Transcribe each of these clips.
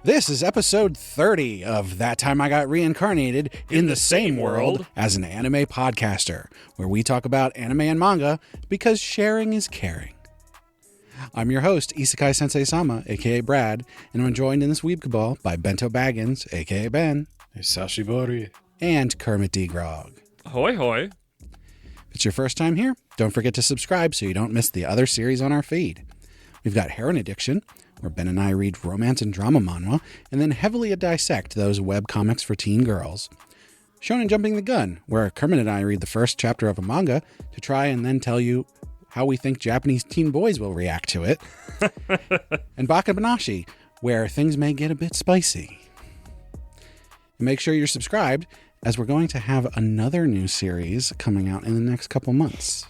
This is episode 30 of That Time I Got Reincarnated in the Same World as an Anime Podcaster, where we talk about anime and manga because sharing is caring. I'm your host, Isekai Sensei-Sama, aka Brad, and I'm joined in this weeb cabal by Bento Baggins, aka Ben, Sashibori, and Kermit D. Grog. Ahoy, hoy. If it's your first time here, don't forget to subscribe so you don't miss the other series on our feed. We've got Heroin Addiction, where Ben and I read romance and drama manhwa, and then heavily dissect those web comics for teen girls. Shonen Jumping the Gun, where Kermit and I read the first chapter of a manga to try and then tell you how we think Japanese teen boys will react to it. And Bakabanashi, where things may get a bit spicy. And make sure you're subscribed, as we're going to have another new series coming out in the next couple months.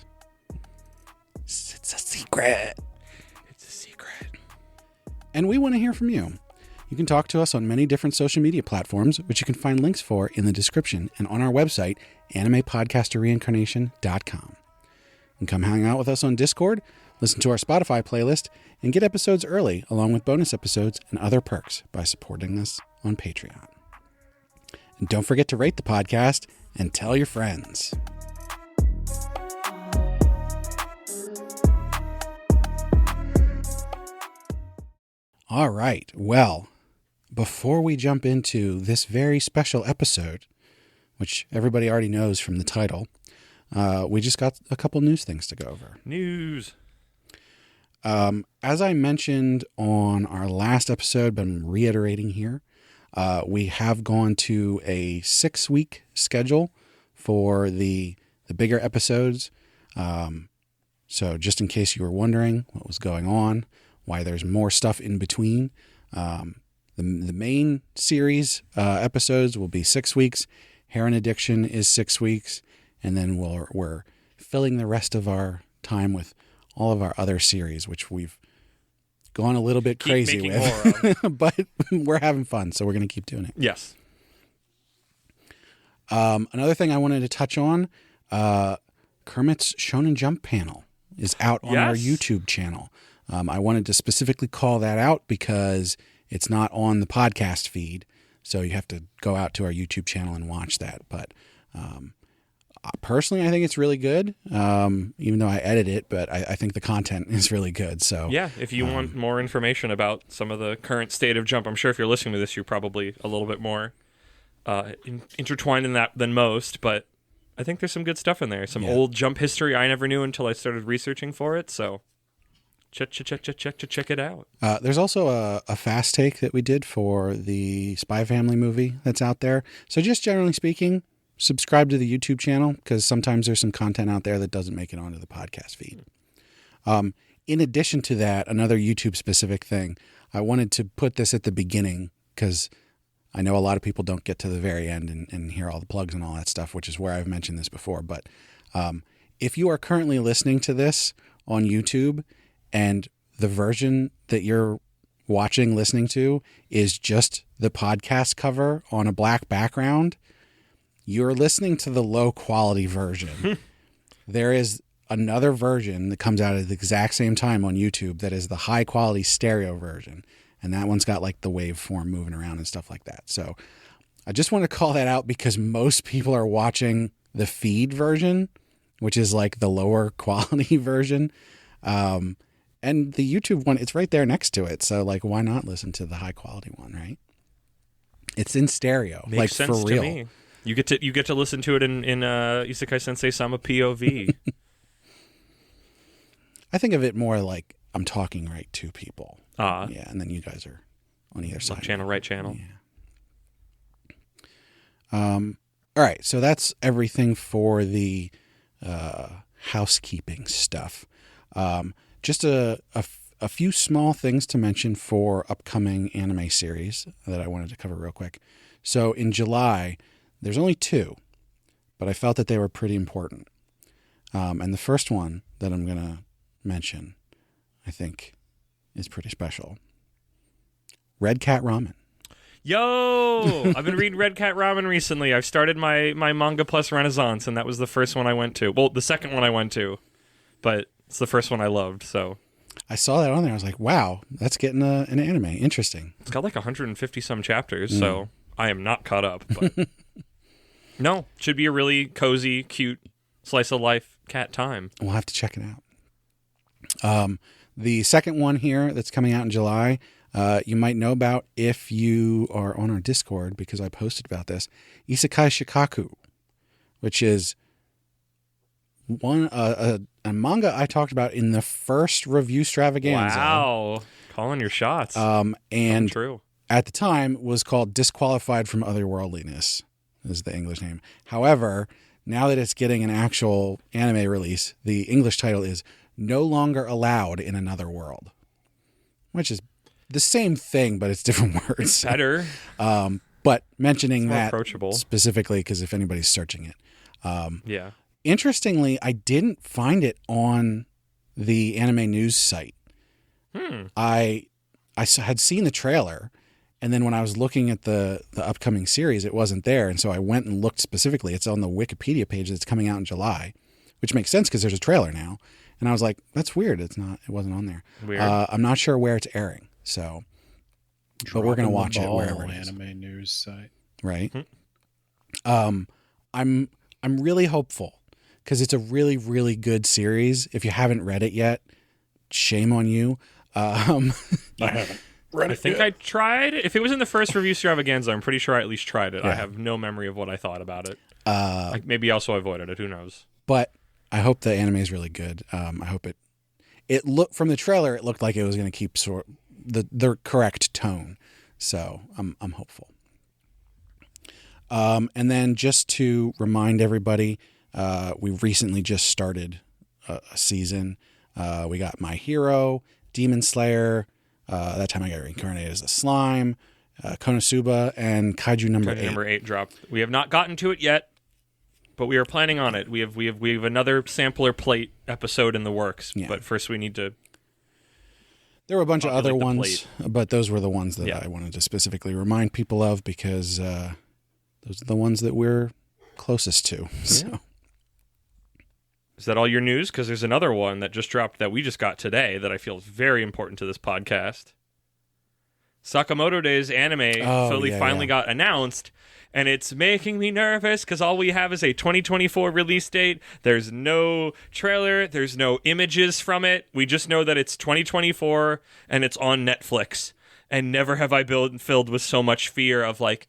It's a secret. And we want to hear from you. You can talk to us on many different social media platforms, which you can find links for in the description and on our website, animepodcasterreincarnation.com. And come hang out with us on Discord, listen to our Spotify playlist, and get episodes early, along with bonus episodes and other perks by supporting us on Patreon. And don't forget to rate the podcast and tell your friends. All right. Well, before we jump into this very special episode, which everybody already knows from the title, we just got a couple news things to go over. News. As I mentioned on our last episode, but I'm reiterating here, we have gone to a 6-week schedule for the bigger episodes. So just in case you were wondering what was going on, why there's more stuff in between. The main series episodes will be 6 weeks. Heroin Addiction is 6 weeks. And then we're filling the rest of our time with all of our other series, which we've gone a little bit crazy with. But we're having fun, so we're going to keep doing it. Yes. Another thing I wanted to touch on, Kermit's Shonen Jump panel is out on our YouTube channel. I wanted to specifically call that out because it's not on the podcast feed, so you have to go out to our YouTube channel and watch that. But personally, I think it's really good, even though I edit it, but I think the content is really good. So yeah, if you want more information about some of the current state of Jump, I'm sure if you're listening to this, you're probably a little bit more intertwined in that than most, but I think there's some good stuff in there. Some old Jump history I never knew until I started researching for it, so check it out. There's also a fast take that we did for the Spy Family movie that's out there. So just generally speaking, subscribe to the YouTube channel because sometimes there's some content out there that doesn't make it onto the podcast feed. In addition to that, another YouTube specific thing, I wanted to put this at the beginning because I know a lot of people don't get to the very end and hear all the plugs and all that stuff, which is where I've mentioned this before. But if you are currently listening to this on YouTube and the version that you're listening to is just the podcast cover on a black background, you're listening to the low quality version. There is another version that comes out at the exact same time on YouTube that is the high quality stereo version. And that one's got like the waveform moving around and stuff like that. So I just want to call that out because most people are watching the feed version, which is like the lower quality version. And the YouTube one, it's right there next to it. So like, why not listen to the high quality one, right? It's in stereo, Makes like sense for real. to me. You get to listen to it in Isekai Sensei-Sama POV. I think of it more like I'm talking right to people. Yeah, and then you guys are on either side. Left channel, right channel. Yeah. All right, so that's everything for the housekeeping stuff. Just a few small things to mention for upcoming anime series that I wanted to cover real quick. So in July, there's only 2, but I felt that they were pretty important. And the first one that I'm going to mention, I think, is pretty special. Red Cat Ramen. Yo! I've been reading Red Cat Ramen recently. I've started my Manga Plus Renaissance, and that was the first one I went to. Well, the second one I went to, but it's the first one I loved, so. I saw that on there. I was like, wow, that's getting an anime. Interesting. It's got like 150 some chapters, so I am not caught up. But no, should be a really cozy, cute, slice of life cat time. We'll have to check it out. The second one here that's coming out in July, you might know about if you are on our Discord, because I posted about this. Isekai Shikaku, which is a manga I talked about in the first Reviewstravaganza. Wow, calling your shots. And true. At the time was called Disqualified from Otherworldliness, is the English name. However, now that it's getting an actual anime release, the English title is No Longer Allowed in Another World, which is the same thing, but it's different words. Better. But mentioning that approachable. Specifically, because if anybody's searching it. Yeah. Interestingly, I didn't find it on the anime news site. I had seen the trailer, and then when I was looking at the upcoming series, it wasn't there. And so I went and looked specifically. It's on the Wikipedia page that's coming out in July, which makes sense because there's a trailer now. And I was like, that's weird. It wasn't on there. Weird. I'm not sure where it's airing. So, but we're going to watch it wherever it is. Anime news site. Right. I'm really hopeful because it's a really, really good series. If you haven't read it yet, shame on you. I haven't read it I think yet. I tried. If it was in the first Reviewstravaganza, I'm pretty sure I at least tried it. Yeah. I have no memory of what I thought about it. Maybe also avoided it. Who knows? But I hope the anime is really good. I hope it looked from the trailer, it looked like it was going to keep the correct tone. So I'm hopeful. And then just to remind everybody, we recently just started a season. We got My Hero, Demon Slayer. That time I got reincarnated as a slime, Konosuba, and Kaiju number 8. Number 8 dropped. We have not gotten to it yet, but we are planning on it. We have another sampler plate episode in the works. Yeah. But first we need to. There were a bunch of other populate the ones, but those were the ones that Yeah. I wanted to specifically remind people of because those are the ones that we're closest to. So. Is that all your news? Because there's another one that just dropped that we just got today that I feel is very important to this podcast. Sakamoto Days anime finally got announced, and it's making me nervous because all we have is a 2024 release date. There's no trailer. There's no images from it. We just know that it's 2024 and it's on Netflix. And never have I been filled with so much fear of like,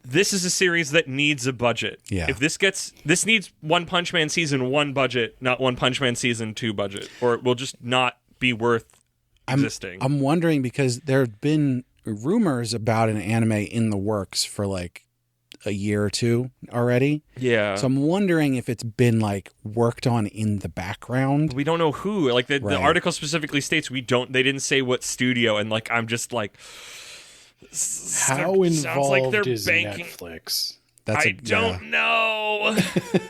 this is a series that needs a budget. Yeah. If this needs One Punch Man Season 1 budget, not One Punch Man Season 2 budget, or it will just not be worth existing. I'm wondering because there have been rumors about an anime in the works for like a year or two already. Yeah. So I'm wondering if it's been like worked on in the background. We don't know who. Like the Right. article specifically states they didn't say what studio, and like I'm just like How sounds like involved they're is banking. Netflix? That's I don't know.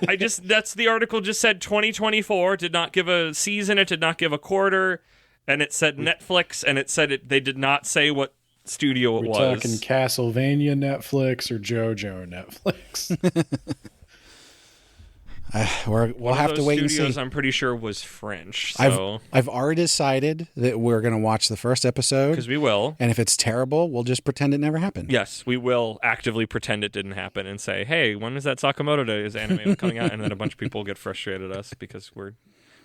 That's the article just said 2024, did not give a season, it did not give a quarter, and it said Netflix, and it said they did not say what studio it We're was. talking Castlevania Netflix or JoJo Netflix. We'll One of have to those wait and studios, see. I'm pretty sure was French, so I've already decided that we're going to watch the first episode. because we will. And if it's terrible, we'll just pretend it never happened. Yes, we will actively pretend it didn't happen and say, "Hey, when is that Sakamoto Days anime coming out?" And then a bunch of people get frustrated at us because we're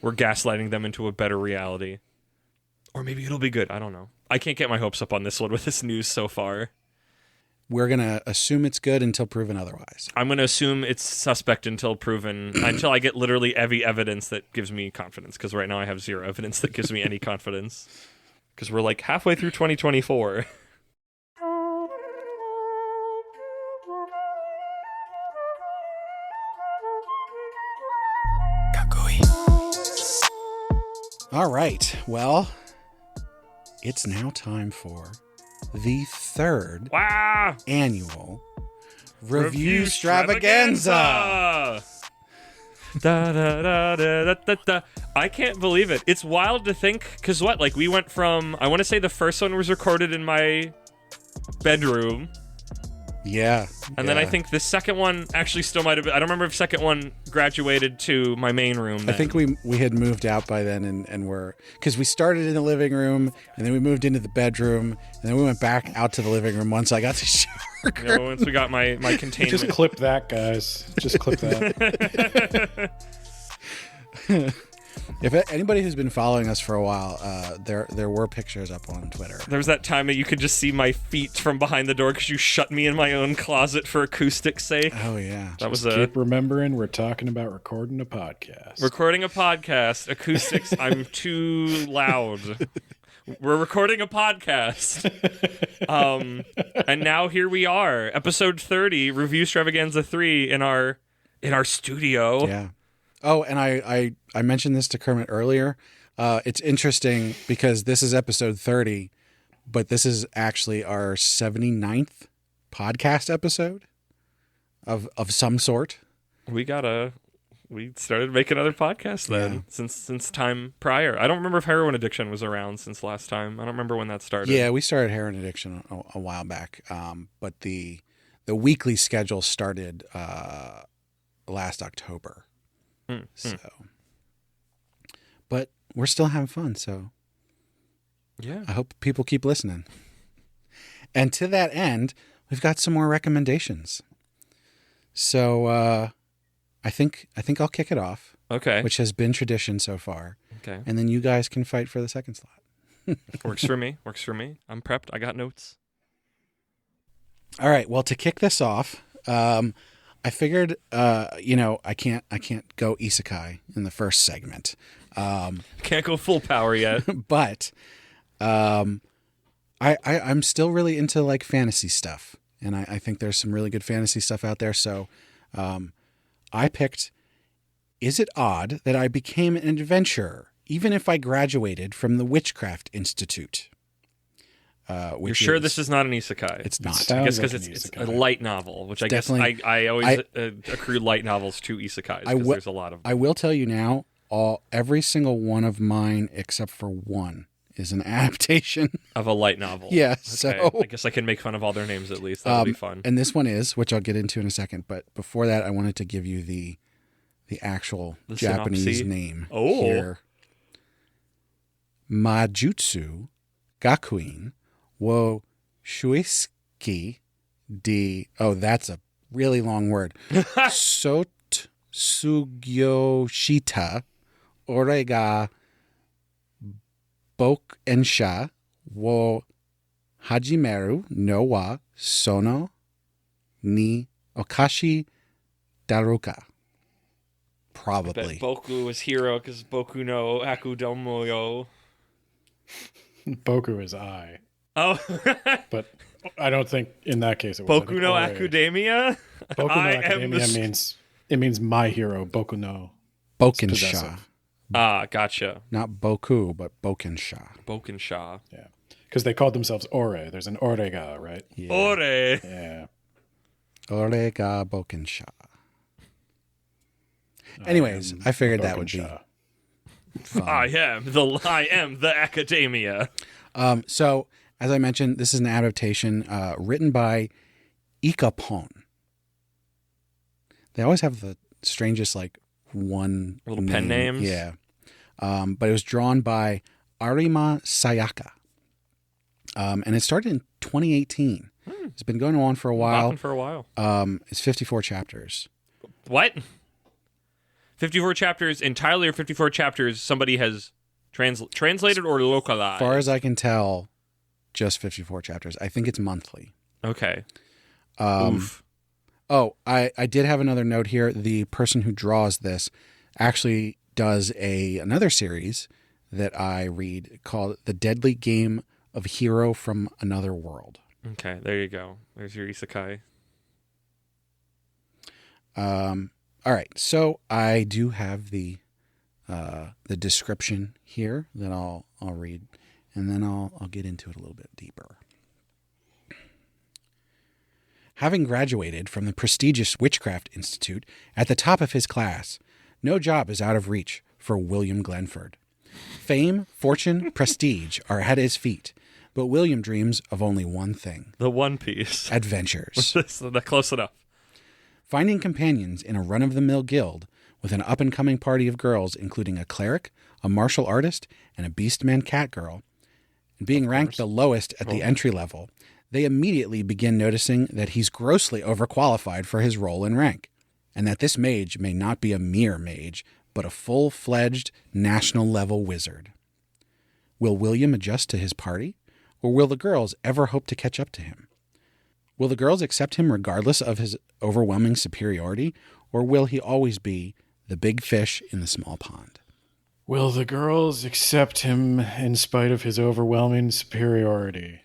gaslighting them into a better reality. Or maybe it'll be good. I don't know. I can't get my hopes up on this one with this news so far. We're going to assume it's good until proven otherwise. I'm going to assume it's suspect until I get literally every evidence that gives me confidence. Because right now I have zero evidence that gives me any confidence. Because we're like halfway through 2024. All right. Well, it's now time for the third Wow! annual Reviewstravaganza. Da, da, da, da, da, da, da. I can't believe it. It's wild to think, because we went from, I want to say the first one was recorded in my bedroom, Yeah. And then I think the second one actually still might have been, I don't remember if second one graduated to my main room then. I think we had moved out by then and were, because we started in the living room and then we moved into the bedroom and then we went back out to the living room once I got the shower. You know, once we got my containment. Just clip that, guys. Just clip that. If anybody who's been following us for a while, there were pictures up on Twitter. There was that time that you could just see my feet from behind the door because you shut me in my own closet for acoustic's sake. Oh, yeah. That was Keep remembering we're talking about recording a podcast. Recording a podcast. Acoustics, I'm too loud. We're recording a podcast. And now here we are. Episode 30, Reviewstravaganza III in our studio. Yeah. Oh, and I mentioned this to Kermit earlier. It's interesting because this is episode 30, but this is actually our 79th podcast episode of some sort. We started making other podcasts then since time prior. I don't remember if heroin addiction was around since last time. I don't remember when that started. Yeah, we started heroin addiction a while back, but the weekly schedule started last October. So, but we're still having fun. So, yeah, I hope people keep listening. And to that end, we've got some more recommendations. So, I think I'll kick it off. Okay, which has been tradition so far. Okay, and then you guys can fight for the second slot. Works for me. Works for me. I'm prepped. I got notes. All right. Well, to kick this off, I figured, I can't go isekai in the first segment. Can't go full power yet. But I'm still really into like fantasy stuff, and I think there's some really good fantasy stuff out there. So I picked, Is It Odd That I Became an Adventurer, Even If I Graduated from the Witchcraft Institute? You're sure this is not an isekai? It's not. I guess because it's a light novel, which I guess I always accrue light novels to isekais because there's a lot of them. I will tell you now, every single one of mine except for one is an adaptation of a light novel. Yeah, okay. So I guess I can make fun of all their names at least. That'll be fun. And this one is, which I'll get into in a second. But before that, I wanted to give you the actual Japanese name here. Majutsu Gakuin wo Shuisuke de... Oh, that's a really long word. Sotsugoshita ore ga bokensha wo hajimeru no wa sono ni okashi daruka. Probably. I bet Boku was hero because Boku no Akudomo. Boku is I. Oh. But I don't think in that case it was. Boku no Academia? Boku no Academia means my hero, Boku no Bokensha. Ah, gotcha. Not Boku, but Bokensha. Bokensha. Yeah. Because they called themselves Ore. There's an Orega, right? Yeah. Ore. Yeah. Orega Bokensha. Anyways, I figured that would be fun. I am the Academia. So, as I mentioned, this is an adaptation written by Ikapon. They always have the strangest, one little pen names. Yeah. But it was drawn by Arima Sayaka. And it started in 2018. It's been going on for a while. It's 54 chapters. What? 54 chapters entirely, or 54 chapters somebody has translated or localized? As far as I can tell, just 54 chapters. I think it's monthly. Okay. Oof. Oh, I did have another note here. The person who draws this actually does another series that I read called The Deadly Game of Hero from Another World. Okay, there you go. There's your isekai. All right, so I do have the description here that I'll read, and then I'll get into it a little bit deeper. Having graduated from the prestigious Witchcraft Institute at the top of his class, no job is out of reach for William Glenford. Fame, fortune, prestige are at his feet, But William dreams of only one thing. The One Piece. Adventures. Close enough. Finding companions in a run-of-the-mill guild with an up-and-coming party of girls, including a cleric, a martial artist, and a beastman cat girl, and being ranked the lowest at the entry level, they immediately begin noticing that he's grossly overqualified for his role and rank, and that this mage may not be a mere mage, but a full-fledged national-level wizard. Will William adjust to his party, or will the girls ever hope to catch up to him? Will the girls accept him regardless of his overwhelming superiority, or will he always be the big fish in the small pond? Will the girls accept him in spite of his overwhelming superiority?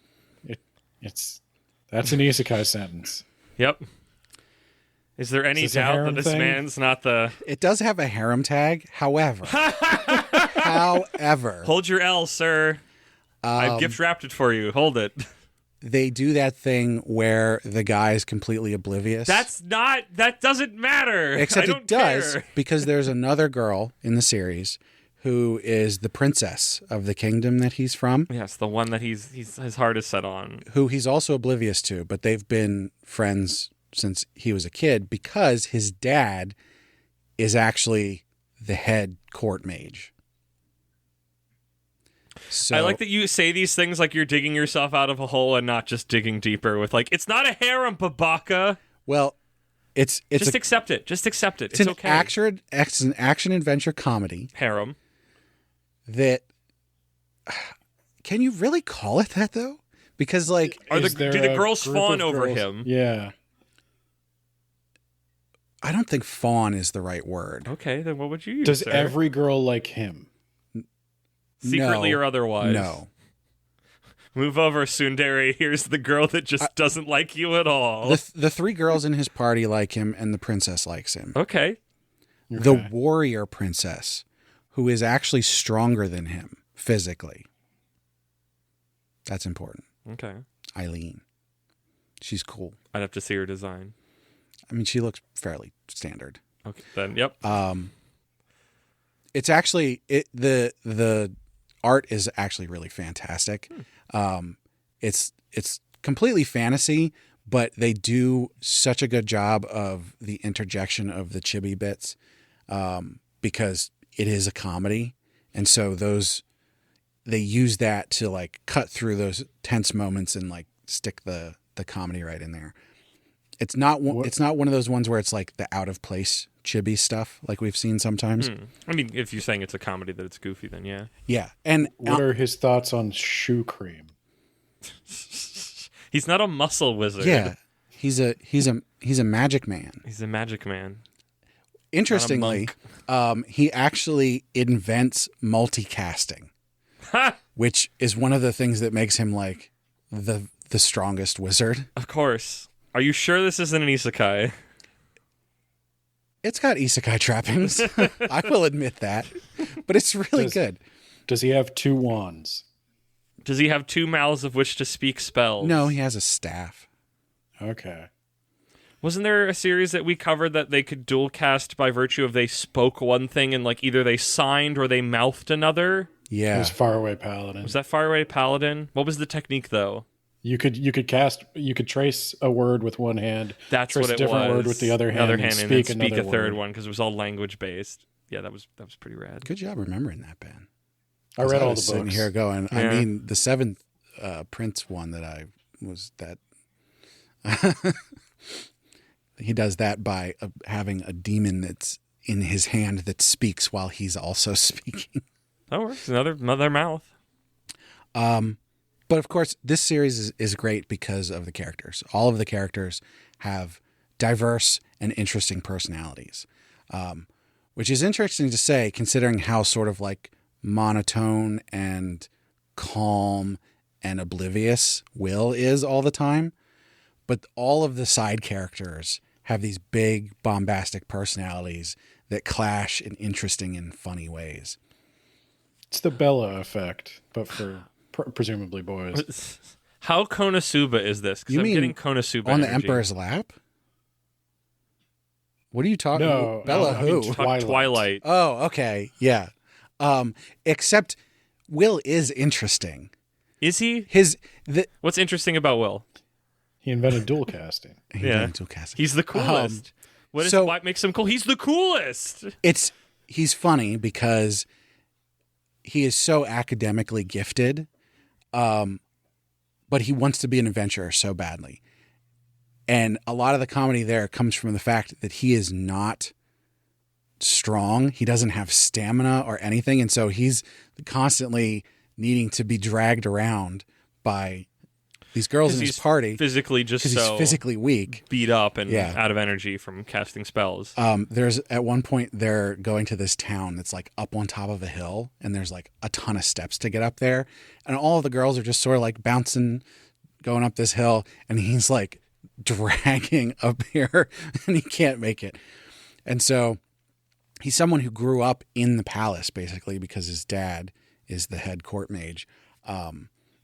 That's an isekai sentence. Yep. Is there any doubt that this man's not the... It does have a harem tag, however. Hold your L, sir. I've gift wrapped it for you. Hold it. They do that thing where the guy is completely oblivious. That doesn't matter. Except it does, because there's another girl in the series who is the princess of the kingdom that he's from. Yes, the one that his heart is set on. Who he's also oblivious to, but they've been friends since he was a kid because his dad is actually the head court mage. So, I like that you say these things like you're digging yourself out of a hole and not just digging deeper with like, it's not a harem, Babaka. Well, it's just accept it. Just accept it. It's okay. It's an action adventure comedy. Harem. That can you really call it that though? Because like, do the girls fawn over him? Yeah. I don't think fawn is the right word. Okay, then what would you use? Does every girl like him? Secretly or otherwise? No. Move over, Tsundere. Here's the girl that just doesn't like you at all. The three girls in his party like him, and the princess likes him. Okay. The warrior princess, who is actually stronger than him physically. That's important. Okay. Eileen. She's cool. I'd have to see her design. I mean, she looks fairly standard. Okay, then, yep. It's actually the art is actually really fantastic. It's completely fantasy, but they do such a good job of the interjection of the chibi bits because it is a comedy, and so they use that to like cut through those tense moments and like stick the comedy right in there. It's not one of those ones where it's like the out of place chibi stuff like we've seen sometimes. I mean, if you're saying it's a comedy that it's goofy, then yeah. Yeah. And what are his thoughts on shoe cream? He's not a muscle wizard. Yeah. He's a magic man. He's a magic man. Interestingly, he actually invents multicasting, which is one of the things that makes him like the strongest wizard. Of course. Are you sure this isn't an isekai? It's got isekai trappings. I will admit that. But it's really good. Does he have two wands? Does he have two mouths of which to speak spells? No, he has a staff. Okay. Wasn't there a series that we covered that they could dual cast by virtue of they spoke one thing and like either they signed or they mouthed another? Yeah. It was Faraway Paladin. Was that Faraway Paladin? What was the technique though? You could trace a word with one hand. That's trace what it a different was. word with the other hand, and and speak another a third word. one because it was all language based. Yeah, that was pretty rad. Good job remembering that, Ben. I read all the books. Sitting here going, Yeah. I mean, the seventh Prince one that I was that. He does that by having a demon that's in his hand that speaks while he's also speaking. That works. Another mouth. But of course, this series is great because of the characters. All of the characters have diverse and interesting personalities, which is interesting to say considering how sort of like monotone and calm and oblivious Will is all the time. But all of the side characters have these big, bombastic personalities that clash in interesting and funny ways. It's the Bella effect, but for presumably boys. How Konosuba is this? Because I'm getting Konosuba on the energy. Emperor's lap? What are you talking No, about? Bella I mean who? Twilight. Oh, okay. Yeah. Except Will is interesting Is he? What's interesting about Will? He invented dual casting. He's the coolest. What makes him cool? He's the coolest. He's funny because he is so academically gifted, but he wants to be an adventurer so badly. And a lot of the comedy there comes from the fact that he is not strong. He doesn't have stamina or anything. And so he's constantly needing to be dragged around by these girls in his party. Physically just he's physically weak. Beat up and out of energy from casting spells. There's at one point they're going to this town that's like up on top of a hill, and there's like a ton of steps to get up there. And all of the girls are just sort of like bouncing, going up this hill, and he's like dragging up here and he can't make it. And so he's someone who grew up in the palace basically because his dad is the head court mage.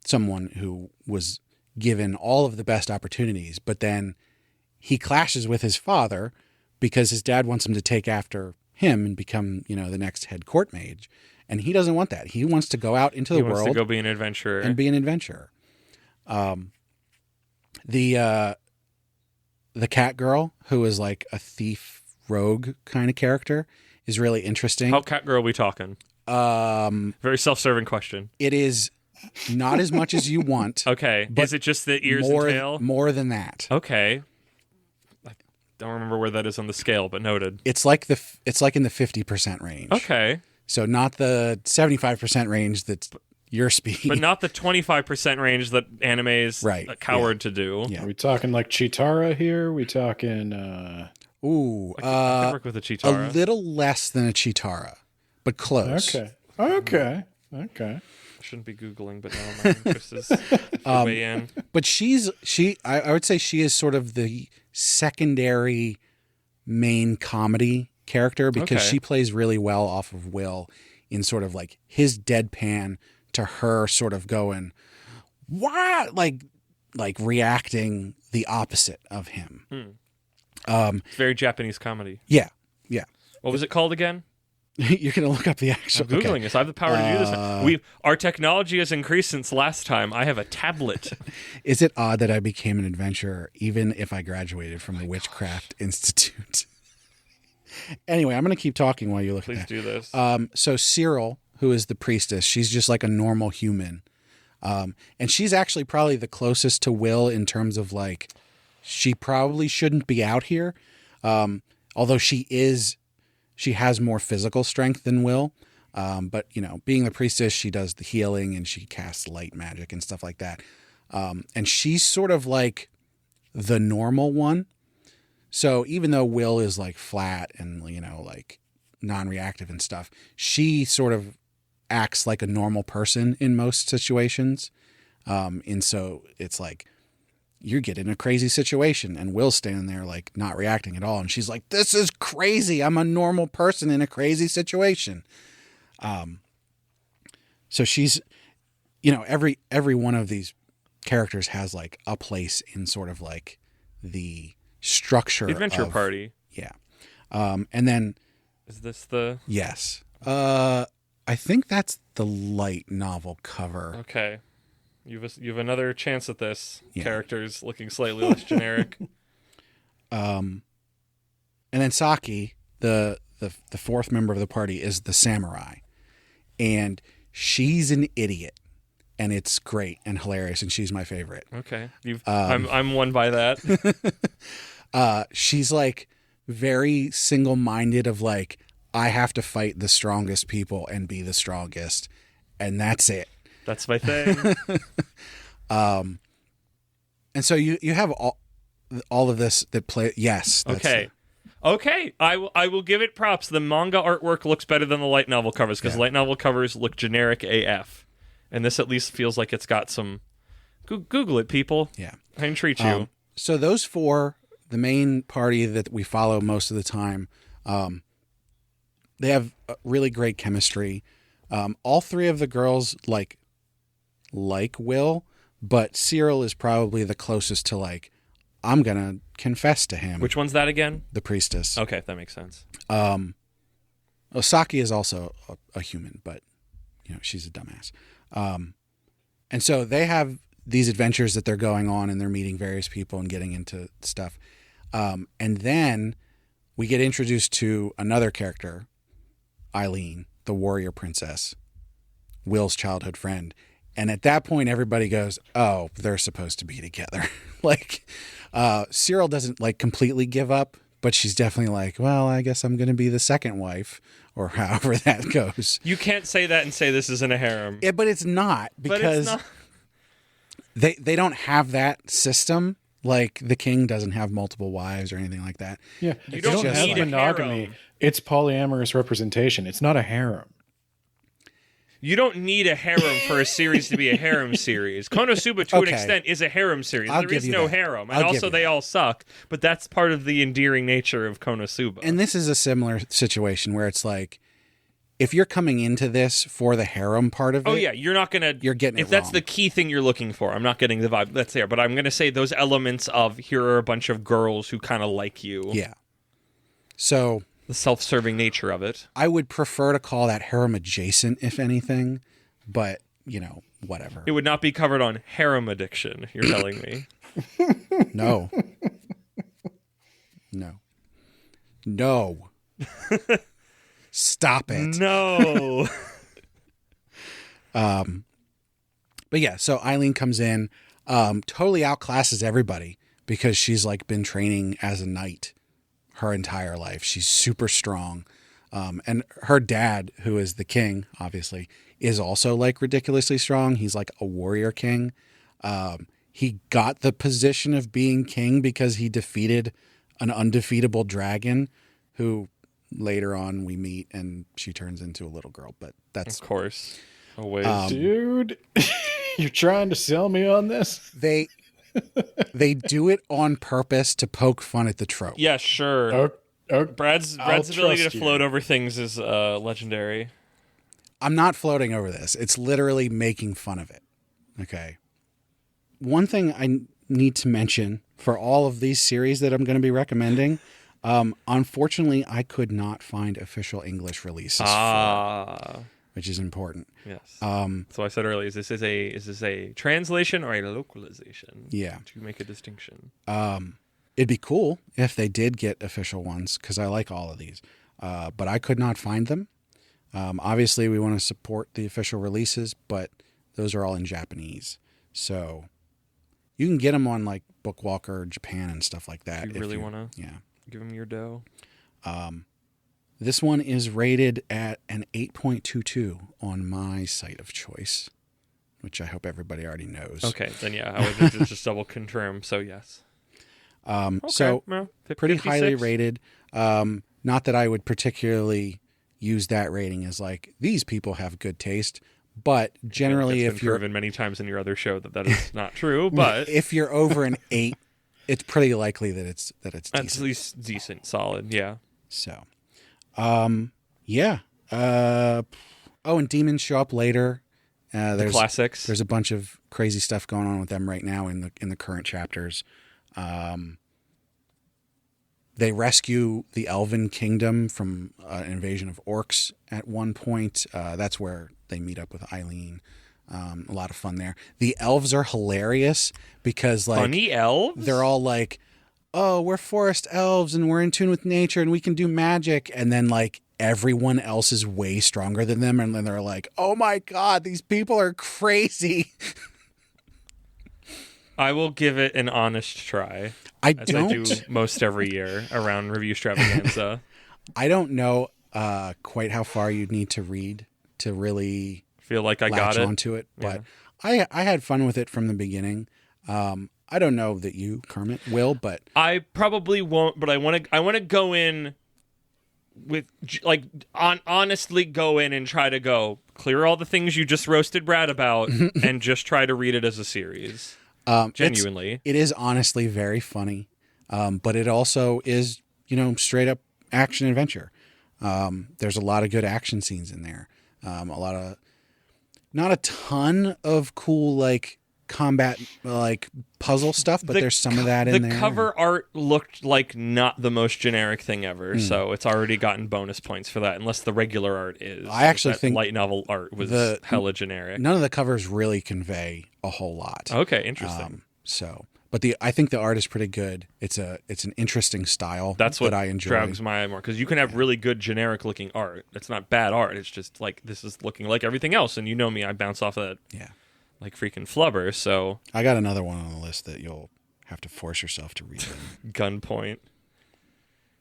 Someone who was given all of the best opportunities, but then he clashes with his father because his dad wants him to take after him and become, the next head court mage. And he doesn't want that. He wants to go out into the world. He wants to go be an adventurer. And be an adventurer. The cat girl, who is like a thief rogue kind of character, is really interesting. How cat girl are we talking? Very self-serving question. It is not as much as you want. Okay. Is it just the ears and tail? More than that. Okay. I don't remember where that is on the scale, but noted. It's like in the 50% range. Okay. So not the 75% range that's your speed. But not the 25% range that anime is a coward to do. Yeah. Are we talking like Chitara here? Are we talking... I could work with a Chitara. A little less than a Chitara, but close. Okay. Shouldn't be Googling, but now my interest is way in. But I would say she is sort of the secondary main comedy character because she plays really well off of Will in sort of like his deadpan to her sort of going, what? Like reacting the opposite of him. It's very Japanese comedy. Yeah. What was it called again? You're going to look up the actual... I'm Googling this. I have the power to do this. Our technology has increased since last time. I have a tablet. Is it odd that I became an adventurer even if I graduated from the Witchcraft Institute? Anyway, I'm going to keep talking while you look at that. Please do this. So Cyril, who is the priestess, she's just like a normal human. And she's actually probably the closest to Will in terms of like, she probably shouldn't be out here. Although she has more physical strength than Will. But, being the priestess, she does the healing and she casts light magic and stuff like that. And she's sort of like the normal one. So even though Will is like flat and, like non-reactive and stuff, she sort of acts like a normal person in most situations. And so it's like, you get in a crazy situation and Will's standing there like not reacting at all. And she's like, this is crazy. I'm a normal person in a crazy situation. So she's, every one of these characters has like a place in sort of like the structure. Adventure party. Yeah. And then. Is this the. Yes. I think that's the light novel cover. Okay. You've another chance at this. Yeah. Characters looking slightly less generic. And then Saki, the fourth member of the party, is the samurai, and she's an idiot, and it's great and hilarious, and she's my favorite. Okay, I'm won by that. She's like very single-minded of like, I have to fight the strongest people and be the strongest, and that's it. That's my thing. And so you have all of this that play. Yes. Okay. I will give it props. The manga artwork looks better than the light novel covers because light novel covers look generic AF, and this at least feels like it's got some. Google it, people. Yeah. I entreat you. So those four, the main party that we follow most of the time, they have really great chemistry. All three of the girls like Will, but Cyril is probably the closest to like, I'm going to confess to him. Which one's that again? The priestess. Okay, that makes sense. Osaki is also a human, but she's a dumbass. And so they have these adventures that they're going on, and they're meeting various people and getting into stuff. And then we get introduced to another character, Eileen, the warrior princess, Will's childhood friend. And at that point, everybody goes, oh, they're supposed to be together. Like, Cyril doesn't like completely give up, but she's definitely like, well, I guess I'm going to be the second wife, or however that goes. You can't say that and say this isn't a harem. Yeah, but it's not, because they don't have that system. Like, the king doesn't have multiple wives or anything like that. Yeah, you don't have need a monogamy. harem. It's polyamorous representation. It's not a harem. You don't need a harem for a series to be a harem series. Konosuba, to an extent, is a harem series. There is no harem. And also, they all suck. But that's part of the endearing nature of Konosuba. And this is a similar situation where it's like, if you're coming into this for the harem part of it... Oh, yeah. You're not going to... You're getting it If that's wrong. the key thing you're looking for, I'm not getting the vibe that's there. But I'm going to say those elements of, here are a bunch of girls who kind of like you. Yeah. So... The self-serving nature of it. I would prefer to call that harem adjacent, if anything, but, you know, whatever. It would not be covered on harem addiction, you're telling me. No. No. No. Stop it. No. But yeah, so Eileen comes in, totally outclasses everybody because she's like been training as a knight her entire life. She's super strong. And her dad, who is the king, obviously, is also like ridiculously strong. He's like a warrior king. He got the position of being king because he defeated an undefeatable dragon who later on we meet and she turns into a little girl. But that's... Of course. Always. Dude, you're trying to sell me on this? They do it on purpose to poke fun at the trope. Yeah, sure. Brad's ability to float over things is legendary. I'm not floating over this. It's literally making fun of it. Okay. One thing I need to mention for all of these series that I'm going to be recommending, unfortunately, I could not find official English releases for, which is important. Yes. So I said earlier, is this a translation or a localization? Yeah. To make a distinction. It'd be cool if they did get official ones because I like all of these, but I could not find them. Obviously, we want to support the official releases, but those are all in Japanese. So you can get them on like Bookwalker Japan and stuff like that. You really want to give them your dough? This one is rated at an 8.22 on my site of choice, which I hope everybody already knows. Okay, then yeah, I would just double confirm. So yes. Okay, so well, pretty 56. highly rated. Not that I would particularly use that rating as like, these people have good taste, but generally it's if been you're proven many times in your other show that is not true, but if you're over an 8, it's pretty likely that it's decent. at least decent, solid, yeah. So, yeah. And demons show up later. There's Classics. There's a bunch of crazy stuff going on with them right now in the current chapters. They rescue the Elven Kingdom from an invasion of orcs at one point. That's where they meet up with Eileen. A lot of fun there. The elves are hilarious because like Funny elves? they're all like, oh, we're forest elves and we're in tune with nature and we can do magic. And then like everyone else is way stronger than them. And then they're like, oh my God, these people are crazy. I will give it an honest try. I do most every year around Reviewstravaganza. I don't know quite how far you'd need to read to really feel like I latch got it onto it, but I had fun with it from the beginning. I don't know that you, Kermit, will, but I probably won't. But I want to go in with like honestly go in and try to go clear all the things you just roasted Brad about, and just try to read it as a series. Genuinely, it is honestly very funny, but it also is straight up action adventure. There's a lot of good action scenes in there. Not a ton of cool like combat like puzzle stuff, but there's some of that in there. The cover art looked like not the most generic thing ever, so it's already gotten bonus points for that, unless the regular art is. I actually think light novel art was hella generic. None of the covers really convey a whole lot. Okay, interesting. But I think the art is pretty good. It's an interesting style. That's what I enjoy. Drags my eye more, because you can have really good generic looking art. It's not bad art. It's just like, this is looking like everything else, and you know me, I bounce off of that. Yeah. Like freaking flubber. So I got another one on the list that you'll have to force yourself to read. Gunpoint.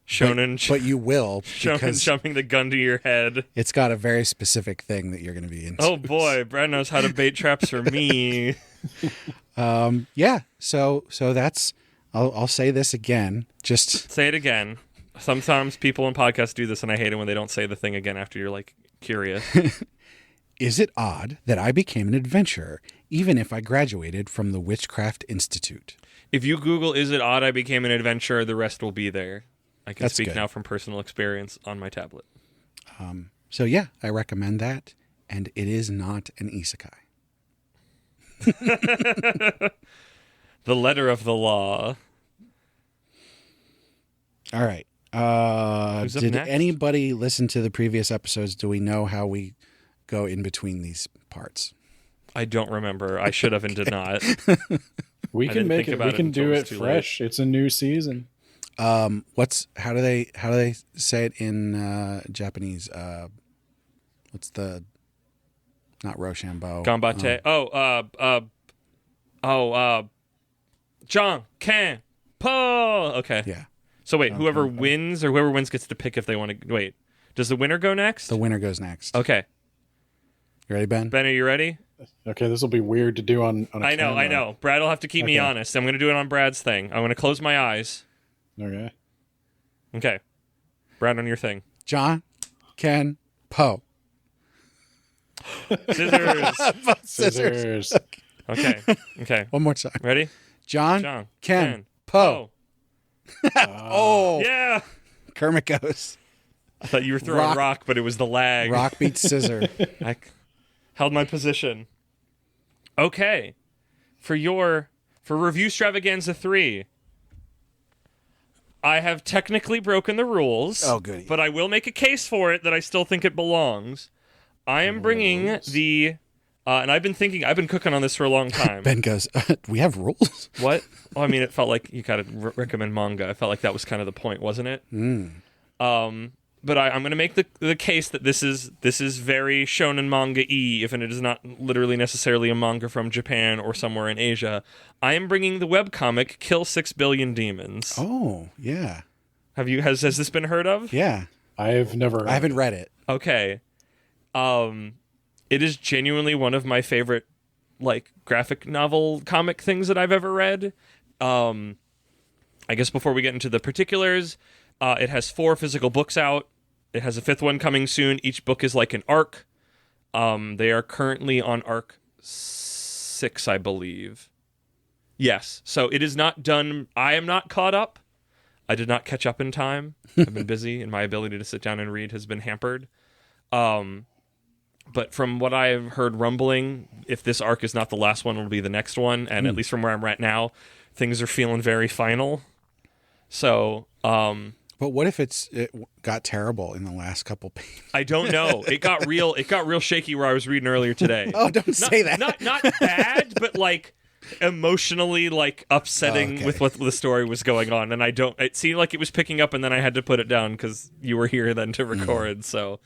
Shonen, but you will. Shonen shoving the gun to your head. It's got a very specific thing that you're going to be into. Oh boy, Brad knows how to bait traps for me. Yeah. So that's. I'll say this again. Just say it again. Sometimes people in podcasts do this, and I hate it when they don't say the thing again after you're like curious. Is it odd that I became an adventurer, even if I graduated from the Witchcraft Institute? If you Google, is it odd I became an adventurer, the rest will be there. I can speak now from personal experience on my tablet. So yeah, I recommend that, and it is not an isekai. The letter of the law. All right. Did anybody listen to the previous episodes? Do we know how we go in between these parts? I don't remember. I should have and did not. We can make it. We can do it fresh. It's a new season. How do they say it in Japanese? What's the not Rochambeau? Ganbatte. John Can Po. Okay. Yeah. So wait, whoever wins gets to pick if they want to. Wait, does the winner go next? The winner goes next. Okay. You ready, Ben? Ben, are you ready? Okay, this will be weird to do on a camera. I know. Brad will have to keep me honest. I'm going to do it on Brad's thing. I'm going to close my eyes. Okay. Brad, on your thing. John, Ken, Po. Scissors. Okay. One more time. Ready? John, Ken, Po. Oh. Yeah. Kermit goes. I thought you were throwing rock, but it was the lag. Rock beats scissor. I held my position. Okay. For Reviewstravaganza III, I have technically broken the rules. Oh, goody. But I will make a case for it that I still think it belongs. I am bringing the... and I've been cooking on this for a long time. Ben goes, we have rules? What? Well, I mean, it felt like you gotta recommend manga. I felt like that was kind of the point, wasn't it? But I'm going to make the case that this is very shonen manga-y, if it is not literally necessarily a manga from Japan or somewhere in Asia. I am bringing the webcomic Kill 6 Billion Demons. Oh, yeah. Has this been heard of? Yeah. I haven't read it. Okay. It is genuinely one of my favorite like graphic novel comic things that I've ever read. I guess before we get into the particulars, it has 4 physical books out. It has a 5th one coming soon. Each book is like an arc. They are currently on arc 6, I believe. Yes. So it is not done. I am not caught up. I did not catch up in time. I've been busy, and my ability to sit down and read has been hampered. But from what I've heard rumbling, if this arc is not the last one, it'll be the next one. And at least from where I'm at now, things are feeling very final. So, but what if it got terrible in the last couple pages? I don't know. It got real shaky where I was reading earlier today. Oh, don't say that. Not bad, but like emotionally like upsetting with what the story was going on. And it seemed like it was picking up, and then I had to put it down because you were here then to record. So,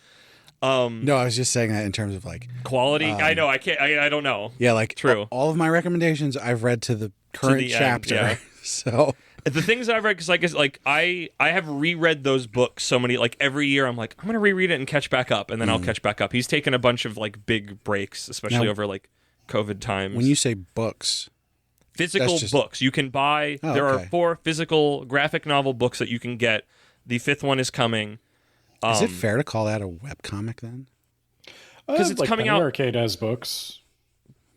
no, I was just saying that in terms of like quality. I know. I can't. I don't know. Yeah, like true. All of my recommendations I've read to the current chapter. Yeah. So the things that I've read, because I have reread those books so many, like every year I'm like, I'm going to reread it and catch back up, and then I'll catch back up. He's taken a bunch of like big breaks, especially over like COVID times. When you say books, physical books you can buy. There are 4 physical graphic novel books that you can get. The 5th one is coming. Is it fair to call that a webcomic then? Because it's like coming Penny out. Arcade has books.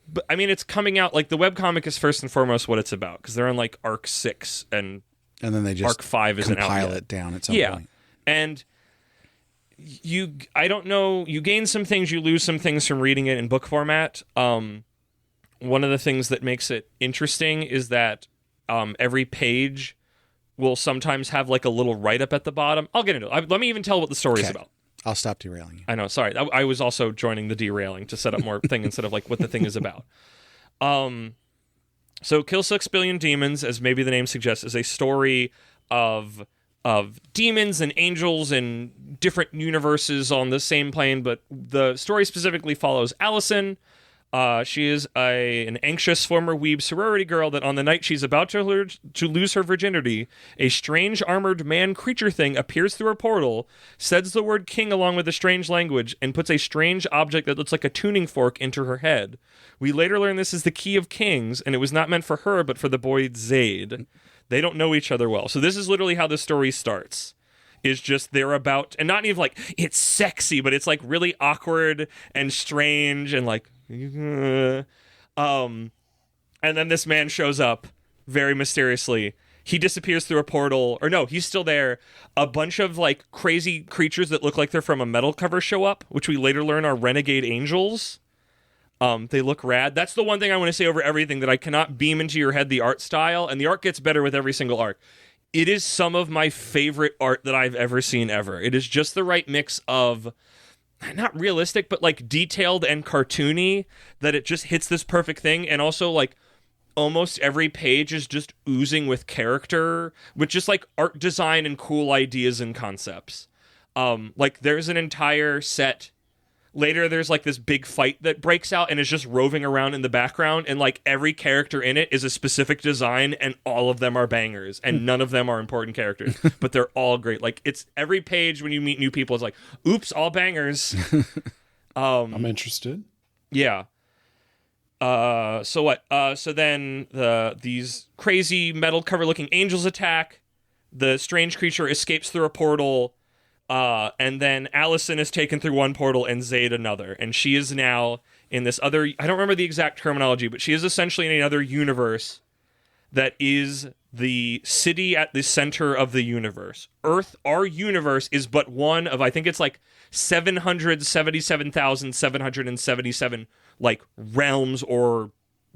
But I mean, it's coming out like the webcomic is first and foremost what it's about, because they're on like arc 6 and then they just arc 5 isn't out compile yet. it down at some point. And I don't know. You gain some things, you lose some things from reading it in book format. one of the things that makes it interesting is that every page will sometimes have like a little write-up at the bottom. I'll get into it. Let me even tell what the story is about. I'll stop derailing you. I know, sorry. I was also joining the derailing to set up more thing instead of like what the thing is about. So Kill 6 Billion Demons, as maybe the name suggests, is a story of demons and angels in different universes on the same plane, but the story specifically follows Allison. She is an anxious former weeb sorority girl that on the night she's about to lose her virginity, a strange armored man creature thing appears through her portal, says the word king along with a strange language, and puts a strange object that looks like a tuning fork into her head. We later learn this is the Key of Kings, and it was not meant for her, but for the boy Zaid. They don't know each other well. So this is literally how the story starts. Is just they're about, and not even like, it's sexy, but it's like really awkward and strange and like, and then this man shows up very mysteriously. He disappears through a portal, or no, he's still there. A bunch of like crazy creatures that look like they're from a metal cover show up, which we later learn are renegade angels. They look rad. That's the one thing I want to say over everything, that I cannot beam into your head the art style, and the art gets better with every single arc. It is some of my favorite art that I've ever seen ever. It is just the right mix of, not realistic, but like detailed and cartoony, that it just hits this perfect thing. And also like almost every page is just oozing with character, with just like art design and cool ideas and concepts. Like there's an entire set. Later, there's like this big fight that breaks out and is just roving around in the background, and like every character in it is a specific design, and all of them are bangers, and none of them are important characters, but they're all great. Like it's every page when you meet new people, it's like, oops, all bangers. I'm interested. Yeah. So what? So then these crazy metal cover looking angels attack. The strange creature escapes through a portal. And then Allison is taken through one portal and Zaid another. And she is now in this other, I don't remember the exact terminology, but she is essentially in another universe that is the city at the center of the universe. Earth, our universe, is but one of, I think it's like 777,777 like realms or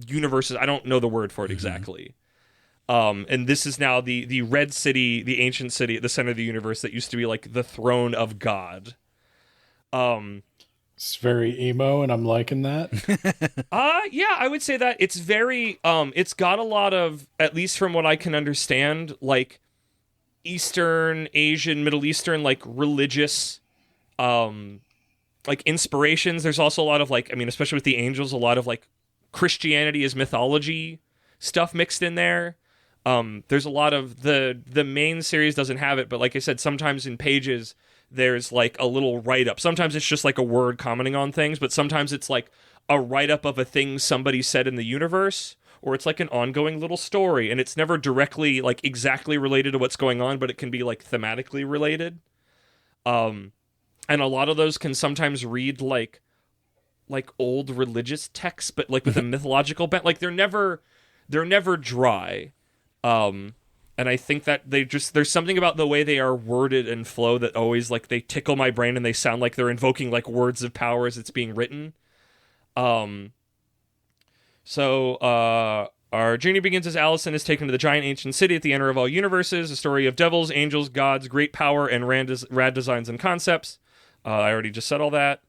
universes. I don't know the word for it exactly. And this is now the red city, the ancient city at the center of the universe that used to be like the throne of God. It's very emo, and I'm liking that. Yeah, I would say that it's very, it's got a lot of, at least from what I can understand, like Eastern, Asian, Middle Eastern, like religious, like inspirations. There's also a lot of like, I mean, especially with the angels, a lot of like Christianity as mythology stuff mixed in there. There's a lot of the main series doesn't have it, but like I said, sometimes in pages there's like a little write-up. Sometimes it's just like a word commenting on things, but sometimes it's like a write-up of a thing somebody said in the universe, or it's like an ongoing little story, and it's never directly like exactly related to what's going on, but it can be like thematically related. And a lot of those can sometimes read like old religious texts, but like with a mythological bent. Like they're never dry. And I think that there's something about the way they are worded and flow that always like they tickle my brain, and they sound like they're invoking like words of power as it's being written. So our journey begins as Allison is taken to the giant ancient city at the end of all universes, a story of devils, angels, gods, great power, and rad designs and concepts. I already just said all that.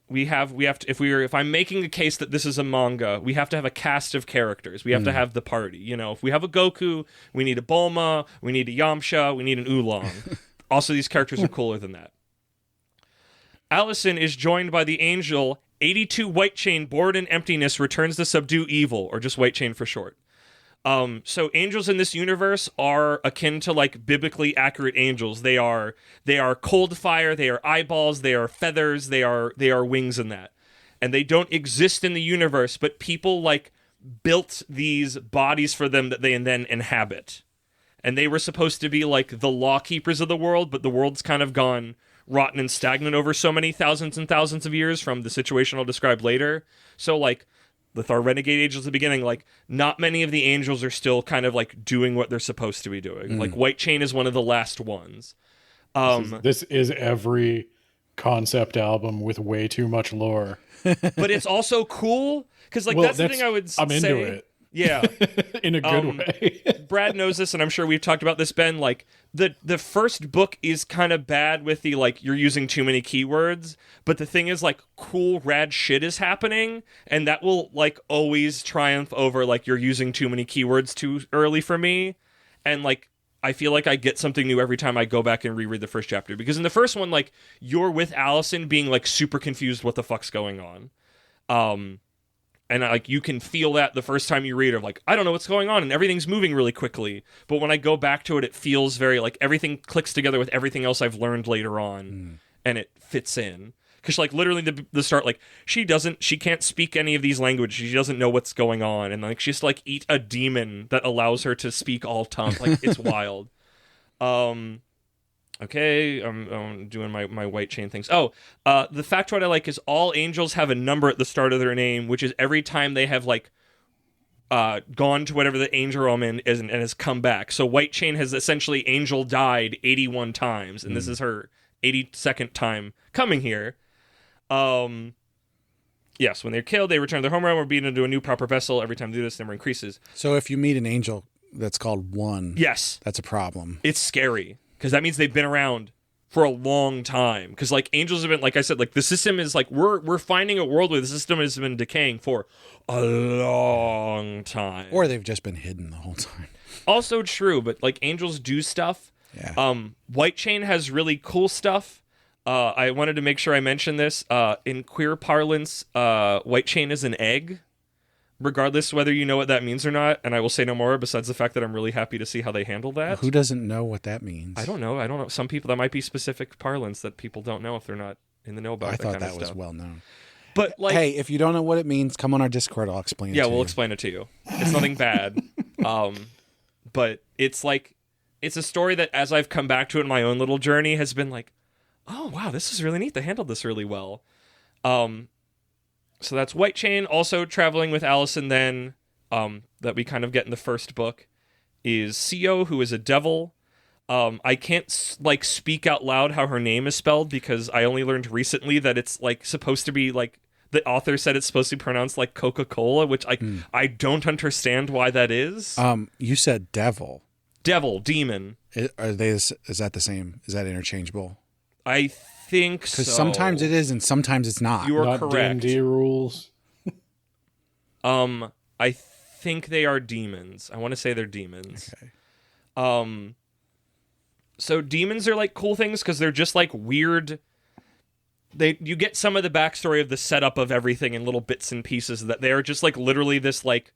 We have to, if I'm making a case that this is a manga, we have to have a cast of characters. We have to have the party. You know, if we have a Goku, we need a Bulma, we need a Yamcha, we need an Oolong. Also, these characters are cooler than that. Allison is joined by the angel 82 White Chain, bored in emptiness, returns to subdue evil, or just White Chain for short. So angels in this universe are akin to like biblically accurate angels. They are cold fire, they are eyeballs, they are feathers, they are wings in that. And they don't exist in the universe, but people like built these bodies for them that they then inhabit. And they were supposed to be like the law keepers of the world, but the world's kind of gone rotten and stagnant over so many thousands and thousands of years from the situation I'll describe later. So like with our renegade angels at the beginning, like not many of the angels are still kind of like doing what they're supposed to be doing. Like White Chain is one of the last ones. This is every concept album with way too much lore. But it's also cool because like that's the thing I would say. I'm into it. Yeah. In a good way. Brad knows this, and I'm sure we've talked about this, Ben. Like, the first book is kind of bad with the, like, you're using too many keywords, but the thing is, like, cool, rad shit is happening, and that will, like, always triumph over, like, you're using too many keywords too early for me, and, like, I feel like I get something new every time I go back and reread the first chapter, because in the first one, like, you're with Allison being, like, super confused what the fuck's going on. And like you can feel that the first time you read it, of like, I don't know what's going on, and everything's moving really quickly. But when I go back to it, it feels very like everything clicks together with everything else I've learned later on, and it fits in. Because like literally the start, like she can't speak any of these languages. She doesn't know what's going on, and like she has to like eat a demon that allows her to speak all tongues. Like it's wild. Okay, I'm doing my white chain things. Oh, the factoid I like is all angels have a number at the start of their name, which is every time they have, like, gone to whatever the angel realm is and has come back. So White Chain has essentially angel died 81 times, and this is her 82nd time coming here. Yes, when they're killed, they return to their home realm or beaten into a new proper vessel. Every time they do this, the number increases. So if you meet an angel that's called 1, yes, that's a problem. It's scary. Because that means they've been around for a long time. Because, like, angels have been, like I said, like, the system is, like, we're finding a world where the system has been decaying for a long time. Or they've just been hidden the whole time. Also true, but, like, angels do stuff. Yeah. White Chain has really cool stuff. I wanted to make sure I mentioned this. In queer parlance, White Chain is an egg. Regardless whether you know what that means or not, and I will say no more besides the fact that I'm really happy to see how they handle that. Who doesn't know what that means? I don't know. Some people, that might be specific parlance that people don't know if they're not in the know about. I thought kind that of was stuff. well known. But like, hey, if you don't know what it means, come on our Discord. I'll explain it to you. Yeah, we'll explain it to you. It's nothing bad. But it's like, it's a story that as I've come back to it in my own little journey has been like, oh wow, this is really neat. They handled this really well. So that's White Chain. Also traveling with Allison then, that we kind of get in the first book, is Sio, who is a devil. I can't speak out loud how her name is spelled because I only learned recently that it's like supposed to be like, the author said it's supposed to be pronounced like Coca-Cola, which I don't understand why that is. You said devil. Devil, demon. Is that the same? Is that interchangeable? I think so. Because sometimes it is and sometimes it's not. You are Not correct. D&D rules. I think they are demons. I want to say they're demons. Okay. So demons are like cool things because they're just like weird. You get some of the backstory of the setup of everything in little bits and pieces, that they are just like literally this like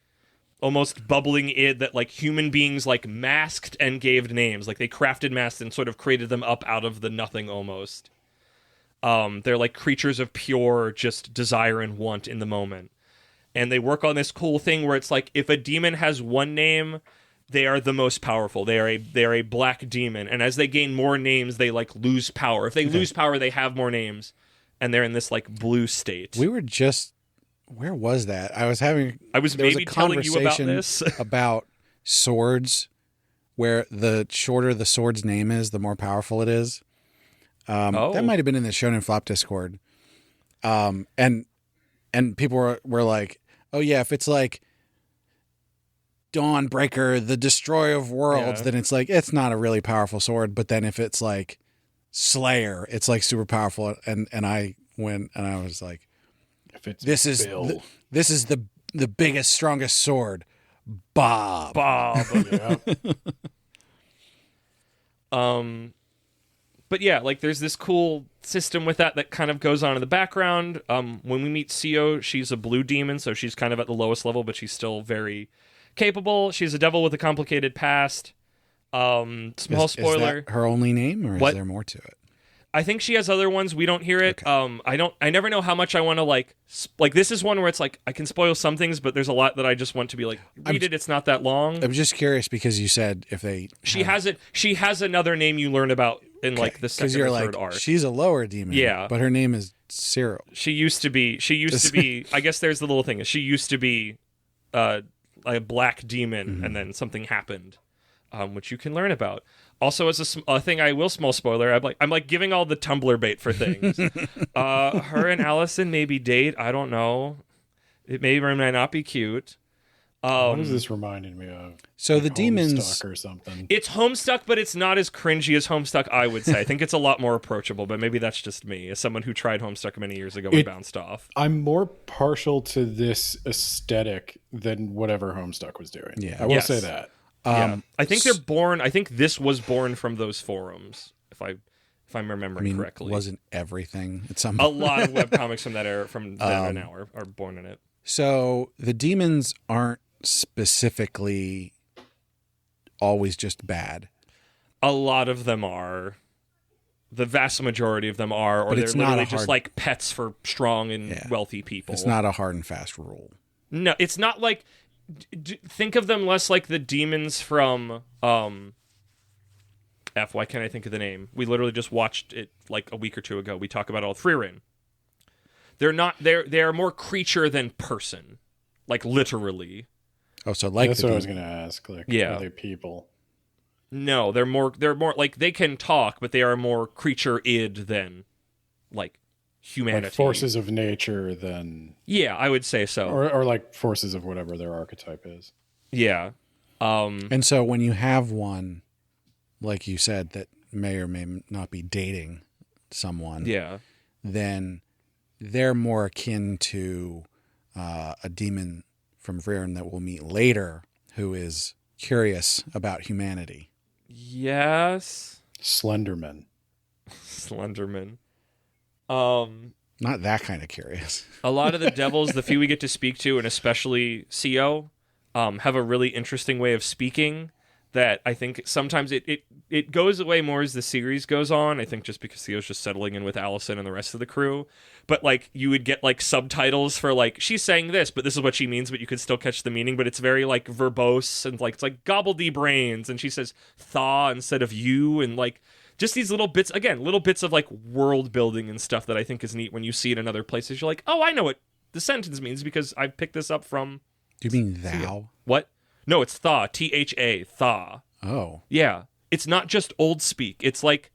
almost bubbling id that like human beings like masked and gave names. Like they crafted masks and sort of created them up out of the nothing almost. They're like creatures of pure just desire and want in the moment. And they work on this cool thing where it's like if a demon has one name, they are the most powerful. They are a black demon, and as they gain more names, they like lose power. If they lose power, they have more names, and they're in this like blue state. We were just, where was that? I was maybe telling you about this about swords, where the shorter the sword's name is, the more powerful it is. That might have been in the Shonen Flop Discord. And people were like, oh yeah, if it's like Dawnbreaker, the Destroyer of Worlds, then it's like, it's not a really powerful sword. But then if it's like Slayer, it's like super powerful. And I went and I was like, If it's this is the biggest, strongest sword, Bob. Yeah. But yeah, like there's this cool system with that kind of goes on in the background. When we meet Sio, she's a blue demon, so she's kind of at the lowest level, but she's still very capable. She's a devil with a complicated past. Small spoiler. Is that her only name, or What? is there more to it? I think she has other ones. We don't hear it. Okay. I never know how much I want to like this is one where it's like I can spoil some things, but there's a lot that I just want to be like, read it. It's not that long. I'm just curious because you said if they She has another name you learn about in like the second or third arc. She's a lower demon. Yeah. But her name is Cyril. She used to be. I guess there's the little thing. She used to be a black demon, and then something happened. which you can learn about. Also, as a thing, I will small spoiler. I'm like giving all the Tumblr bait for things. Her and Allison maybe date. I don't know. It may or may not be cute. What is this reminding me of? So like the demons Homestuck or something. It's Homestuck, but it's not as cringy as Homestuck, I would say. I think it's a lot more approachable, but maybe that's just me, as someone who tried Homestuck many years ago and bounced off. I'm more partial to this aesthetic than whatever Homestuck was doing. Yeah. I will say that. Yeah. I think I think this was born from those forums, if I'm remembering correctly. Wasn't everything at some A lot of webcomics from that era, from then now, are born in it. So the demons aren't specifically always just bad. A lot of them are. The vast majority of them are, or But they're it's not literally a just hard- like pets for strong and wealthy people. It's not a hard and fast rule. No, it's not like... think of them less like the demons from... why can't I think of the name? We literally just watched it like a week or two ago. We talk about all Frieren. They're more creature than person. Like, literally. Oh, so like That's the what I was demon. going to ask. Like, Yeah. are they people? No, they're more like they can talk, but they are more creature-id than like humanity. Like forces of nature than... Yeah, I would say so. Or like forces of whatever their archetype is. Yeah. And so when you have one, like you said, that may or may not be dating someone, Yeah. then they're more akin to a demon from Vriren that we'll meet later who is curious about humanity. Yes. Slenderman. Slenderman. Not that kind of curious. A lot of the devils, the few we get to speak to, and especially CO, have a really interesting way of speaking that I think sometimes it goes away more as the series goes on. I think just because Theo's just settling in with Allison and the rest of the crew. But like you would get like subtitles for like she's saying this, but this is what she means, but you could still catch the meaning. But it's very like verbose and like it's like gobbledy brains, and she says thaw instead of you, and like just these little bits of like world building and stuff that I think is neat when you see it in other places. You're like, oh, I know what the sentence means because I picked this up from. Do you mean thou? What? No, it's thaw. THA. Thaw. Oh. Yeah. It's not just old speak. It's like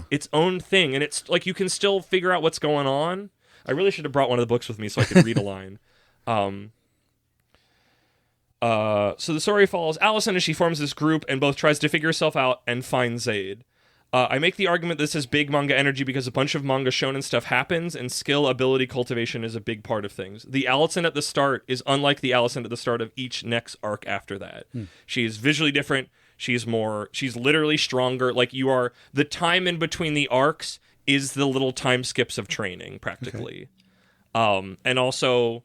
its own thing. And it's like you can still figure out what's going on. I really should have brought one of the books with me so I could read a line. So the story follows Allison as she forms this group and both tries to figure herself out and find Zaid. I make the argument this is big manga energy because a bunch of manga shonen stuff happens and skill ability cultivation is a big part of things. The Allison at the start is unlike the Allison at the start of each next arc after that. She is visually different. She's literally stronger. Like the time in between the arcs is the little time skips of training practically. Okay. And also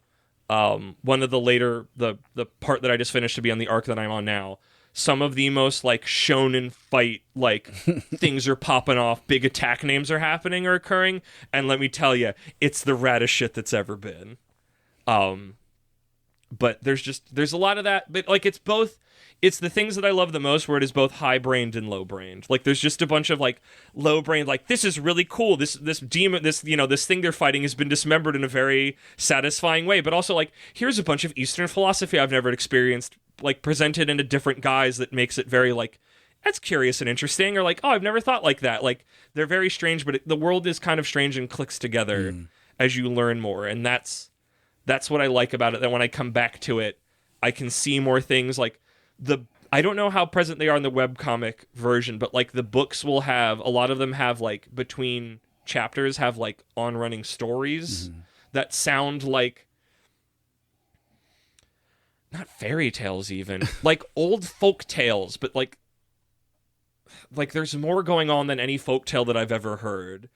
one of the later, the part that I just finished to be on the arc that I'm on now, some of the most like shonen fight like things are popping off, big attack names are happening or occurring, and let me tell you, it's the raddest shit that's ever been. But there's a lot of that, but like it's the things that I love the most where it is both high-brained and low-brained. Like there's just a bunch of like low-brained, like this is really cool. This demon, this thing they're fighting has been dismembered in a very satisfying way. But also like here's a bunch of Eastern philosophy I've never experienced, like presented in a different guise that makes it very like that's curious and interesting. Or like oh I've never thought like that. Like they're very strange, but the world is kind of strange and clicks together as you learn more, and that's what I like about it. That when I come back to it, I can see more things like. I don't know how present they are in the webcomic version, but like the books will have, a lot of them have like between chapters have like on-running stories that sound like, not fairy tales even, like old folk tales, but like there's more going on than any folk tale that I've ever heard.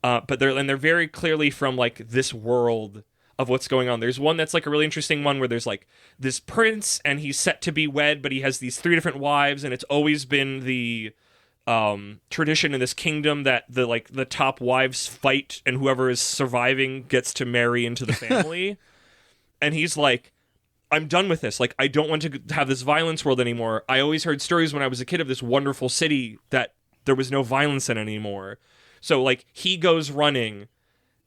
But they're very clearly from like this world of what's going on. There's one that's like a really interesting one where there's like this prince and he's set to be wed, but he has these 3 different wives, and it's always been the tradition in this kingdom that the top wives fight and whoever is surviving gets to marry into the family. And he's like, I'm done with this. Like, I don't want to have this violence world anymore. I always heard stories when I was a kid of this wonderful city that there was no violence in anymore. So like he goes running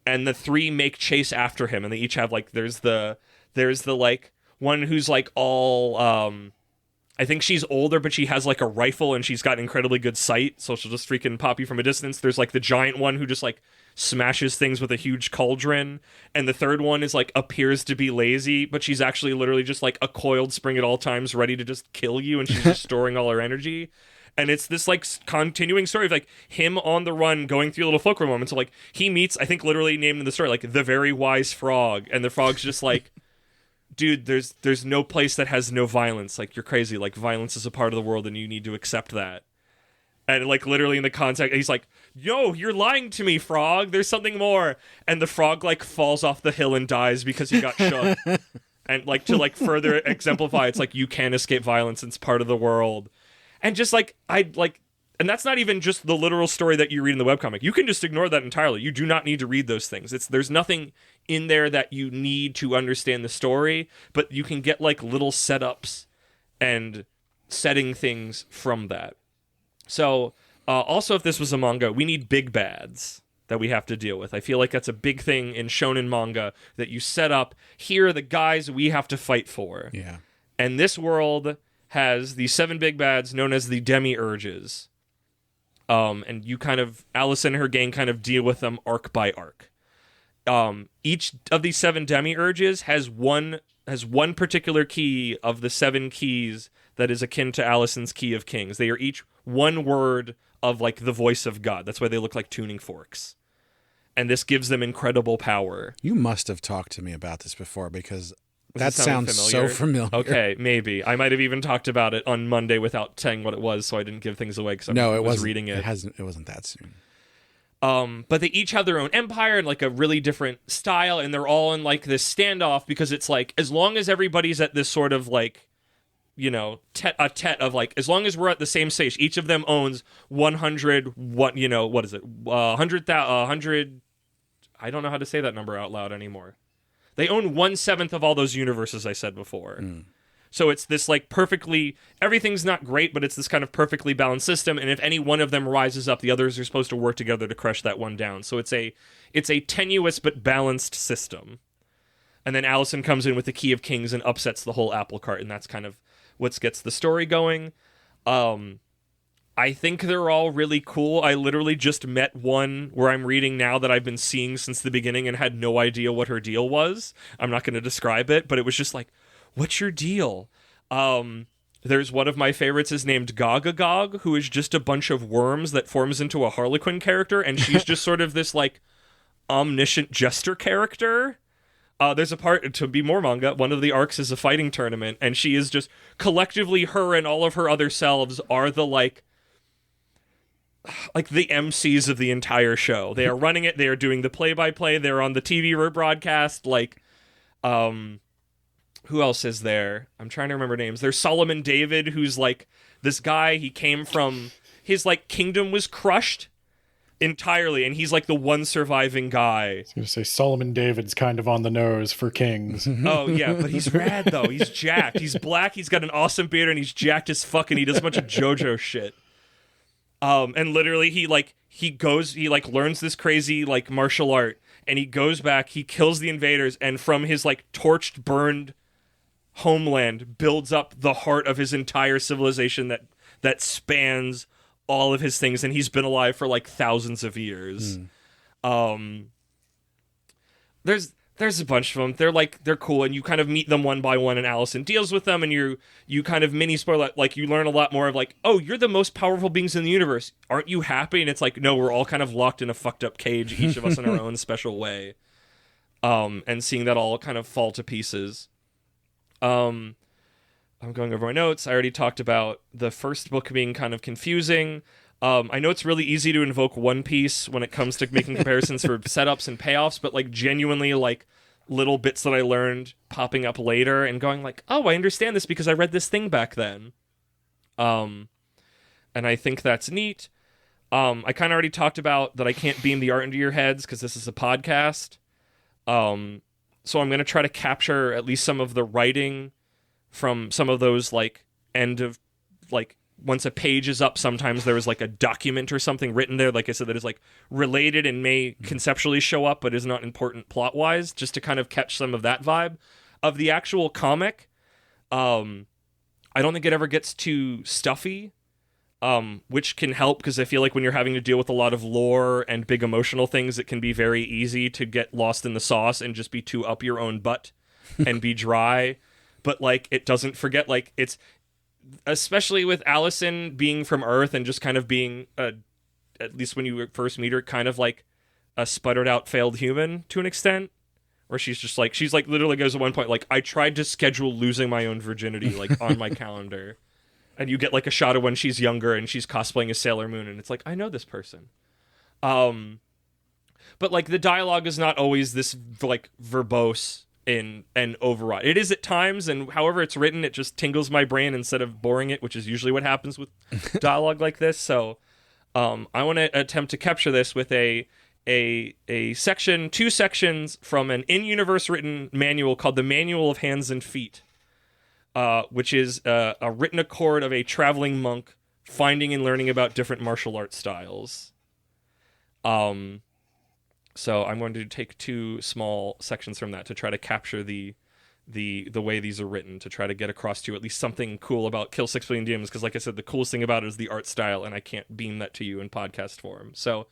and the 3 make chase after him, and they each have like there's the like one who's like all I think she's older, but she has like a rifle and she's got incredibly good sight, so she'll just freaking pop you from a distance. There's like the giant one who just like smashes things with a huge cauldron, and the third one is like appears to be lazy, but she's actually literally just like a coiled spring at all times, ready to just kill you, and she's just storing all her energy. And it's this like continuing story of like him on the run, going through little fulcrum moments. So like he meets, I think literally named in the story, like the very wise frog, and the frog's just like, dude, there's no place that has no violence. Like, you're crazy. Like, violence is a part of the world and you need to accept that. And like literally in the context, he's like, yo, you're lying to me, frog. There's something more. And the frog like falls off the hill and dies because he got shook. And like to like further exemplify, it's like you can't escape violence. It's part of the world. And just like, and that's not even just the literal story that you read in the webcomic. You can just ignore that entirely. You do not need to read those things. There's nothing in there that you need to understand the story, but you can get like little setups and setting things from that. So, also, if this was a manga, we need big bads that we have to deal with. I feel like that's a big thing in shonen manga, that you set up, here are the guys we have to fight for. Yeah. And this world has the 7 big bads known as the demiurges. And you kind of, Alice and her gang kind of deal with them arc by arc. Each of these 7 demiurges has one particular key of the 7 keys that is akin to Alison's Key of Kings. They are each one word of like the voice of God. That's why they look like tuning forks. And this gives them incredible power. You must have talked to me about this before, because that Does it sound sounds so familiar. Okay, maybe. I might have even talked about it on Monday without saying what it was, so I didn't give things away because I was reading it. It wasn't that soon. But they each have their own empire and like a really different style, and they're all in like this standoff, because it's like, as long as everybody's at this sort of like, you know, tete of like, as long as we're at the same stage, each of them owns 100, what is it? 100, I don't know how to say that number out loud anymore. They own 1/7 of all those universes I said before. So it's this like perfectly, everything's not great, but it's this kind of perfectly balanced system. And if any one of them rises up, the others are supposed to work together to crush that one down. So it's a tenuous but balanced system. And then Allison comes in with the Key of Kings and upsets the whole apple cart, and that's kind of what gets the story going. I think they're all really cool. I literally just met one where I'm reading now that I've been seeing since the beginning and had no idea what her deal was. I'm not going to describe it, but it was just like, what's your deal? There's one of my favorites is named Gog, who is just a bunch of worms that forms into a Harlequin character, and she's just sort of this like omniscient jester character. There's a part, to be more manga, one of the arcs is a fighting tournament, and she is just, collectively, her and all of her other selves are the like the MCs of the entire show. They are running it, they are doing the play-by-play, they're on the TV broadcast, like, who else is there? I'm trying to remember names. There's Solomon David, who's like, this guy, he came from, his like kingdom was crushed entirely, and he's like the one surviving guy. I was going to say Solomon David's kind of on the nose for kings. Oh yeah, but he's rad though. He's jacked. He's black. He's got an awesome beard, and he's jacked as fuck. And he does a bunch of JoJo shit. And literally, he learns this crazy like martial art, and he goes back. He kills the invaders, and from his like torched, burned homeland, builds up the heart of his entire civilization that spans all of his things, and he's been alive for like thousands of years. There's a bunch of them. They're cool, and you kind of meet them one by one, and Allison deals with them, and you kind of mini spoil, like you learn a lot more of like, oh, you're the most powerful beings in the universe. Aren't you happy? And it's like, no, we're all kind of locked in a fucked up cage, each of us in our own special way. And seeing that all kind of fall to pieces. I'm going over my notes. I already talked about the first book being kind of confusing. I know it's really easy to invoke One Piece when it comes to making comparisons for setups and payoffs, but like genuinely like little bits that I learned popping up later and going like, oh, I understand this because I read this thing back then. And I think that's neat. I kind of already talked about that I can't beam the art into your heads because this is a podcast. So I'm going to try to capture at least some of the writing from some of those like end of like once a page is up, sometimes there is like a document or something written there, like I said, that is like related and may conceptually show up but is not important plot wise, just to kind of catch some of that vibe of the actual comic. I I don't think it ever gets too stuffy, which can help because I feel like when you're having to deal with a lot of lore and big emotional things, it can be very easy to get lost in the sauce and just be too up your own butt and be dry. But like it doesn't forget, like it's especially with Allison being from Earth and just kind of being at least when you first meet her, kind of like a sputtered out failed human to an extent. Where she's like literally goes at one point, like, I tried to schedule losing my own virginity, like, on my calendar. And you get, like, a shot of when she's younger and she's cosplaying as Sailor Moon, and it's like, I know this person. But, like, the dialogue is not always this, like, verbose and overwrought. It is at times, and however it's written, it just tingles my brain instead of boring it, which is usually what happens with dialogue like this. So, I want to attempt to capture this with two sections from an in-universe written manual called the Manual of Hands and Feet, which is a written accord of a traveling monk finding and learning about different martial arts styles. So I'm going to take two small sections from that to try to capture the way these are written, to try to get across to you at least something cool about Kill 6 Billion Demons, because like I said, the coolest thing about it is the art style, and I can't beam that to you in podcast form. So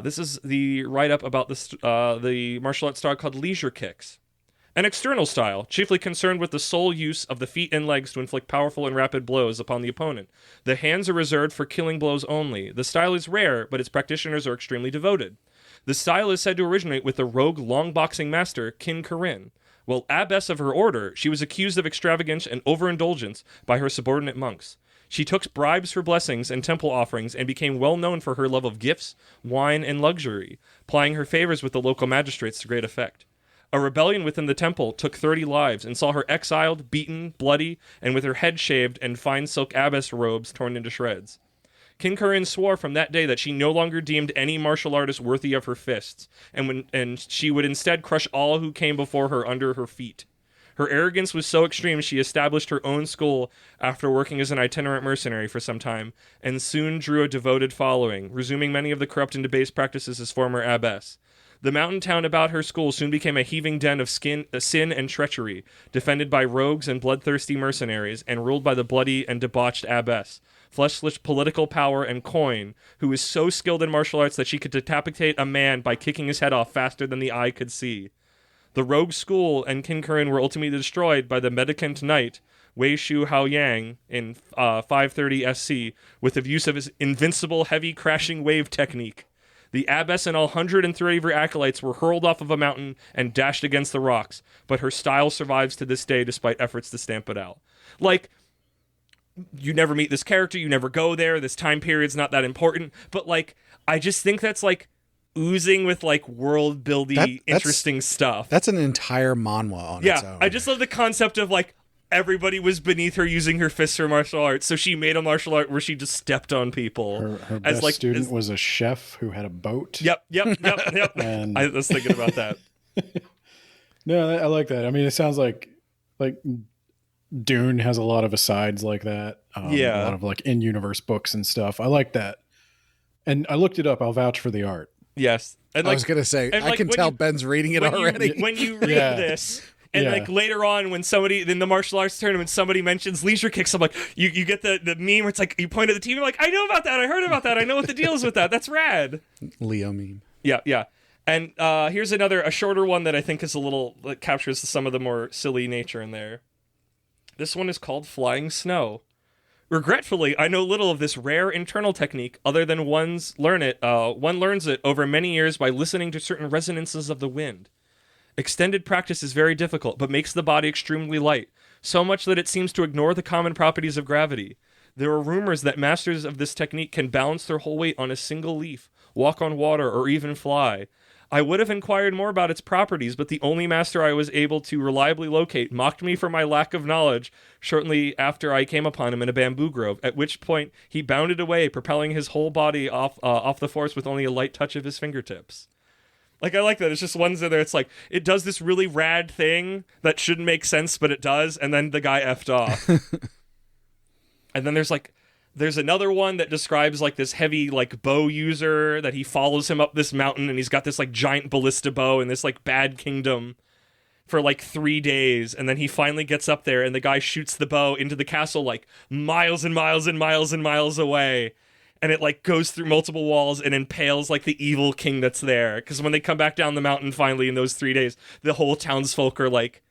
this is the write-up about the martial arts style called Leisure Kicks. An external style, chiefly concerned with the sole use of the feet and legs to inflict powerful and rapid blows upon the opponent. The hands are reserved for killing blows only. The style is rare, but its practitioners are extremely devoted. The style is said to originate with the rogue long boxing master, Kin Corinne. While abbess of her order, she was accused of extravagance and overindulgence by her subordinate monks. She took bribes for blessings and temple offerings and became well known for her love of gifts, wine, and luxury, plying her favors with the local magistrates to great effect. A rebellion within the temple took 30 lives and saw her exiled, beaten, bloody, and with her head shaved and fine silk abbess robes torn into shreds. Kin Corinne swore from that day that she no longer deemed any martial artist worthy of her fists, and she would instead crush all who came before her under her feet. Her arrogance was so extreme she established her own school after working as an itinerant mercenary for some time, and soon drew a devoted following, resuming many of the corrupt and debased practices as former abbess. The mountain town about her school soon became a heaving den of sin and treachery, defended by rogues and bloodthirsty mercenaries, and ruled by the bloody and debauched abbess, fleshless political power and coin, who was so skilled in martial arts that she could decapitate a man by kicking his head off faster than the eye could see. The rogue school and Kin Corinne were ultimately destroyed by the mendicant knight Wei Shu Hao Yang in 530 SC with the use of his invincible heavy crashing wave technique. The abbess and all 130 of her acolytes were hurled off of a mountain and dashed against the rocks, but her style survives to this day despite efforts to stamp it out. Like, you never meet this character, you never go there, this time period's not that important, but like, I just think that's like oozing with like world building interesting stuff. That's an entire manhwa on its own. I just love the concept of like everybody was beneath her using her fists for martial arts, so she made a martial art where she just stepped on people. Her best student was a chef who had a boat. Yep. And I was thinking about that. No, I like that. I mean, it sounds like Dune has a lot of asides like that. A lot of like in-universe books and stuff. I like that. And I looked it up. I'll vouch for the art. Yes. And I was going to say, I can tell Ben's reading it already. When you read this, and like later on when somebody, in the martial arts tournament, somebody mentions Leisure Kicks, I'm like, you get the meme where it's like, you point at the TV, like, I know about that, I heard about that, I know what the deal is with that, that's rad. Leo meme. Yeah. And here's a shorter one that I think is that captures some of the more silly nature in there. This one is called Flying Snow. Regretfully, I know little of this rare internal technique other than one learns it over many years by listening to certain resonances of the wind. Extended practice is very difficult, but makes the body extremely light, so much that it seems to ignore the common properties of gravity. There are rumors that masters of this technique can balance their whole weight on a single leaf, walk on water, or even fly. I would have inquired more about its properties, but the only master I was able to reliably locate mocked me for my lack of knowledge shortly after I came upon him in a bamboo grove, at which point he bounded away, propelling his whole body off the forest with only a light touch of his fingertips. Like, I like that. It's just ones that it's like, it does this really rad thing that shouldn't make sense, but it does, and then the guy effed off. And then there's another one that describes like this heavy like bow user that he follows him up this mountain, and he's got this like giant ballista bow in this like bad kingdom. for like 3 days, and then he finally gets up there and the guy shoots the bow into the castle like miles and miles and miles and miles away, and it like goes through multiple walls and impales like the evil king that's there, because when they come back down the mountain finally in those 3 days, the whole townsfolk are like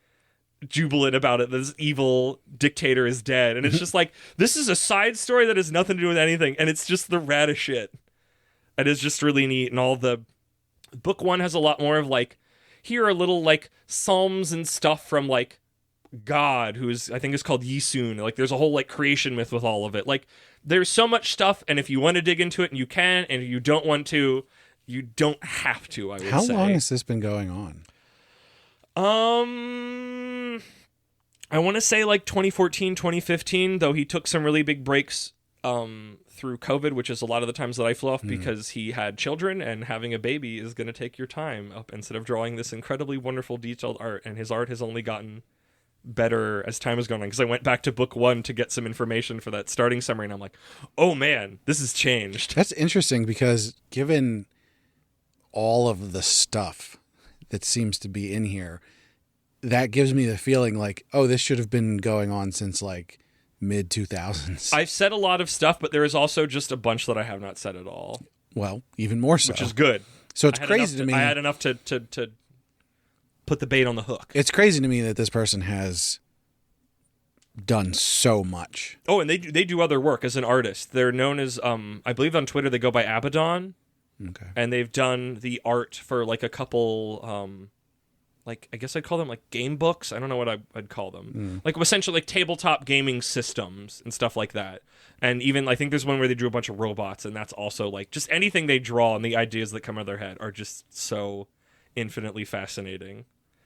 jubilant about it. This evil dictator is dead, and it's just like, this is a side story that has nothing to do with anything, and it's just the raddest shit. It is just really neat. And all the book 1 has a lot more of like, here are little like psalms and stuff from like God, who's I think is called Yisun. Like there's a whole like creation myth with all of it. Like there's so much stuff, and if you want to dig into it, and you can, and if you don't want to, you don't have to. I would say. How long has this been going on? I want to say like 2014, 2015, though he took some really big breaks through COVID, which is a lot of the times that I flew off because he had children, and having a baby is going to take your time up instead of drawing this incredibly wonderful detailed art, and his art has only gotten better as time has gone on, because I went back to book 1 to get some information for that starting summary, and I'm like, oh man, this has changed. That's interesting, because given all of the stuff that seems to be in here, that gives me the feeling like, oh, this should have been going on since like mid 2000s. I've said a lot of stuff, but there is also just a bunch that I have not said at all. Well, even more so. Which is good. So it's crazy to me. I had enough to put the bait on the hook. It's crazy to me that this person has done so much. Oh, and they do other work as an artist. They're known as, I believe on Twitter they go by Abaddon. Okay. And they've done the art for like a couple, like I guess I'd call them like game books. I don't know what I'd call them. Like essentially like tabletop gaming systems and stuff like that. And even I think there's one where they drew a bunch of robots, and that's also like just anything they draw and the ideas that come out of their head are just so infinitely fascinating.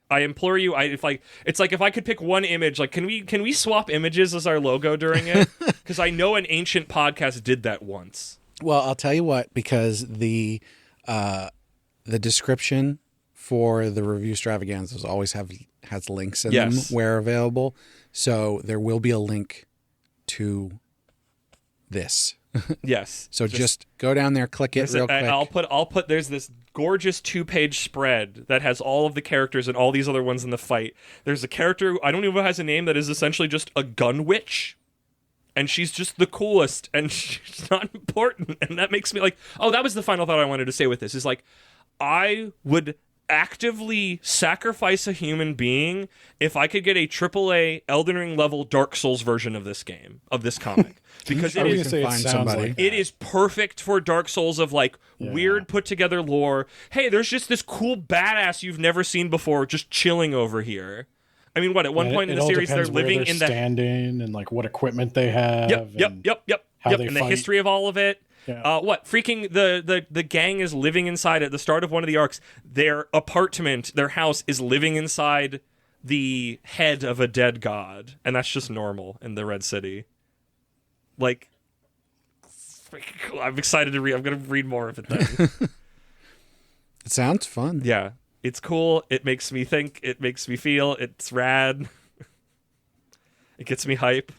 I implore you, it's like if I could pick one image, like can we swap images as our logo during it? Because I know an ancient podcast did that once. Well, I'll tell you what, because the description for the Reviewstravaganzas always has links in them where available. So there will be a link to this. Yes. So just go down there, click it real quick. I'll put there's this gorgeous 2-page spread that has all of the characters and all these other ones in the fight. There's a character, I don't even know if it has a name, that is essentially just a gun witch. And she's just the coolest, and she's not important. And that makes me like, oh, that was the final thought I wanted to say with this, is like, I would actively sacrifice a human being if I could get a AAA Elden Ring level Dark Souls version of this game, of this comic. Because it is perfect for Dark Souls of like weird put together lore. Hey, there's just this cool badass you've never seen before just chilling over here. I mean, what, at one point in the series they're living in the standing and like what equipment they have. Yep. And the history of all of it. Yeah. What freaking the gang is living inside at the start of one of the arcs. Their apartment, their house is living inside the head of a dead god, and that's just normal in the Red City. Like, I'm excited to read. I'm going to read more of it then. It sounds fun. Yeah, it's cool. It makes me think. It makes me feel. It's rad. It gets me hype.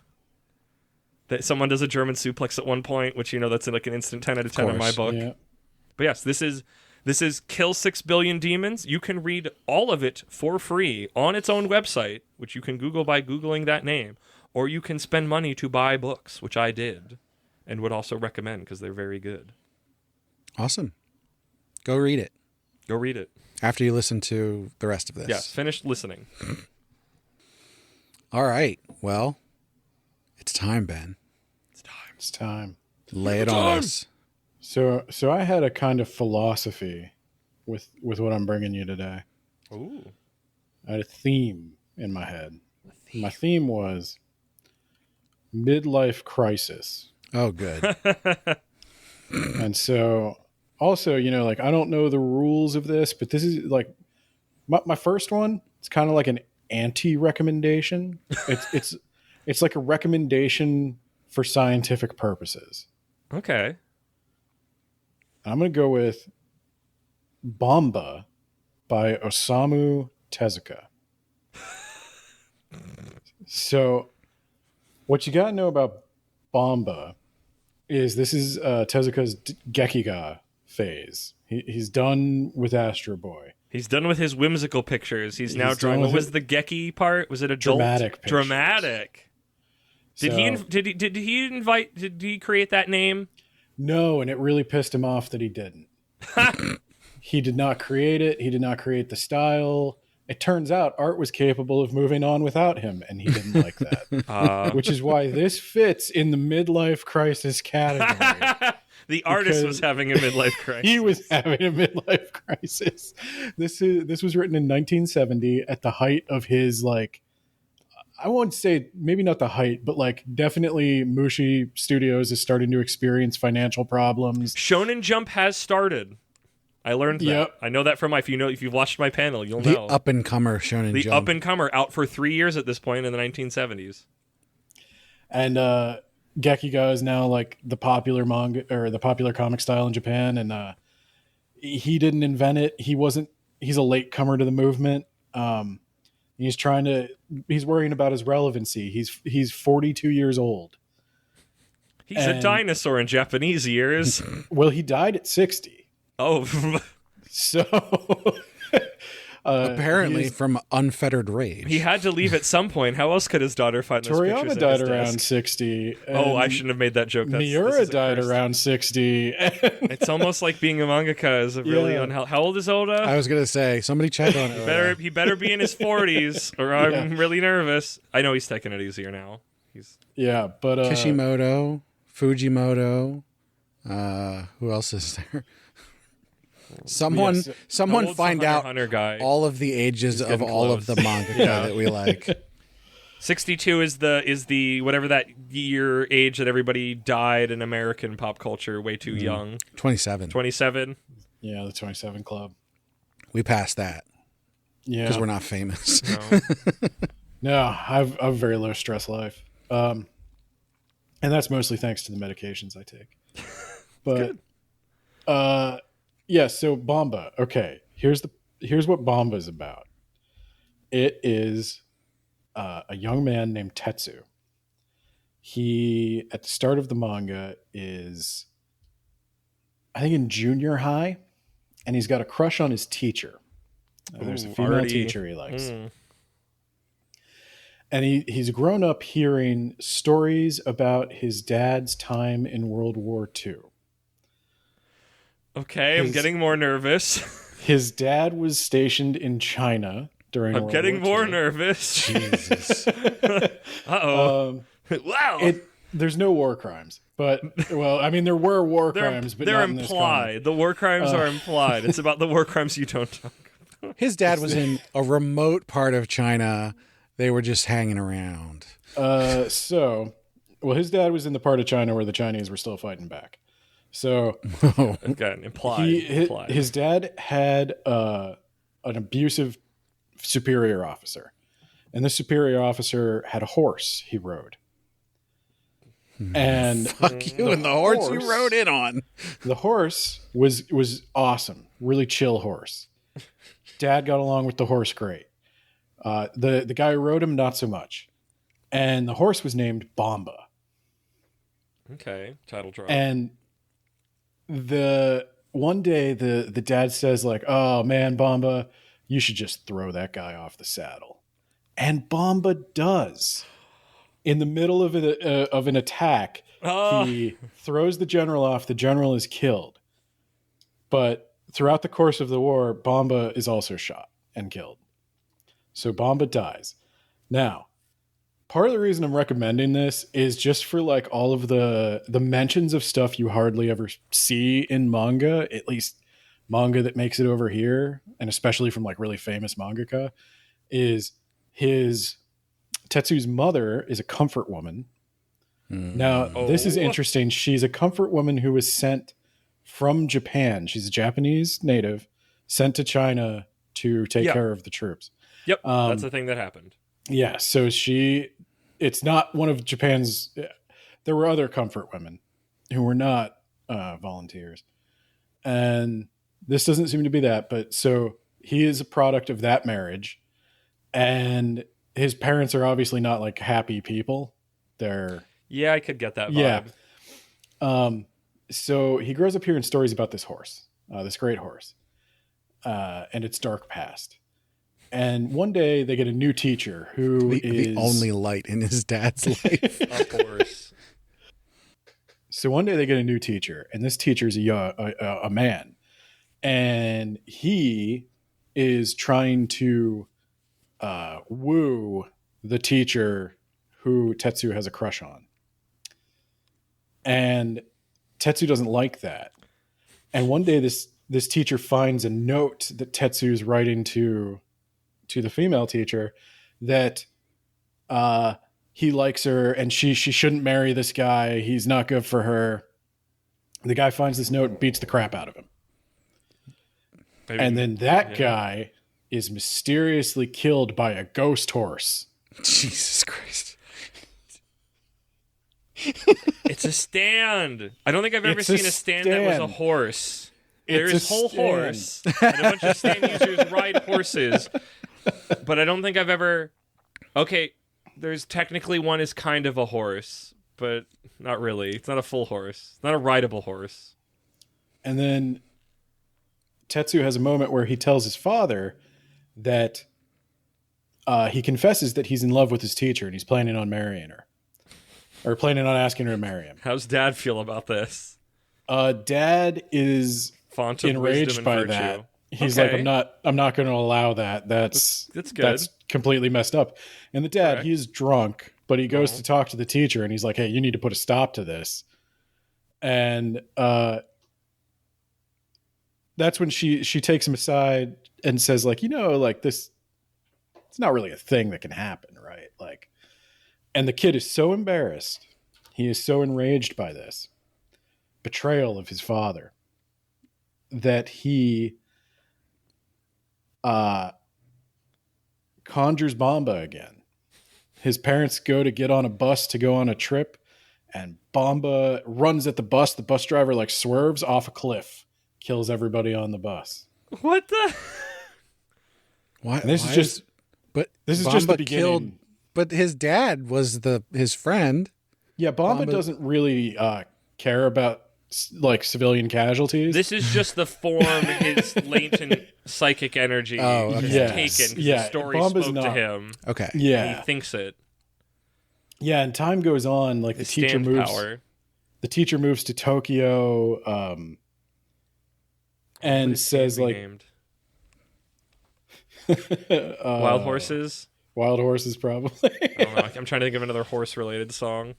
That someone does a German suplex at one point, which, that's like an instant 10 out of 10 in my book. Yeah. But yes, this is Kill 6 Billion Demons. You can read all of it for free on its own website, which you can Google by Googling that name. Or you can spend money to buy books, which I did, and would also recommend because they're very good. Awesome. Go read it. Go read it. After you listen to the rest of this. Yes, finish listening. All right. Well, it's time, Ben. It's time. Lay it on us. So I had a kind of philosophy with what I'm bringing you today. Ooh. I had a theme in my head. My theme was midlife crisis. Oh, good. And so also, like, I don't know the rules of this, but this is like my first one. It's kind of like an anti-recommendation. It's like a recommendation for scientific purposes. Okay. I'm going to go with Bomba by Osamu Tezuka. So what you got to know about Bomba is this is Tezuka's Gekiga phase. He's done with Astro Boy. He's done with his whimsical pictures. He's now He's drawing. done What with was the Geki part? Was it adult? Dramatic pictures. Dramatic. Did So- Did he create that name? No, and it really pissed him off that he didn't. He did not create it. He did not create the style. It turns out art was capable of moving on without him, and he didn't like that. Which is why this fits in the midlife crisis category. The artist Because was having a midlife crisis. He was having a midlife crisis. This was written in 1970 at the height of his, like, I won't say maybe not the height, but like definitely Mushi Studios is starting to experience financial problems. Shonen Jump has started. I learned that. Yep. I know that from if you've watched my panel, you'll The know. up and comer Shonen The Jump. up and comer out for 3 years at this point in the 1970s. And Gekiga is now like the popular manga or the popular comic style in Japan, and he didn't invent it. He's a late comer to the movement. He's worrying about his relevancy. He's 42 years old. He's a dinosaur in Japanese years. Well, he died at 60. Oh, So Apparently from unfettered rage. he had to leave at some point. How else could his daughter find those pictures Toriyama at died his around desk? 60. Oh, I shouldn't have made that joke. This Miura is a died curse. around 60. It's almost like being a mangaka is a really Yeah. unhealthy. How old is Oda? I was going to say, somebody check on it. He better be in his 40s, or I'm really nervous. I know he's taking it easier now. Yeah, but Kishimoto, Fujimoto. Who else is there? Someone Yes. How old's the find Hunter out Hunter guy. all of the ages of getting all of close. the manga that we like. 62 is the whatever that year age that everybody died in American pop culture way too young. 27. 27. yeah, the 27 Club. We passed that Yeah, because we're not famous. No. No, I've a very low stress life, and that's mostly thanks to the medications I take. But yeah, so Bamba. Okay, here's what Bamba is about. It is a young man named Tetsu. He at the start of the manga is, I think, in junior high, and he's got a crush on his teacher. There's a Ooh, female already- teacher he likes. Mm. And he's grown up hearing stories about his dad's time in World War II. Okay, I'm getting more nervous. His dad was stationed in China during I'm World getting War more II. nervous. Jesus. Uh-oh. Wow. There's no war crimes. But, well, I mean, there were war crimes, but they're not in this comic. implied. The war crimes are implied. It's about the war crimes you don't talk about. His dad was in a remote part of China. They were just hanging around. Well, his dad was in the part of China where the Chinese were still fighting back. So Again, implied. implied. his dad had an abusive superior officer, and the superior officer had a horse he rode. And Fuck you and the horse you rode in on. the horse was awesome, really chill horse. Dad got along with the horse great. The guy who rode him, not so much. And the horse was named Bamba. Okay, title drop. And one day the dad says, like, "Oh man, Bamba, you should just throw that guy off the saddle." And Bamba does. In the middle of an attack, he throws the general off. The general is killed. But throughout the course of the war, Bamba is also shot and killed. So Bamba dies. Now, part of the reason I'm recommending this is just for like all of the mentions of stuff you hardly ever see in manga, at least manga that makes it over here, and especially from like really famous mangaka, is Tetsu's mother is a comfort woman. Now, this is interesting. She's a comfort woman who was sent from Japan. She's a Japanese native sent to China to take care of the troops. Yep, that's the thing that happened. Yeah, so it's not one of Japan's. There were other comfort women who were not volunteers, and this doesn't seem to be that. But so he is a product of that marriage, and his parents are obviously not like happy people. They're Yeah, I could get that vibe. yeah. So he grows up hearing stories about this horse, this great horse, and its dark past. And one day they get a new teacher who is the only light in his dad's life. Of course. So one day they get a new teacher, and this teacher's a man, and he is trying to woo the teacher who Tetsu has a crush on. And Tetsu doesn't like that. And one day this teacher finds a note that Tetsu's writing to the female teacher that he likes her and she shouldn't marry this guy. He's not good for her. The guy finds this note and beats the crap out of him. Maybe, and then that guy is mysteriously killed by a ghost horse. Jesus Christ. It's a stand. I don't think I've ever seen a stand that was a horse. There's a whole horse. And a bunch of stand users ride horses. But I don't think I've ever... Okay, there's technically one is kind of a horse, but not really. It's not a full horse. It's not a rideable horse. And then Tetsu has a moment where he tells his father that he confesses that he's in love with his teacher and he's planning on marrying her. Or planning on asking her to marry him. How's Dad feel about this? Dad is Font of enraged wisdom and by virtue. that. He's Okay. like, I'm not going to allow that. That's good. That's completely messed up. And the dad, Correct. he's drunk, but he goes to talk to the teacher, and he's like, "Hey, you need to put a stop to this." And that's when she takes him aside and says, like, like this, it's not really a thing that can happen, right? Like, and the kid is so embarrassed, he is so enraged by this betrayal of his father that he conjures Bomba again. His parents go to get on a bus to go on a trip, and Bomba runs at the bus. The bus driver like swerves off a cliff, kills everybody on the bus. What the? Why? And this why is just the Bomba beginning. But his dad was his friend. Yeah, Bomba doesn't really care about like civilian casualties. This is just the form his latent psychic energy okay. has Yes. taken. 'Cause Yeah, the story Bomba's spoke to not. him. Okay. Yeah, He thinks it. yeah. And time goes on. Like the His teacher stand moves. power. The teacher moves to Tokyo, and His says stand be like, named. Wild horses. Wild horses, probably. I don't know. I'm trying to think of another horse-related song.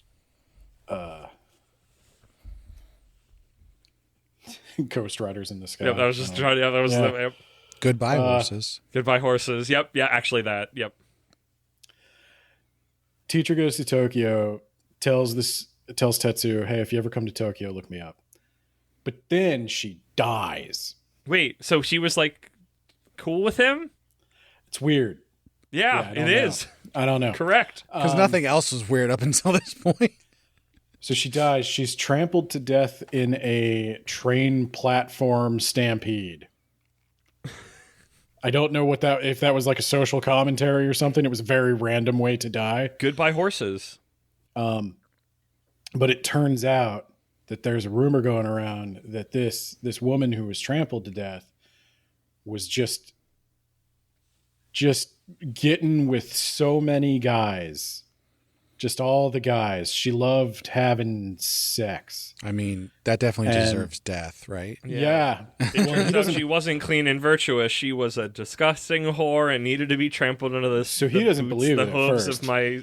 Ghost Riders in the Sky. Yep, that was just trying. Yeah, that was. Yeah. Yep. Goodbye, horses. Goodbye horses. Yep. Yeah. Actually, that. Yep. Teacher goes to Tokyo, tells Tetsu, "Hey, if you ever come to Tokyo, look me up." But then she dies. Wait. So she was like cool with him? It's weird. Yeah, I it don't know. is. I don't know. Correct. Because nothing else was weird up until this point. So she dies. She's trampled to death in a train platform stampede. I don't know if that was like a social commentary or something. It was a very random way to die. Goodbye horses. But it turns out that there's a rumor going around that this woman who was trampled to death was just getting with so many guys. Just all the guys. She loved having sex. I mean, that definitely And- deserves death, right? Yeah. It turns out she wasn't clean and virtuous. She was a disgusting whore and needed to be trampled under the So he the doesn't boots, believe the it at hooves first.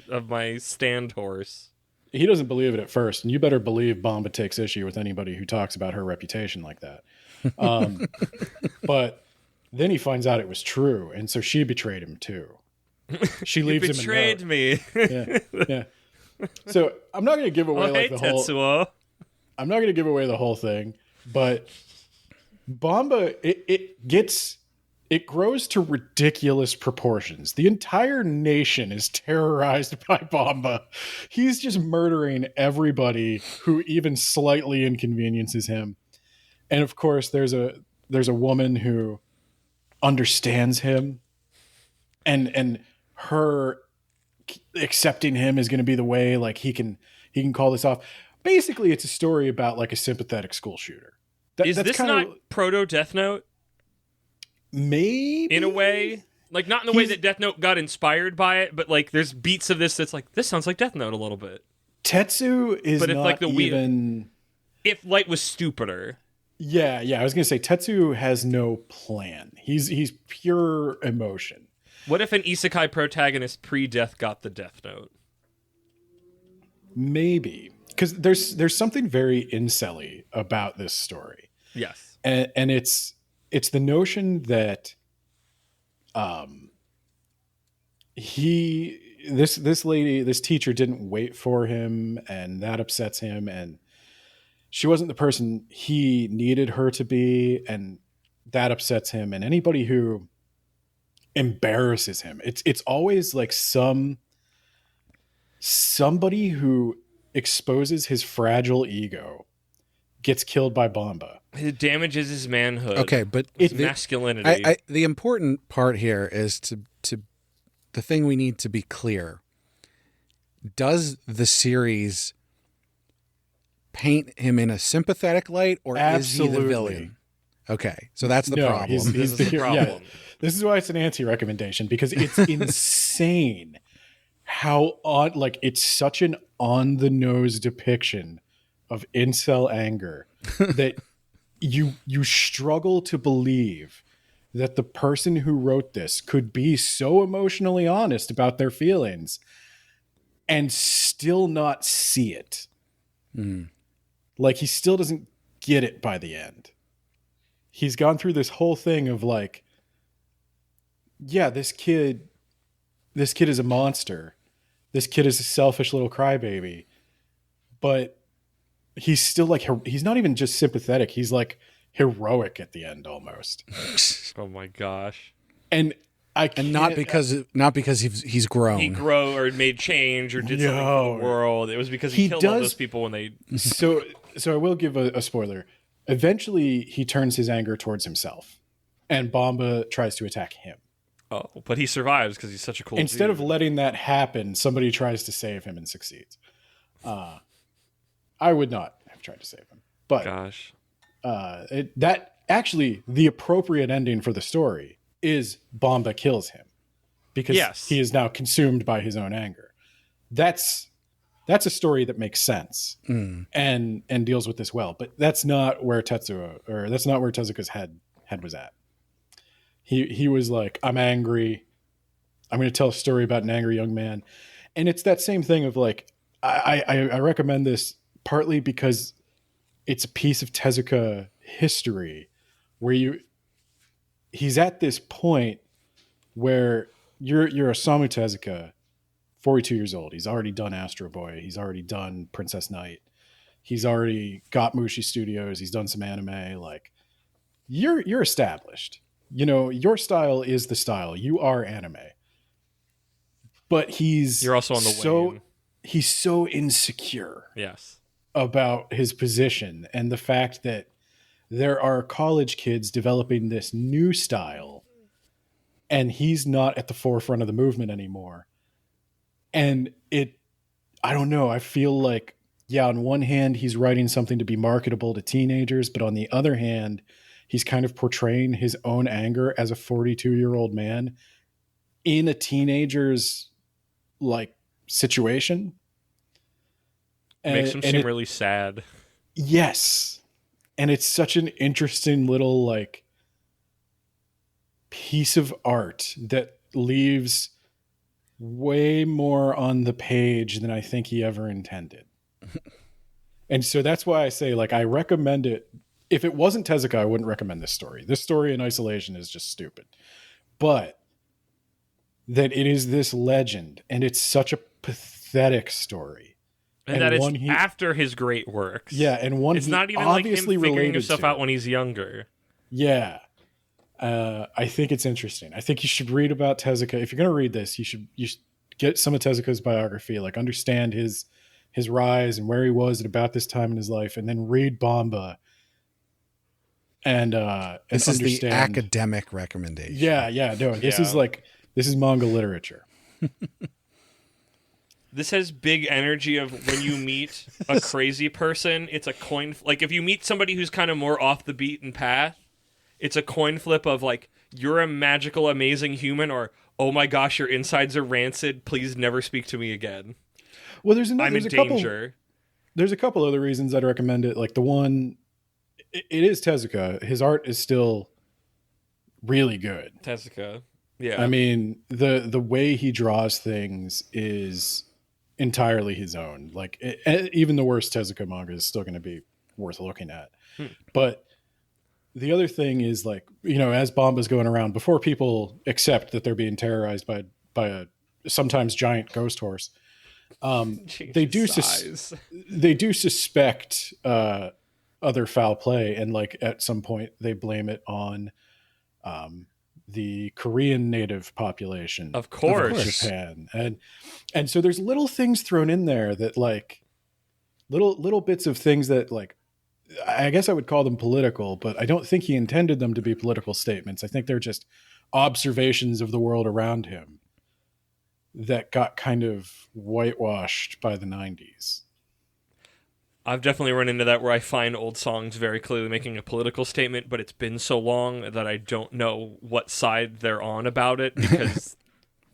of my stand horse. He doesn't believe it at first, and you better believe Bomba takes issue with anybody who talks about her reputation like that. But then he finds out it was true, and so she betrayed him too. She leaves him a Betrayed note. me. Yeah. So I'm not going to give away Oh, like hey, the whole. Tetsuo. I'm not going to give away the whole thing, but Bomba it grows to ridiculous proportions. The entire nation is terrorized by Bomba. He's just murdering everybody who even slightly inconveniences him. And of course, there's a woman who understands him, and her accepting him is going to be the way like he can call this off. Basically, it's a story about like a sympathetic school shooter. Is That's this kinda- not proto Death Note? Maybe in a way. Like, not in the way that Death Note got inspired by it, but, like, there's beats of this that's like, this sounds like Death Note a little bit. Tetsu is but if, not like, even... If Light was stupider. Yeah, I was going to say, Tetsu has no plan. He's pure emotion. What if an isekai protagonist pre-death got the Death Note? Maybe. Because there's something very incel-y about this story. Yes. And it's the notion that this lady, this teacher didn't wait for him, and that upsets him, and she wasn't the person he needed her to be, and that upsets him. And anybody who embarrasses him, it's always like somebody who exposes his fragile ego gets killed by Bomba. It damages his manhood. Okay, but his masculinity. The important part here is to the thing we need to be clear. Does the series paint him in a sympathetic light, or Absolutely. is he the villain? Okay, so that's the problem. This is the problem. Yeah, this is why it's an anti-recommendation, because it's insane how it's such an on-the-nose depiction of incel anger that you struggle to believe that the person who wrote this could be so emotionally honest about their feelings and still not see it. Like, he still doesn't get it by the end. He's gone through this whole thing of like, yeah, this kid is a monster. This kid is a selfish little crybaby. But he's still like, he's not even just sympathetic. He's like heroic at the end almost. Oh my gosh. And not because he's grown. He grew or made change or did something for the world. It was because he killed all those people when they... So I will give a spoiler. Eventually, he turns his anger towards himself, and Bomba tries to attack him. Oh, but he survives because he's such a cool Instead dude. of letting that happen, somebody tries to save him and succeeds. I would not have tried to save him. But gosh. That actually, the appropriate ending for the story is Bomba kills him. Because he is now consumed by his own anger. That's a story that makes sense and deals with this well. But that's not where Tezuka's head was at. He was like, I'm angry. I'm going to tell a story about an angry young man. And it's that same thing of like, I recommend this partly because it's a piece of Tezuka history where he's at this point where you're Osamu Tezuka, 42 years old. He's already done Astro Boy. He's already done Princess Knight. He's already got Mushi Studios. He's done some anime. Like, you're established. You know, your style is the style. You are anime. But you're also on the wane. He's so insecure. Yes. About his position and the fact that there are college kids developing this new style and he's not at the forefront of the movement anymore. And I don't know, I feel like, yeah, on one hand, he's writing something to be marketable to teenagers, but on the other hand, he's kind of portraying his own anger as a 42-year-old man in a teenager's like situation. Makes him seem really sad. Yes. And it's such an interesting little like piece of art that leaves way more on the page than I think he ever intended. And so that's why I say, like, I recommend it. If it wasn't Tezuka, I wouldn't recommend this story. This story in isolation is just stupid. But that it is this legend, and it's such a pathetic story. And that it's after his great works. Yeah, and one it's not even obviously like him figuring himself out when he's younger. Yeah. I think it's interesting. I think you should read about Tezuka. If you're going to read this, you should get some of Tezuka's biography, like understand his rise and where he was at about this time in his life, and then read Bomba. And this is the academic recommendation. Yeah. No, this is manga literature. This has big energy of when you meet a crazy person, it's a coin. Like if you meet somebody who's kind of more off the beaten path, it's a coin flip of like, you're a magical, amazing human, or oh my gosh, your insides are rancid. Please never speak to me again. Well, I'm in danger. There's a couple other reasons I'd recommend it. Like the one, it is Tezuka. His art is still really good. Tezuka. Yeah. I mean, the way he draws things is entirely his own. Like even the worst Tezuka manga is still going to be worth looking at. But the other thing is, like, as Bomba's going around, before people accept that they're being terrorized by a sometimes giant ghost horse, they do suspect other foul play, and like at some point they blame it on the Korean native population of course Japan, and so there's little things thrown in there that, like, little bits of things that, like, I guess I would call them political, but I don't think he intended them to be political statements. I think they're just observations of the world around him that got kind of whitewashed by the 90s. I've definitely run into that, where I find old songs very clearly making a political statement, but it's been so long that I don't know what side they're on about it, because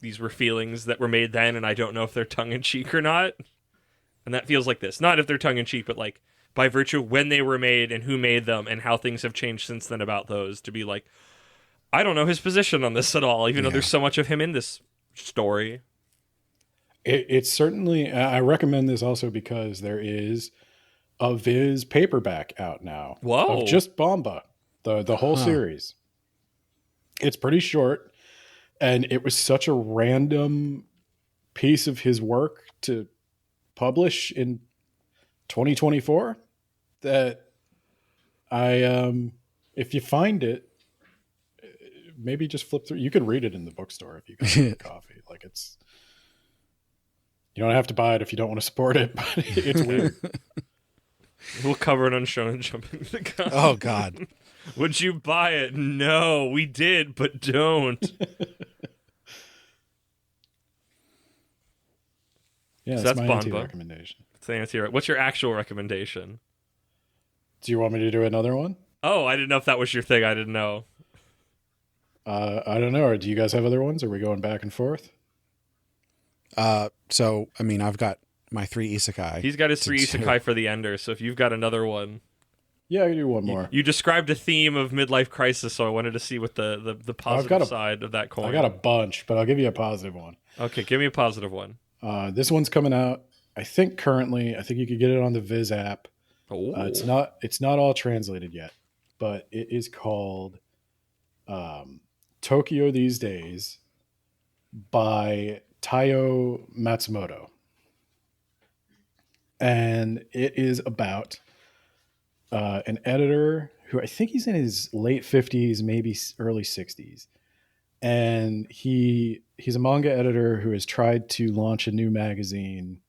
these were feelings that were made then, and I don't know if they're tongue-in-cheek or not. And that feels like this. Not if they're tongue-in-cheek, but like by virtue of when they were made and who made them and how things have changed since then about those, to be like, I don't know his position on this at all, even though there's so much of him in this story. It's certainly, I recommend this also because there is a Viz paperback out now. Whoa. Of just Bomba, the whole series. It's pretty short, and it was such a random piece of his work to publish in 2024 that if you find it, maybe just flip through. You could read it in the bookstore if you got coffee. Like, you don't have to buy it if you don't want to support it, but it's weird. We'll cover it on Shonen Jump into the comments. Oh, God. Would you buy it? No, we did, but don't. Yeah, so that's my Bomba. recommendation. That's the anti. What's your actual recommendation? Do you want me to do another one? Oh, I didn't know if that was your thing. I didn't know. I don't know. Or do you guys have other ones? Are we going back and forth? So, I mean, I've got my 3 isekai. He's got his 3 isekai for the ender, so if you've got another one. Yeah, I can do one more. You described a theme of midlife crisis, so I wanted to see what the positive side of that coin. I got a bunch, but I'll give you a positive one. Okay, give me a positive one. This one's coming out, I think currently. I think you could get it on the Viz app. It's not all translated yet, but it is called Tokyo These Days by Taiyo Matsumoto. And it is about an editor who, I think he's in his late 50s, maybe early 60s. And he's a manga editor who has tried to launch a new magazine,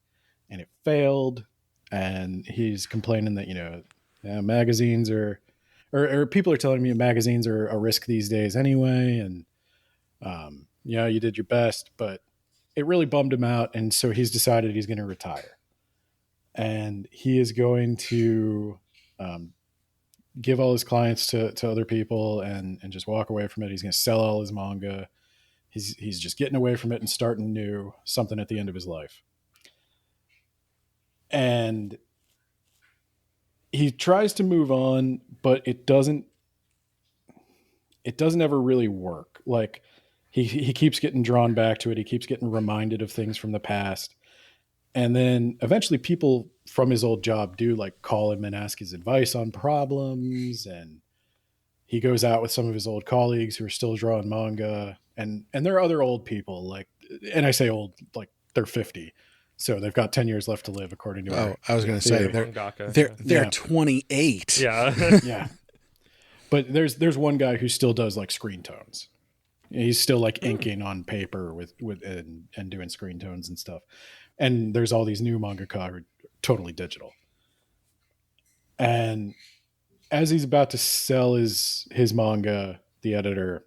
and it failed. And he's complaining that, magazines are, or people are telling me magazines are a risk these days anyway. And, you did your best, but it really bummed him out. And so he's decided he's going to retire. And he is going to give all his clients to other people and just walk away from it. He's going to sell all his manga. He's just getting away from it and starting new, something at the end of his life. And he tries to move on, but it doesn't ever really work. Like, he keeps getting drawn back to it. He keeps getting reminded of things from the past. And then eventually people from his old job do, like, call him and ask his advice on problems. And he goes out with some of his old colleagues who are still drawing manga. And there are other old people, like, and I say old, like they're 50. So they've got 10 years left to live, according to Oh, I was going to say they're 28. Yeah. Yeah. But there's one guy who still does, like, screen tones. He's still, like, inking on paper with and doing screen tones and stuff. And there's all these new mangaka who are totally digital. And as he's about to sell his manga, the editor,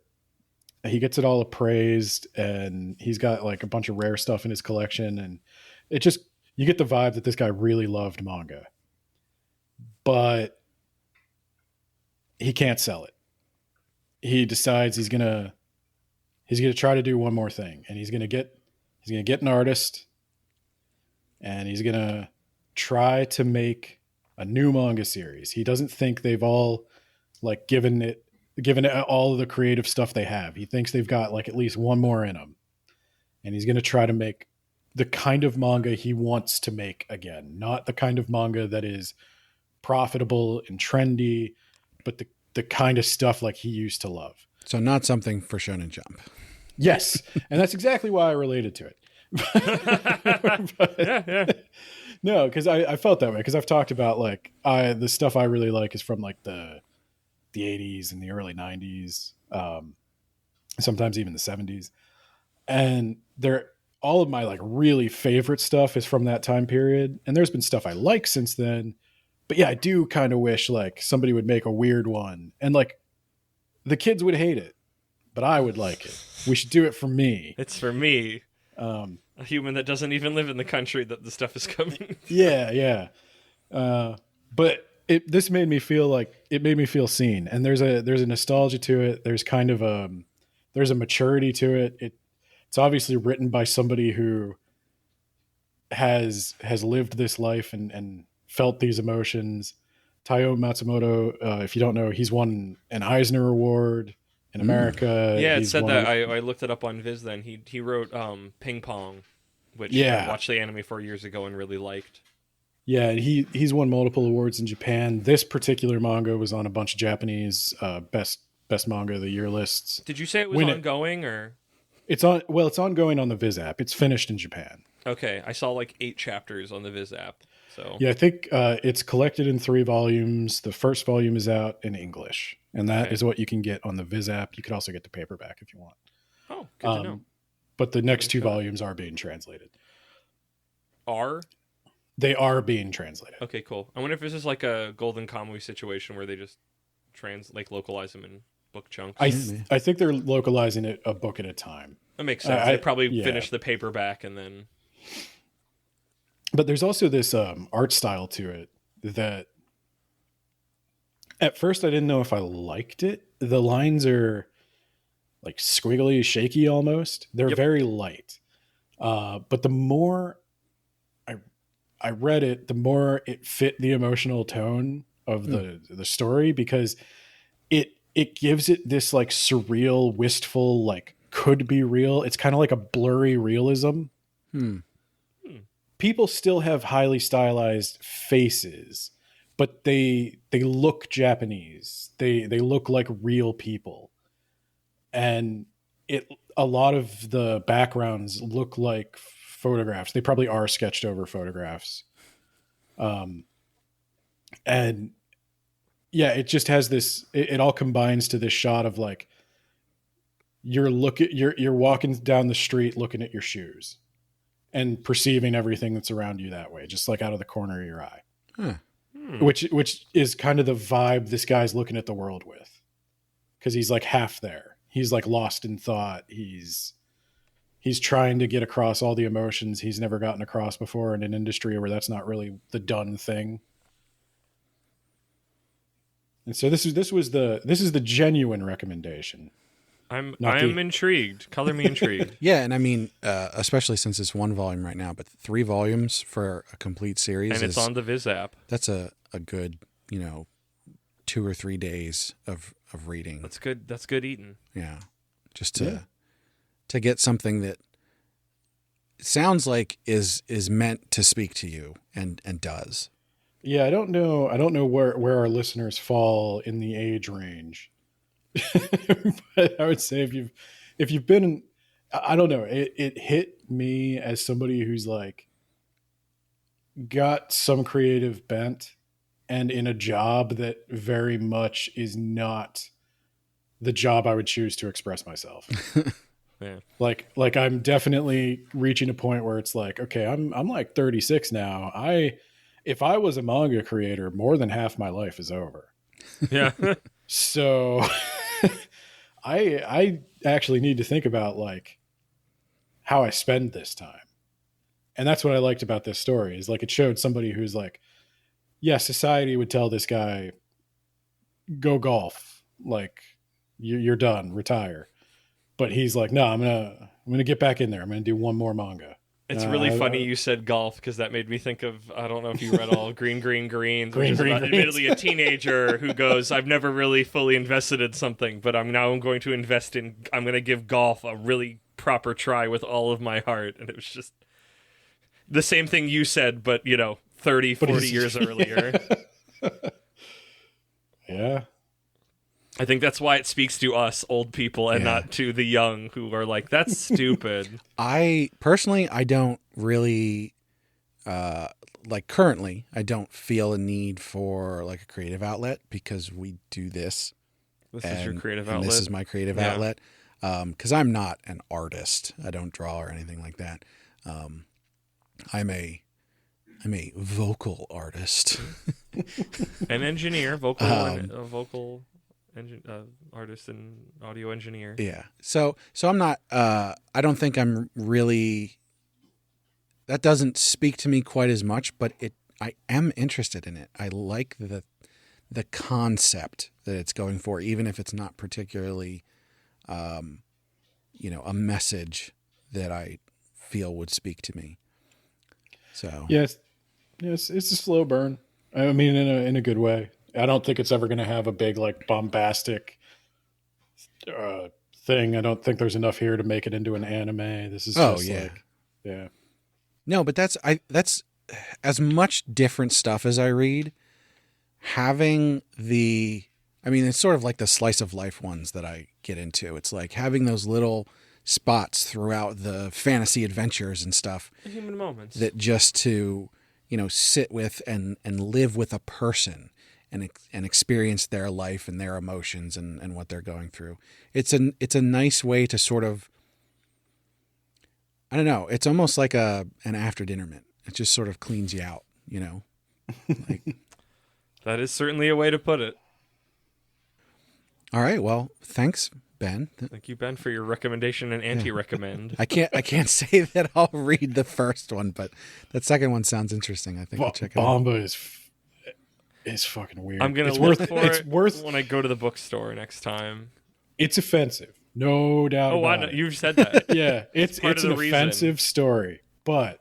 he gets it all appraised, and he's got, like, a bunch of rare stuff in his collection. And it just, you get the vibe that this guy really loved manga, but he can't sell it. he decides he's gonna try to do one more thing, and he's gonna get an artist, and he's gonna try to make a new manga series. He doesn't think they've all like given it all of the creative stuff they have. He thinks they've got like at least one more in them, and he's gonna try to make the kind of manga he wants to make again, not the kind of manga that is profitable and trendy, but the kind of stuff like he used to love. So not something for Shonen Jump. Yes. And that's exactly why I related to it. Yeah. No, because I felt that way, because I've talked about like the stuff I really like is from like the 80s and the early 90s, sometimes even the 70s. And all of my like really favorite stuff is from that time period. And there's been stuff I like since then. But yeah, I do kind of wish like somebody would make a weird one, and like the kids would hate it, but I would like it. We should do it for me. It's for me, a human that doesn't even live in the country that the stuff is coming. Yeah. But this made me feel seen, and there's a nostalgia to it. There's kind of there's a maturity to it. It's obviously written by somebody who has lived this life and felt these emotions. Taiyo Matsumoto, if you don't know, he's won an Eisner Award in America. Yeah, it said that. I looked it up on Viz then. He wrote Ping Pong, which I watched the anime 4 years ago and really liked. Yeah, he's won multiple awards in Japan. This particular manga was on a bunch of Japanese best manga of the year lists. Did you say it was ongoing or? It's ongoing on the Viz app. It's finished in Japan. Okay, I saw like 8 chapters on the Viz app. So yeah, I think it's collected in 3 volumes. The first volume is out in English, and that is what you can get on the Viz app. You could also get the paperback if you want. Oh, good to know. But the next 2 volumes are being translated. They are being translated. Okay, cool. I wonder if this is like a Golden Kamuy situation where they just localize them in book chunks. I think they're localizing it a book at a time. That makes sense. They probably finish the paperback and then. But there's also this art style to it that at first I didn't know if I liked it. The lines are like squiggly, shaky almost. They're very light. But the more I read it, the more it fit the emotional tone of the story, because it gives it this like surreal, wistful, like could be real. It's kind of like a blurry realism. People still have highly stylized faces, but they look Japanese. They look like real people. And a lot of the backgrounds look like photographs. They probably are sketched over photographs. And yeah, it just has this, it all combines to this shot of like, you're walking down the street looking at your shoes and perceiving everything that's around you that way, just like out of the corner of your eye. Which is kind of the vibe this guy's looking at the world with, because he's like half there. He's like lost in thought. He's trying to get across all the emotions he's never gotten across before in an industry where that's not really the done thing. And so this is the genuine recommendation. I'm intrigued. Color me intrigued. Yeah, and I mean, especially since it's 1 volume right now, but 3 volumes for a complete series, and it's on the Viz app. That's a good 2 or 3 days of reading. That's good. That's good eating. Yeah, just to get something that sounds like is meant to speak to you and does. Yeah, I don't know where our listeners fall in the age range. But I would say if you've been, I don't know, it hit me as somebody who's like got some creative bent and in a job that very much is not the job I would choose to express myself. Yeah. Like I'm definitely reaching a point where it's like, okay, I'm like 36 now. If I was a manga creator, more than half my life is over. Yeah. So I actually need to think about like how I spend this time. And that's what I liked about this story, is like it showed somebody who's like, yeah, society would tell this guy, go golf, like You're done. Retire. But he's like, no, I'm gonna get back in there. I'm gonna do one more manga. It's really funny you said golf, because that made me think of, I don't know if you read all Green Greens, which is about admittedly a teenager who goes, I've never really fully invested in something, but I'm going to invest in, I'm going to give golf a really proper try with all of my heart. And it was just the same thing you said, but 30, 40 years earlier. Yeah. I think that's why it speaks to us old people and not to the young who are like, that's stupid. I don't really, currently, I don't feel a need for like a creative outlet because we do this. This is your creative outlet? This is my creative outlet. Because I'm not an artist. I don't draw or anything like that. I'm a vocal artist. An engineer, vocal artist and audio engineer. Yeah. So I'm not, I don't think I'm really, that doesn't speak to me quite as much, but I am interested in it. I like the concept that it's going for, even if it's not particularly, a message that I feel would speak to me. So yes, it's a slow burn. I mean, in a good way. I don't think it's ever going to have a big, like, bombastic thing. I don't think there's enough here to make it into an anime. This is just yeah. No, but that's as much different stuff as I read. Having it's sort of like the slice of life ones that I get into. It's like having those little spots throughout the fantasy adventures and stuff. Human moments. That just to, sit with and live with a person. And experience their life and their emotions and what they're going through. It's a nice way to sort of, I don't know. It's almost like an after dinner mint. It just sort of cleans you out, Like, that is certainly a way to put it. All right. Well, thanks, Ben. Thank you, Ben, for your recommendation and anti-recommend. I can't say that I'll read the first one, but that second one sounds interesting. I think I'll check it out. Bomba is fucking weird. I'm gonna look for it when I go to the bookstore next time. It's offensive, no doubt. Oh, about it. You've said that. Yeah, it's an offensive story, but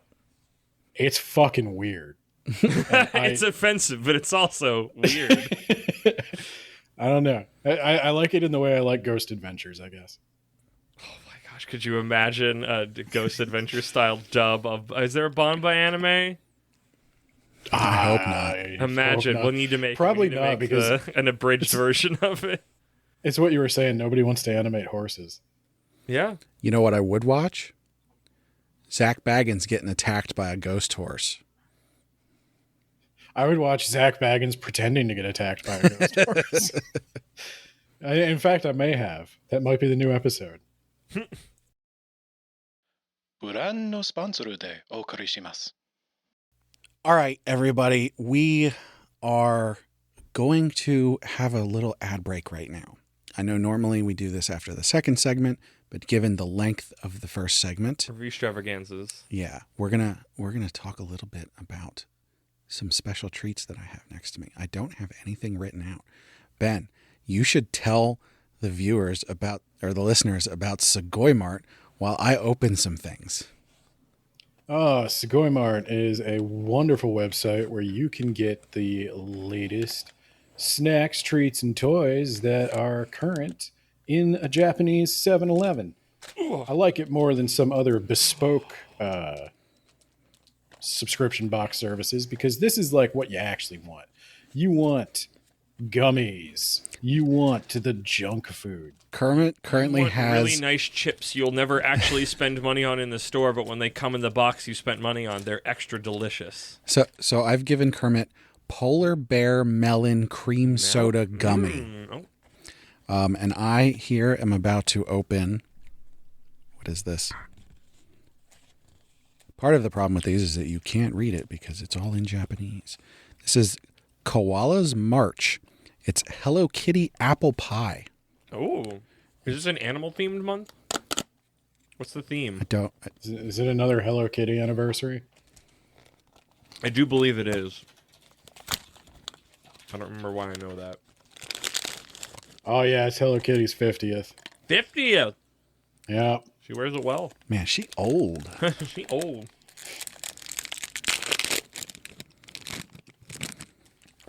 it's fucking weird. It's offensive, but it's also weird. I don't know. I like it in the way I like Ghost Adventures, I guess. Oh my gosh, could you imagine a Ghost Adventure style dub of? Is there a Banba anime? I hope not. Imagine. We'll need to make because an abridged version of it. It's what you were saying. Nobody wants to animate horses. Yeah. You know what I would watch? Zach Baggins getting attacked by a ghost horse. I would watch Zach Baggins pretending to get attacked by a ghost horse. In fact, I may have. That might be the new episode. ご覧のスポンサーでお送りします。 All right, everybody, we are going to have a little ad break right now. I know normally we do this after the second segment, but given the length of the first segment, Reviewstravaganzas. Yeah, we're gonna talk a little bit about some special treats that I have next to me. I don't have anything written out. Ben, you should tell the viewers about, or the listeners about Sugoi Mart while I open some things. Oh, Sugoi Mart is a wonderful website where you can get the latest snacks, treats, and toys that are current in a Japanese 7-Eleven. I like it more than some other bespoke subscription box services because this is like what you actually want. You want gummies. You want the junk food. Kermit currently has really nice chips you'll never actually spend money on in the store, but when they come in the box you spent money on, they're extra delicious. So I've given Kermit Polar Bear Melon Cream Soda Gummy. And I here am about to open. What is this? Part of the problem with these is that you can't read it because it's all in Japanese. This is Koala's March. It's Hello Kitty apple pie. Oh, is this an animal-themed month? What's the theme? Is it another Hello Kitty anniversary? I do believe it is. I don't remember why I know that. Oh, yeah, it's Hello Kitty's 50th. 50th. Yeah. She wears it well. Man, she old. She old.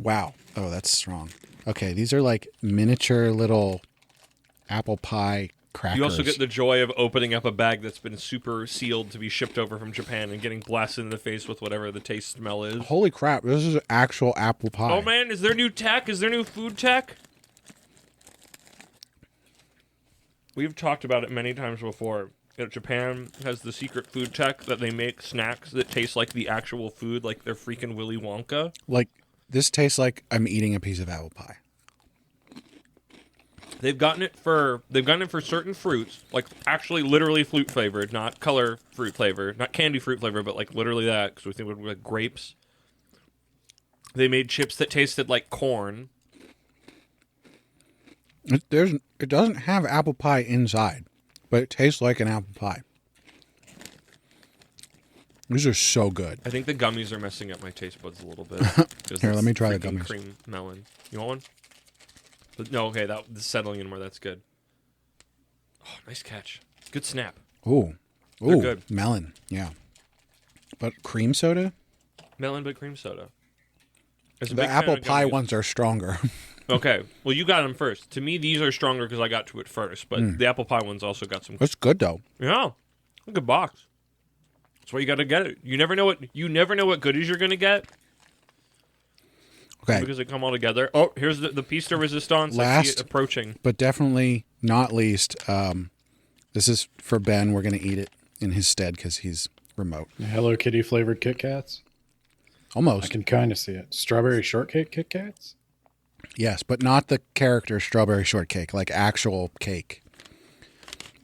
Wow. Oh, that's strong. Okay, these are like miniature little apple pie crackers. You also get the joy of opening up a bag that's been super sealed to be shipped over from Japan and getting blasted in the face with whatever the taste smell is. Holy crap, this is actual apple pie. Oh man, is there new tech? Is there new food tech? We've talked about it many times before. That Japan has the secret food tech that they make snacks that taste like the actual food, like they're freaking Willy Wonka. Like, this tastes like I'm eating a piece of apple pie. They've gotten it for certain fruits, like actually literally fruit flavored, not color fruit flavor, not candy fruit flavor, but like literally that, because we think it would be like grapes. They made chips that tasted like corn. It doesn't have apple pie inside, but it tastes like an apple pie. These are so good. I think the gummies are messing up my taste buds a little bit. Here, let me try the freaking gummies. Cream melon. You want one? But no, okay, that's settling in more. That's good. Oh, nice catch. Good snap. Ooh. They're Ooh, good. melon. Yeah. But cream soda? Melon but cream soda. As a The big fan apple of pie gummies- ones are stronger. Okay, well you got them first. To me, these are stronger because I got to it first. But the apple pie ones also got some. It's good though. Yeah, a good box. That's why you got to get it. You never know what goodies you're gonna get Okay. because they come all together. Oh, here's the piece de resistance. I see Last- it approaching. But definitely not least, this is for Ben. We're going to eat it in his stead because he's remote. Hello Kitty flavored Kit Kats. I Almost. can kind of see it. Strawberry shortcake Kit Kats? Yes, but not the character strawberry shortcake, like actual cake.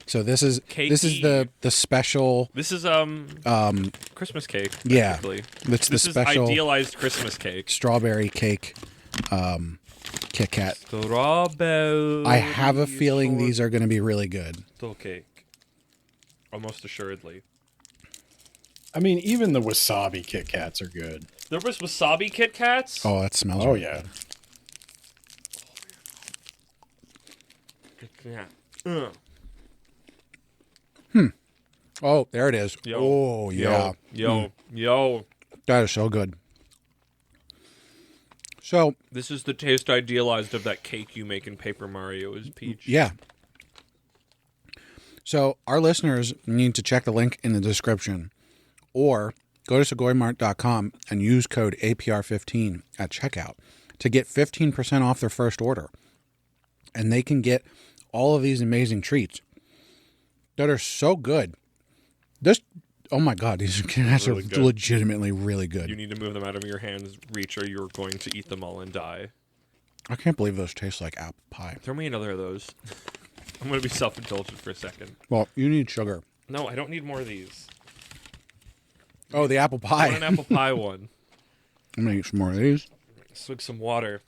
So this is the special. This is Christmas cake. Yeah, basically. it's the This special is idealized Christmas cake. strawberry cake Kit Kat. Strawberry. I have a feeling these are going to be really good. cake. Almost assuredly. I mean, even the wasabi Kit Kats are good. There was wasabi Kit Kats. Oh, that smells. Oh, really yeah. Yeah. Oh, there it is. Yo. Oh, yeah. Yo. That is so good. So, This is the taste idealized of that cake you make in Paper Mario is peach. yeah. So, our listeners need to check the link in the description or go to segoymart.com and use code APR15 at checkout to get 15% off their first order. And they can get all of these amazing treats that are so good. Oh my God, these cats Really are good. legitimately really good. You need to move them out of your hand's reach or you're going to eat them all and die. I can't believe those taste like apple pie. Throw me another of those. I'm going to be self-indulgent for a second. Well, you need sugar. No, I don't need more of these. Oh, the apple I want an pie. apple pie one. I'm going to eat some more of these. Swig some water.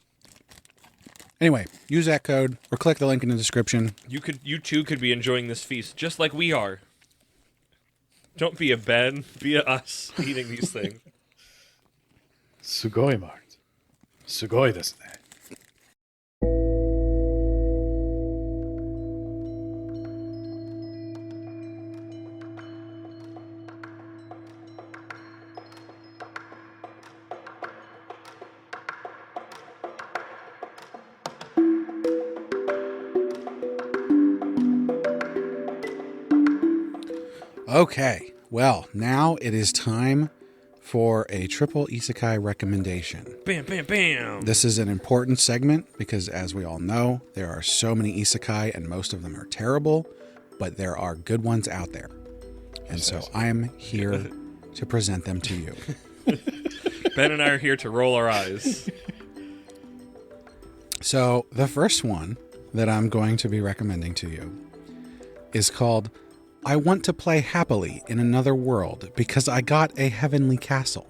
Anyway, use that code or click the link in the description. You too could be enjoying this feast just like we are. Don't be a Ben, be a us eating these things. Sugoi Mart. Sugoi desu ne. Okay, well, now it is time for a triple isekai recommendation. Bam, bam, bam. This is an important segment because, as we all know, there are so many isekai and most of them are terrible, but there are good ones out there. And so I am here to present them to you. Ben and I are here to roll our eyes. So the first one that I'm going to be recommending to you is called I Want to Play Happily in Another World Because I Got a Heavenly Castle.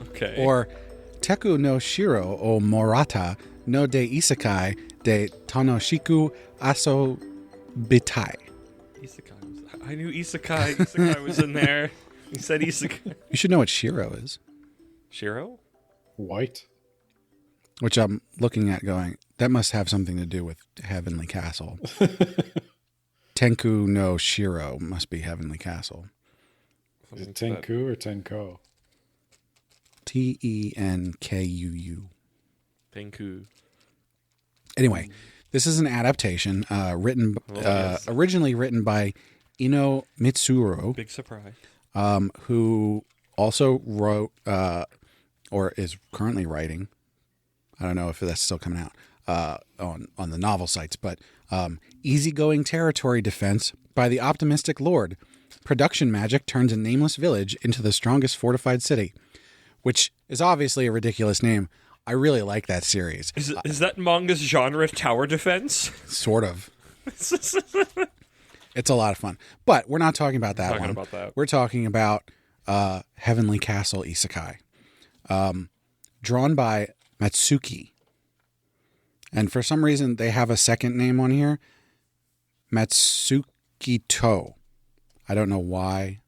Okay. Or Teku no Shiro o Morata no de Isekai de Tanoshiku Asobitai. Isekai. I knew Isekai. Isekai was in there. He said Isekai. You should know what Shiro is, Shiro? White. which I'm looking at going, That must have something to do with Heavenly Castle. Tenku no Shiro must be Heavenly Castle. Is it Tenku or Tenko? Tenkuu. Tenku. Anyway, this is an adaptation originally written by Ino Mitsuru, Big surprise. who also wrote or is currently writing. I don't know if that's still coming out on the novel sites, but Easygoing Territory Defense by the Optimistic Lord. Production magic turns a nameless village into the strongest fortified city, which is obviously a ridiculous name. I really like that series. Is that manga's genre tower defense? Sort of. It's a lot of fun. But we're not talking about that one. We're talking about Heavenly Castle Isekai. Drawn by Matsuki. And for some reason, they have a second name on here. Matsuki To. I don't know why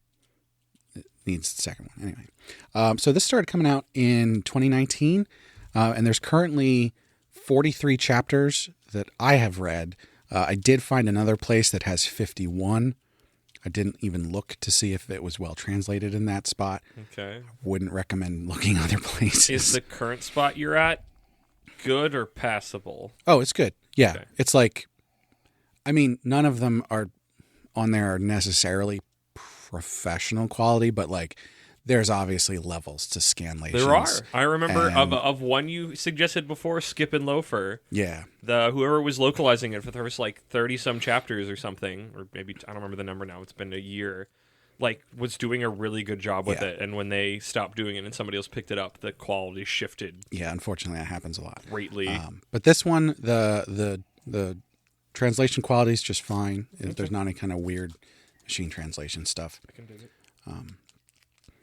it needs the second one. Anyway. So this started coming out in 2019. And there's currently 43 chapters that I have read. I did find another place that has 51. I didn't even look to see if it was well translated in that spot. Okay. Wouldn't recommend looking other places. Is the current spot you're at good or passable? Oh, it's good. Yeah. Okay. It's like, I mean, none of them are on there are necessarily professional quality, but like there's obviously levels to scanlations. There are. I remember of one you suggested before, Skip and Loafer. Yeah. Whoever was localizing it for the first like 30 some chapters or something, or maybe I don't remember the number now. It's been a year. Like was doing a really good job with it, and when they stopped doing it and somebody else picked it up, the quality shifted. Yeah, unfortunately, that happens a lot. Greatly. But this one, the translation quality is just fine. There's not any kind of weird machine translation stuff. I can do it.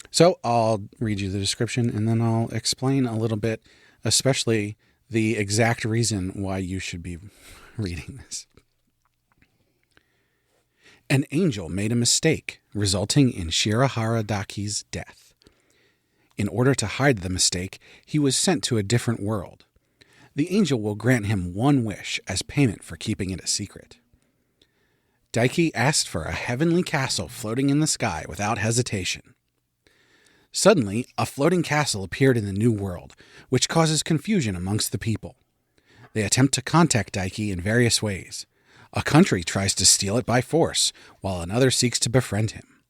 So I'll read you the description, and then I'll explain a little bit, especially the exact reason why you should be reading this. An angel made a mistake, resulting in Shirahara Daki's death. In order to hide the mistake, he was sent to a different world. The angel will grant him one wish as payment for keeping it a secret. Daiki asked for a heavenly castle floating in the sky without hesitation. Suddenly, a floating castle appeared in the new world, which causes confusion amongst the people. They attempt to contact Daiki in various ways. A country tries to steal it by force, while another seeks to befriend him.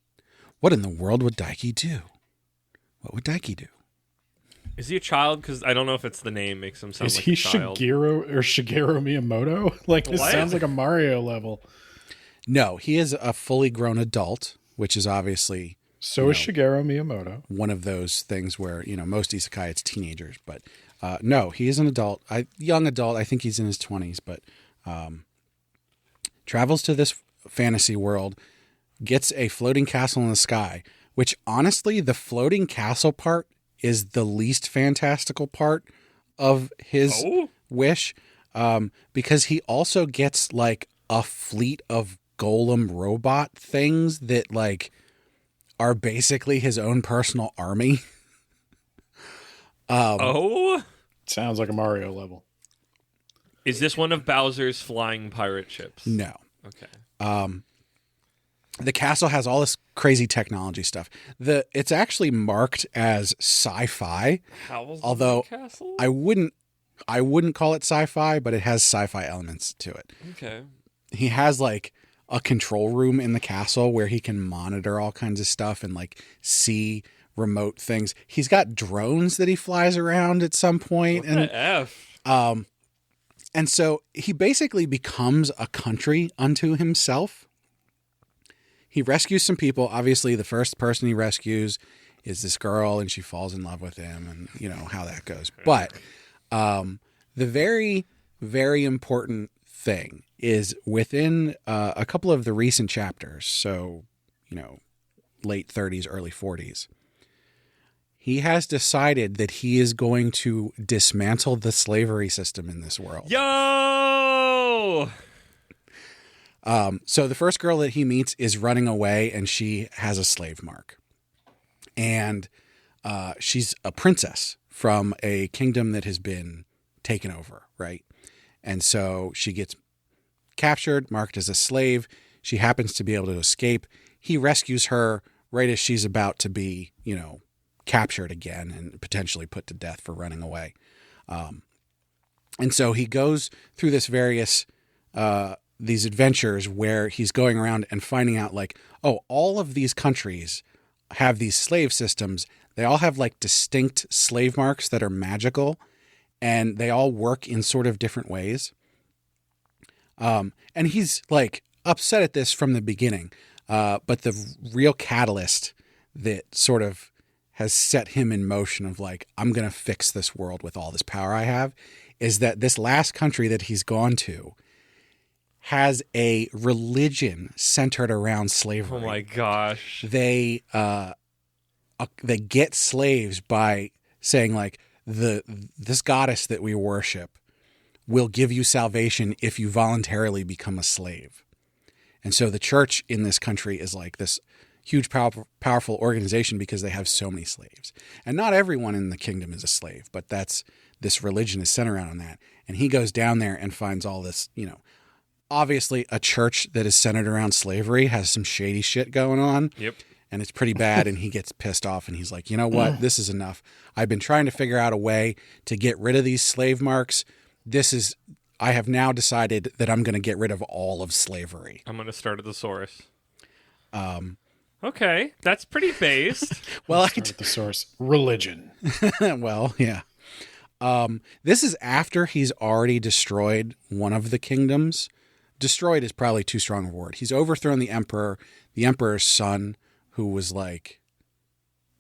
What in the world would Daiki do? What would Daiki do? Is he a child? Because I don't know if it's the name makes him sound Is like he a child. Shigeru Miyamoto? Like, this What? sounds like a Mario level. No, he is a fully grown adult, which is obviously So is Shigeru Miyamoto. one of those things where, most isekai, it's teenagers. But no, he is an adult, young adult. I think he's in his 20s, but travels to this fantasy world, gets a floating castle in the sky, which honestly, the floating castle part is the least fantastical part of his wish, because he also gets like a fleet of golem robot things that like are basically his own personal army. Sounds like a Mario level. Is this one of Bowser's flying pirate ships? No. Okay. The castle has all this crazy technology stuff. It's actually marked as sci-fi. Although castle? I wouldn't call it sci-fi, but it has sci-fi elements to it. Okay. He has like a control room in the castle where he can monitor all kinds of stuff and like see remote things. He's got drones that he flies around at some point. What the F? And so he basically becomes a country unto himself. He rescues some people. Obviously, the first person he rescues is this girl, and she falls in love with him, and you know how that goes. But the very, very important thing is within a couple of the recent chapters, so, late 30s, early 40s, he has decided that he is going to dismantle the slavery system in this world. Yo! So the first girl that he meets is running away, and she has a slave mark. And she's a princess from a kingdom that has been taken over, right? And so she gets captured, marked as a slave. She happens to be able to escape. He rescues her right as she's about to be, captured again and potentially put to death for running away. And so he goes through this various, these adventures where he's going around and finding out like, oh, all of these countries have these slave systems. They all have like distinct slave marks that are magical, and they all work in sort of different ways. And he's like upset at this from the beginning. But the real catalyst that sort of has set him in motion of like, I'm going to fix this world with all this power I have, is that this last country that he's gone to has a religion centered around slavery. Oh my gosh. They get slaves by saying like, this goddess that we worship will give you salvation if you voluntarily become a slave. And so the church in this country is like this huge, powerful organization because they have so many slaves. And not everyone in the kingdom is a slave, but this religion is centered around that. And he goes down there and finds all this, obviously a church that is centered around slavery has some shady shit going on. Yep. And it's pretty bad. And he gets pissed off and he's like, you know what? This is enough. I've been trying to figure out a way to get rid of these slave marks. I have now decided that I'm going to get rid of all of slavery. I'm going to start a thesaurus. Okay, that's pretty based. Well, start at the source. Religion. Well, yeah. This is after he's already destroyed one of the kingdoms. Destroyed is probably too strong a word. He's overthrown the emperor, the emperor's son, who was like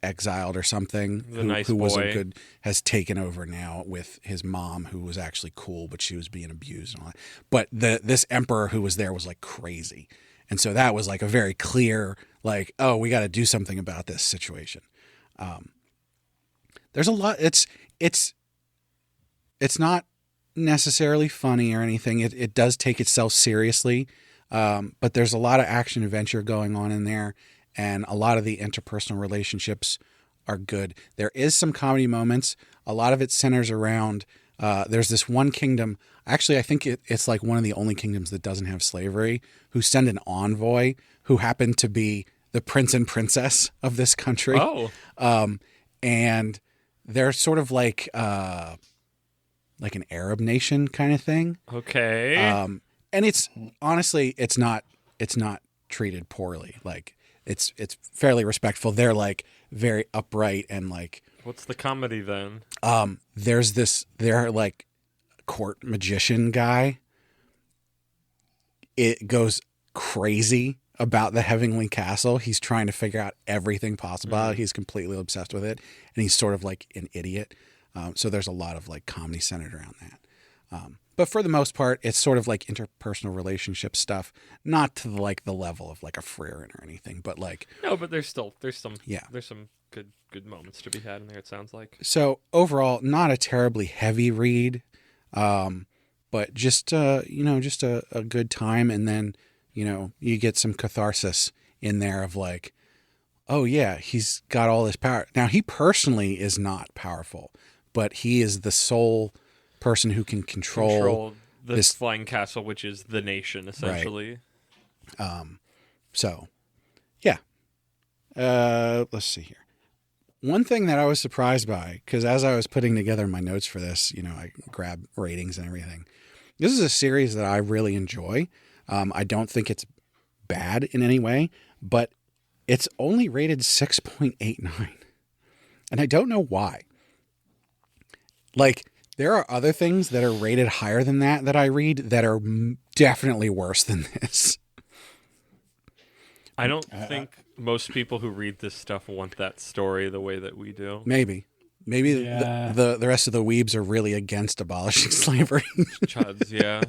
exiled or something, who wasn't good, has taken over now with his mom, who was actually cool, but she was being abused and all that. But this emperor who was there was like crazy. And so that was like a very clear, like, oh, we got to do something about this situation. There's a lot. It's not necessarily funny or anything. It does take itself seriously. But there's a lot of action adventure going on in there. And a lot of the interpersonal relationships are good. There is some comedy moments. A lot of it centers around, there's this one kingdom. Actually, I think it's like one of the only kingdoms that doesn't have slavery, who send an envoy who happened to be the prince and princess of this country. Oh. And they're sort of like an Arab nation kind of thing. Okay. And it's honestly, it's not treated poorly. Like it's fairly respectful. They're like very upright and like. What's the comedy then? They're like court magician guy. It goes crazy about the Heavenly Castle. He's trying to figure out everything possible. Mm-hmm. He's completely obsessed with it, and he's sort of like an idiot. So there's a lot of like comedy centered around that. But for the most part, it's sort of like interpersonal relationship stuff, not to like the level of like a Frieren or anything, but like no, but there's some good moments to be had in there. It sounds like. So overall, not a terribly heavy read, but just a good time, and then you get some catharsis in there of like, oh yeah, he's got all this power. Now he personally is not powerful, but he is the sole person who can control this flying castle, which is the nation essentially. Right. So yeah. Let's see here. One thing that I was surprised by, because as I was putting together my notes for this, I grabbed ratings and everything. This is a series that I really enjoy. I don't think it's bad in any way, but it's only rated 6.89. And I don't know why. Like, there are other things that are rated higher than that I read that are definitely worse than this. I don't think most people who read this stuff want that story the way that we do. Maybe yeah. the rest of the weebs are really against abolishing slavery. Chuds, yeah.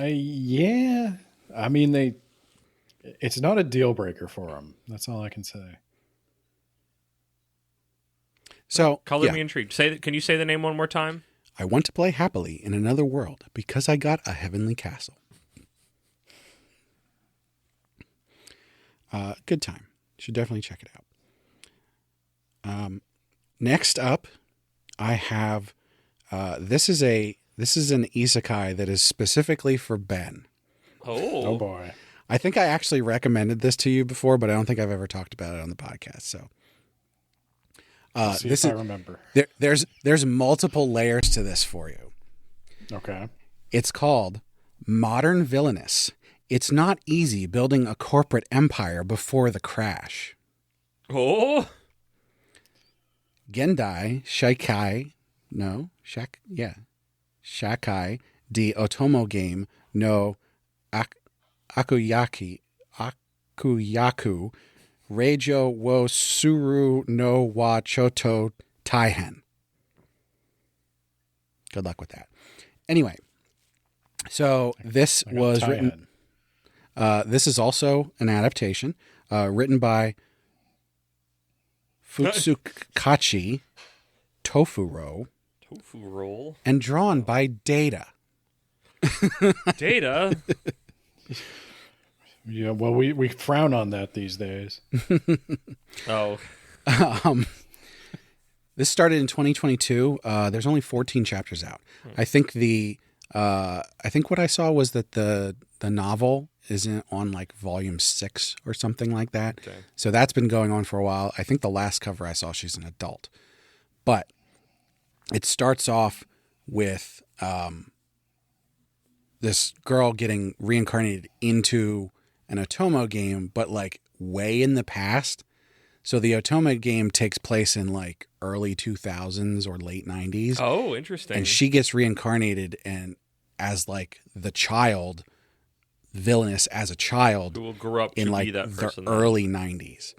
Yeah. I mean, it's not a deal breaker for them. That's all I can say. So, color me intrigued. Can you say the name one more time? I want to play happily in another world because I got a heavenly castle. Good time. Should definitely check it out. Next up, I have, this is a This is an isekai that is specifically for Ben. Oh boy. I think I actually recommended this to you before, but I don't think I've ever talked about it on the podcast. So, See if I remember. There's multiple layers to this for you. Okay. It's called Modern Villainess. It's not easy building a corporate empire before the crash. Oh. Gendai Shakai di Otomo game no Akuyaku Reijo wo Suru no wa Choto Taihen. Good luck with that. Anyway, so this was written. This is also an adaptation written by Futsukachi Tofuro and drawn by Data. Data? Yeah, well, we frown on that these days. Oh. This started in 2022. There's only 14 chapters out. I think what I saw was that the novel is on like volume 6 or something like that. Okay. So that's been going on for a while. I think the last cover I saw, she's an adult. But it starts off with this girl getting reincarnated into an Otomo game, but like way in the past. So the Otomo game takes place in like early 2000s or late 90s. Oh, interesting. And she gets reincarnated and as like the child, Villainess as a child, who will grow up in to like be that the person. early 90s.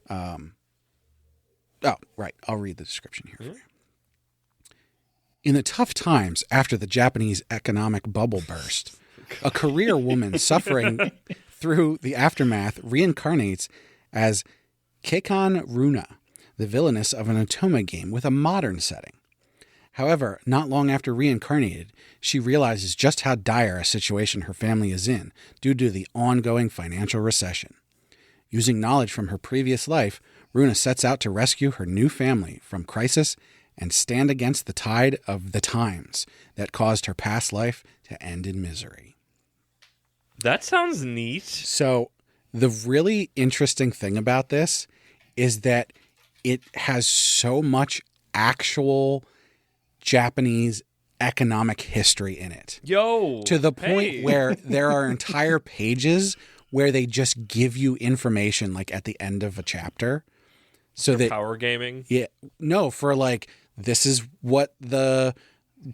Oh, right. I'll read the description here for you. In the tough times after the Japanese economic bubble burst, a career woman suffering through the aftermath reincarnates as Keikan Runa, the villainess of an Otome game with a modern setting. However, not long after reincarnated, she realizes just how dire a situation her family is in due to the ongoing financial recession. Using knowledge from her previous life, Runa sets out to rescue her new family from crisis and stand against the tide of the times that caused her past life to end in misery. That sounds neat. So the really interesting thing about this is that it has so much actual Japanese economic history in it. Yo! To the point where there are entire pages where they just give you information like at the end of a chapter. So that power gaming? Yeah. No, for like, this is what the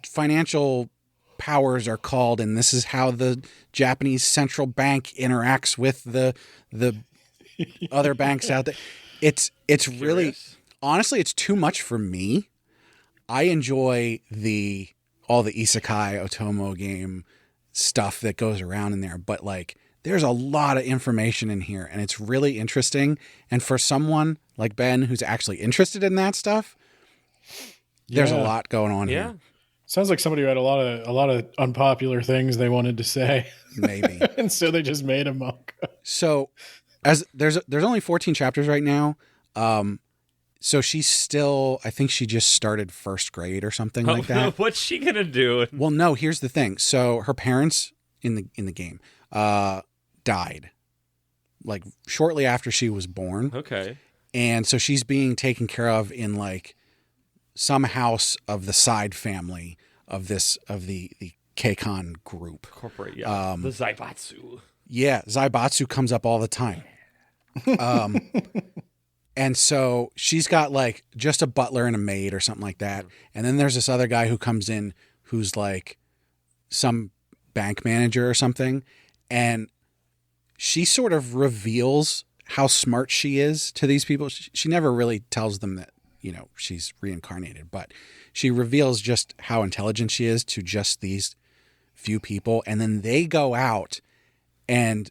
financial powers are called, and this is how the Japanese central bank interacts with the other banks out there. It's really, honestly, it's too much for me. I enjoy all the Isekai Otomo game stuff that goes around in there, but like there's a lot of information in here and it's really interesting. And for someone like Ben who's actually interested in that stuff, there's a lot going on here. Sounds like somebody who had a lot of unpopular things they wanted to say. Maybe. And so they just made a manga. So as there's only 14 chapters right now. So she's still, I think she just started first grade or something like that. What's she gonna do? Well, no, here's the thing. So her parents in the game died like shortly after she was born. Okay. And so she's being taken care of in like some house of the side family of the Keikan group. Corporate, yeah. The Zaibatsu. Yeah, Zaibatsu comes up all the time. And so she's got like just a butler and a maid or something like that. And then there's this other guy who comes in who's like some bank manager or something. And she sort of reveals how smart she is to these people. She never really tells them that, you know, she's reincarnated, but she reveals just how intelligent she is to just these few people. And then they go out and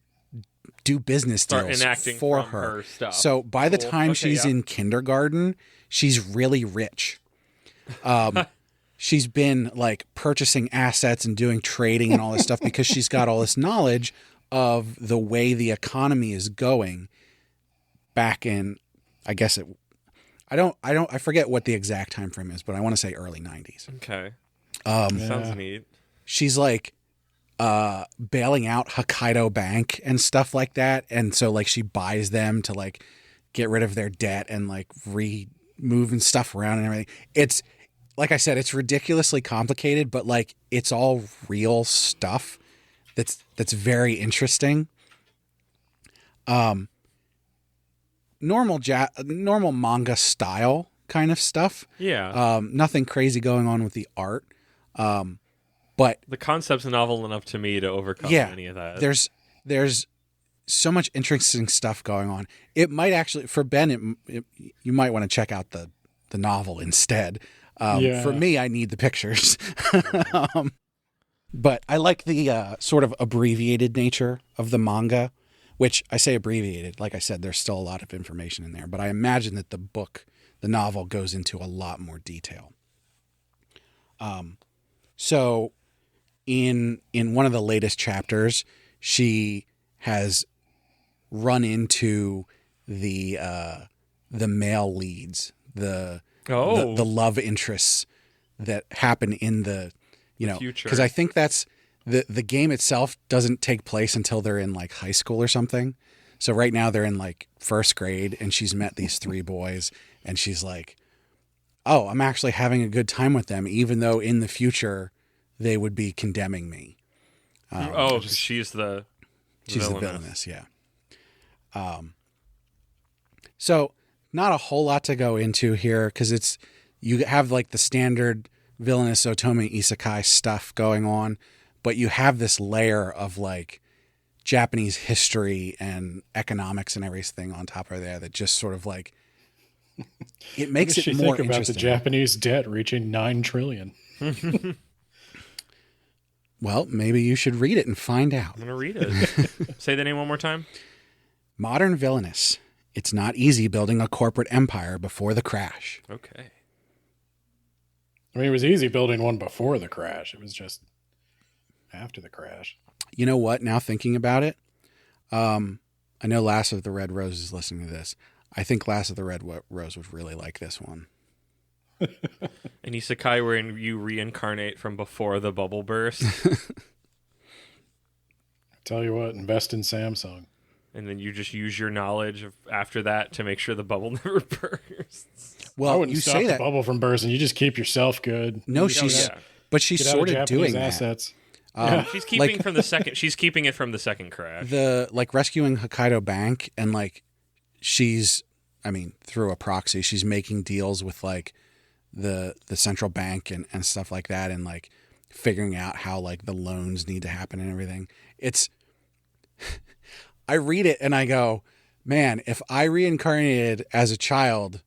do business deals for her stuff. So by the time she's in kindergarten, she's really rich. She's been like purchasing assets and doing trading and all this stuff because she's got all this knowledge of the way the economy is going back in, I guess I forget what the exact time frame is, but I want to say early 90s. Okay. Sounds neat. She's like bailing out Hokkaido Bank and stuff like that, and so like she buys them to like get rid of their debt and like moving stuff around and everything. It's like I said, it's ridiculously complicated, but like it's all real stuff that's very interesting. Normal manga style kind of stuff. Yeah. Nothing crazy going on with the art. But the concept's novel enough to me to overcome any of that. There's so much interesting stuff going on. It might actually, for Ben, you might want to check out the novel instead. For me, I need the pictures. But I like the sort of abbreviated nature of the manga, which I say abbreviated. Like I said, there's still a lot of information in there, but I imagine that the novel goes into a lot more detail. So in one of the latest chapters, she has run into the male leads, the love interests that happen in the future. Because I think that's the game itself doesn't take place until they're in like high school or something. So right now they're in like first grade, and she's met these 3 boys, and she's like, oh, I'm actually having a good time with them, even though in the future they would be condemning me. She's the villainess, yeah. So not a whole lot to go into here, because you have like the standard villainous otome isekai stuff going on, but you have this layer of like Japanese history and economics and everything on top of there that just sort of like it makes it more interesting. About the Japanese debt reaching 9 trillion. Well, maybe you should read it and find out. I'm going to read it. Say the name one more time. Modern Villainous. It's not easy building a corporate empire before the crash. Okay. I mean, it was easy building one before the crash. It was just after the crash. You know what? Now thinking about it, I know Lass of the Red Rose is listening to this. I think Lass of the Red Rose would really like this one. An isekai where you reincarnate from before the bubble burst. Tell you what, invest in Samsung. And then you just use your knowledge of after that to make sure the bubble never bursts. Well, I wouldn't you stop say the that bubble from bursting. You just keep yourself good. No, but she's sort of doing assets. that. She's keeping from the second. She's keeping it from the second crash. The like rescuing Hokkaido Bank, and like through a proxy, she's making deals with like the central bank and stuff like that, and like figuring out how like the loans need to happen and everything. It's I read it and I go, man, if I reincarnated as a child,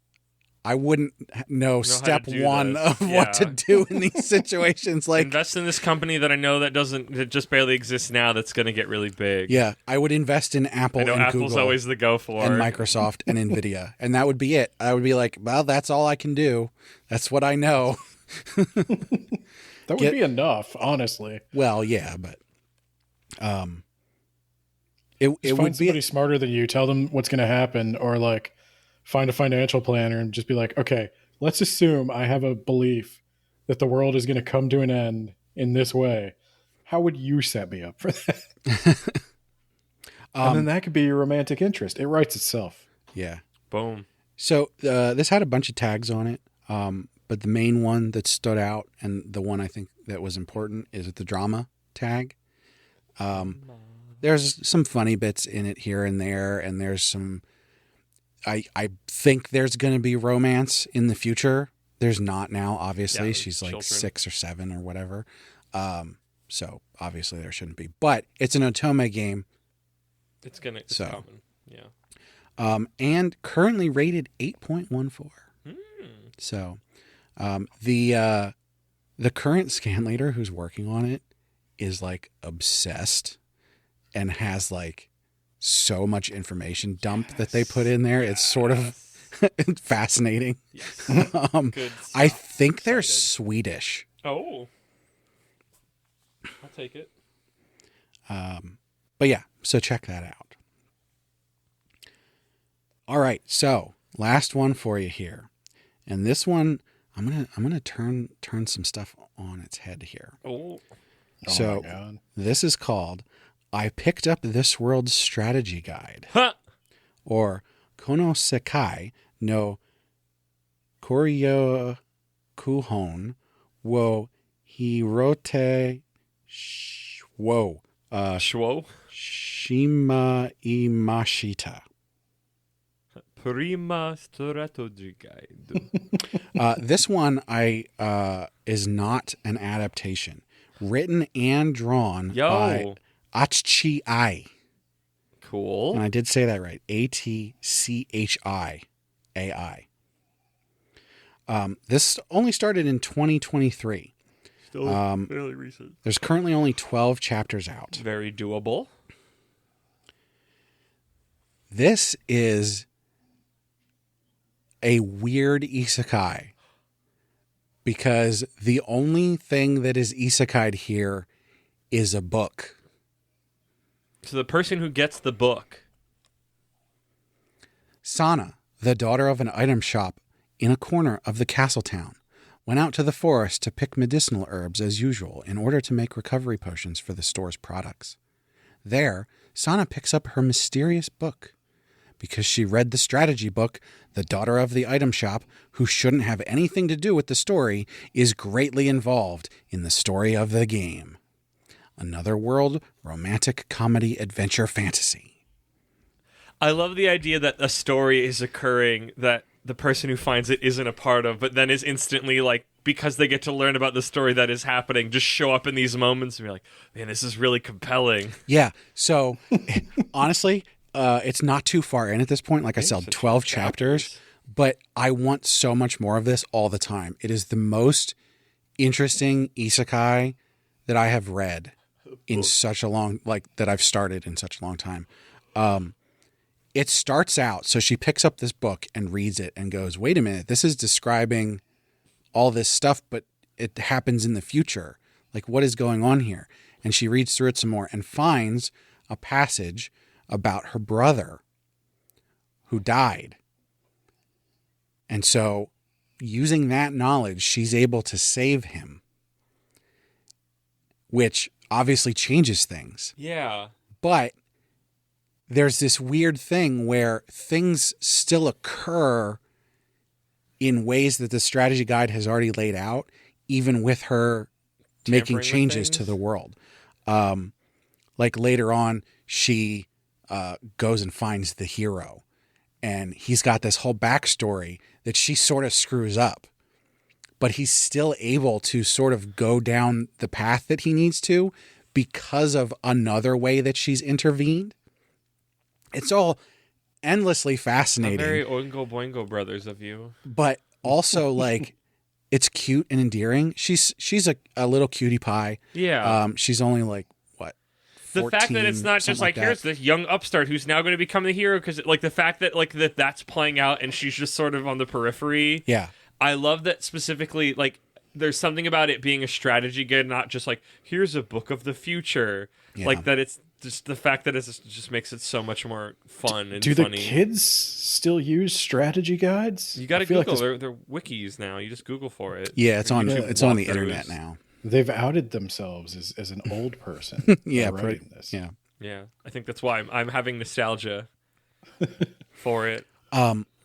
I wouldn't know step one of what to do in these situations. Like, invest in this company that I know that just barely exists now. That's going to get really big. Yeah, I would invest in Apple. I know and Apple's Google always the go for, and Microsoft and Nvidia, and that would be it. I would be like, well, that's all I can do. That's what I know. That would be enough, honestly. Well, yeah, but it would find somebody smarter than you. Tell them what's going to happen, or like find a financial planner and just be like, okay, let's assume I have a belief that the world is going to come to an end in this way. How would you set me up for that? And then that could be your romantic interest. It writes itself. Yeah. Boom. So this had a bunch of tags on it, but the main one that stood out and the one I think that was important is the drama tag. There's some funny bits in it here and there, and there's some... I think there's going to be romance in the future. There's not now, obviously. Yeah, she's like 6 or 7 or whatever. So obviously there shouldn't be. But it's an otome game. It's common. Yeah. And currently rated 8.14. So the current scan leader who's working on it is like obsessed and has like so much information dump that they put in there. It's sort of fascinating. Yes. I think they're Swedish. Oh, I'll take it. But yeah, so check that out. All right, so last one for you here. And this one I'm gonna turn some stuff on its head here. Oh. So my God. this is called I Picked Up This World's Strategy Guide, Huh. or Kono Sekai no Koryo Kuhon wo Hirote Shwo Shwo. Shima Imashita. Prima strategy guide. This one is not an adaptation. Written and drawn by Atchi Ai. Cool. And I did say that right. ATCHI AI. This only started in 2023. Still fairly recent. There's currently only 12 chapters out. Very doable. This is a weird isekai because the only thing that is isekai'd here is a book. So the person who gets the book. Sana, the daughter of an item shop in a corner of the castle town, went out to the forest to pick medicinal herbs as usual in order to make recovery potions for the store's products. There, Sana picks up her mysterious book. Because she read the strategy book, the daughter of the item shop, who shouldn't have anything to do with the story, is greatly involved in the story of the game. Another world, romantic comedy, adventure, fantasy. I love the idea that a story is occurring that the person who finds it isn't a part of, but then is instantly like, because they get to learn about the story that is happening, just show up in these moments and be like, man, this is really compelling. Yeah, so honestly, it's not too far in at this point. Like I said, 12 chapters, but I want so much more of this all the time. It is the most interesting isekai that I have read in such a long, that I've started in such a long time. It starts out, so she picks up this book and reads it and goes, wait a minute, this is describing all this stuff, but it happens in the future. Like, what is going on here? And she reads through it some more and finds a passage about her brother who died. And so using that knowledge, she's able to save him, which obviously changes things. Yeah. But there's this weird thing where things still occur in ways that the strategy guide has already laid out, even with her making changes to the world. Like later on, she goes and finds the hero, and he's got this whole backstory that she sort of screws up, but he's still able to sort of go down the path that he needs to because of another way that she's intervened. It's all endlessly fascinating. Very Oingo Boingo Brothers of you. But also, like, it's cute and endearing. She's a little cutie pie. Yeah. She's only like, what, 14, the fact that it's not just like here's this young upstart who's now going to become the hero, because like the fact that like that's playing out and she's just sort of on the periphery. Yeah. I love that specifically, like, there's something about it being a strategy guide, not just like, here's a book of the future. Yeah. Like, that it's just the fact that it just makes it so much more fun and Do funny. the kids still use strategy guides? You got to I feel Google. like they're wikis now. You just Google for it. Yeah, it's on the walkthroughs. internet now. they've outed themselves as an old person. Yeah, by writing this. yeah. Yeah, I think that's why I'm having nostalgia for it.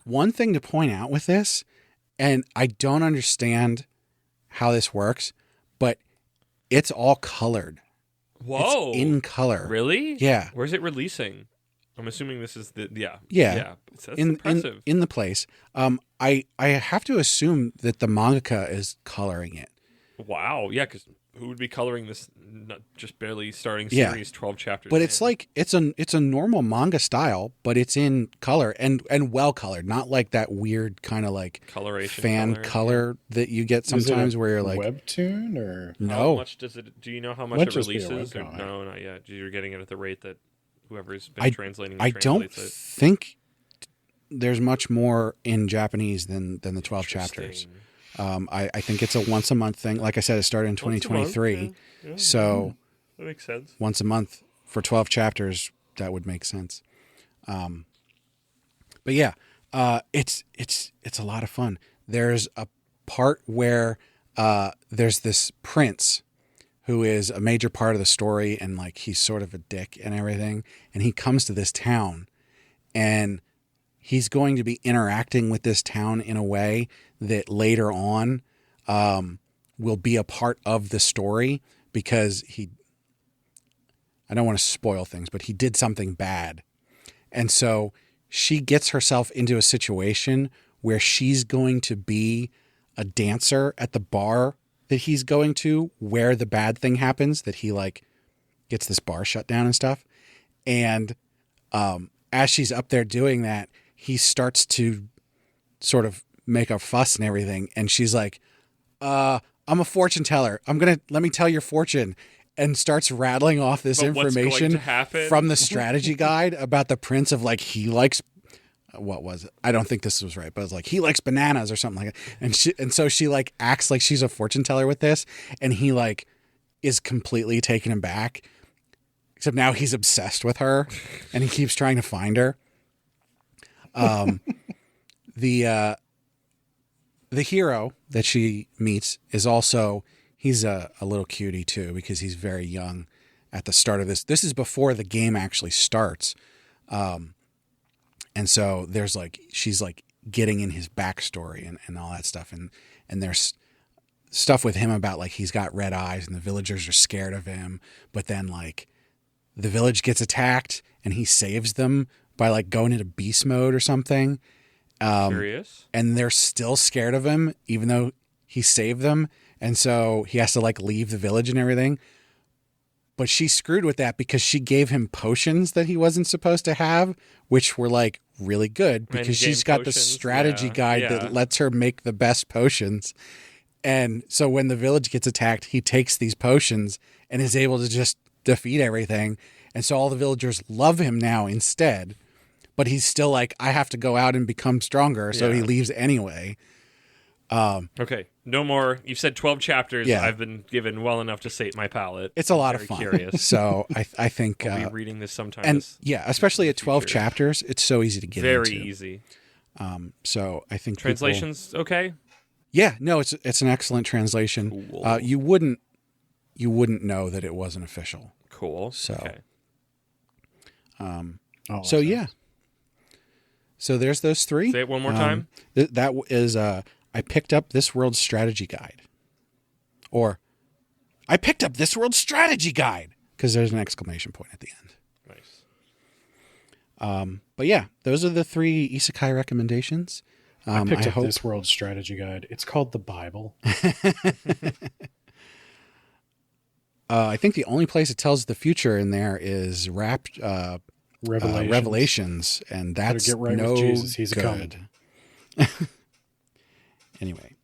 One thing to point out with this, and I don't understand how this works, but it's all colored. Whoa. It's in color. Really? Yeah. Where's it releasing? I'm assuming this is the Yeah. That's in impressive. in the place. I have to assume that the mangaka is coloring it. Wow. Yeah, because who would be coloring this? Not just barely starting Yeah. series, 12 chapters. But in? it's like it's a normal manga style, but it's in color and well colored, not like that weird kind of like coloration fan color that you get Is it sometimes a where you're like, webtoon or How no, much does it? Do you know how much Might it just be a releases? Or, webcomic. no, not yet. You're getting it at the rate that whoever's been I translating. I don't translates it. think there's much more in Japanese than the 12 chapters. Interesting. I think it's a once a month thing. Like I said, it started in 2023, Yeah, so that makes sense. once a month for 12 chapters, that would make sense. But yeah, it's a lot of fun. There's a part where there's this prince who is a major part of the story, and like he's sort of a dick and everything, and he comes to this town, and he's going to be interacting with this town in a way that later on will be a part of the story, because I don't want to spoil things, but he did something bad. And so she gets herself into a situation where she's going to be a dancer at the bar that he's going to, where the bad thing happens, that he like gets this bar shut down and stuff. And as she's up there doing that, he starts to sort of make a fuss and everything. And she's like, I'm a fortune teller. Let me tell your fortune. And starts rattling off this information from the strategy guide about the prince of like, he likes, what was it? I don't think this was right, but it's like, he likes bananas or something like that. And so she like acts like she's a fortune teller with this. And he like is completely taken aback, except now he's obsessed with her and he keeps trying to find her. The hero that she meets is also, he's a little cutie too, because he's very young at the start of this. This is before the game actually starts. And so there's like, she's like getting in his backstory and all that stuff. And there's stuff with him about like, he's got red eyes and the villagers are scared of him. But then like the village gets attacked and he saves them by like going into beast mode or something. Curious. And they're still scared of him, even though he saved them. And so he has to like leave the village and everything. But she screwed with that because she gave him potions that he wasn't supposed to have, which were like really good because she's got the strategy guide that lets her make the best potions. And so when the village gets attacked, he takes these potions and is able to just defeat everything. And so all the villagers love him now instead. But he's still like, I have to go out and become stronger. So he leaves anyway. Okay, no more. You've said 12 chapters. Yeah. I've been given well enough to sate my palate. It's a lot of fun. Curious. So I think I'll be reading this sometime. And especially at 12 chapters, it's so easy to get into. Very easy. So I think translation's okay. Yeah, no, it's an excellent translation. Cool. You wouldn't know that it wasn't official. Cool. So, okay. So yeah. So there's those three. Say it one more time. That is I picked up This World's Strategy Guide. Or I picked up This World's Strategy Guide, because there's an exclamation point at the end. Nice. But yeah, those are the three isekai recommendations. I picked up This World's Strategy Guide. It's called the Bible. I think the only place it tells the future in there is Revelations, and that's get right no with Jesus. He's good. Anyway,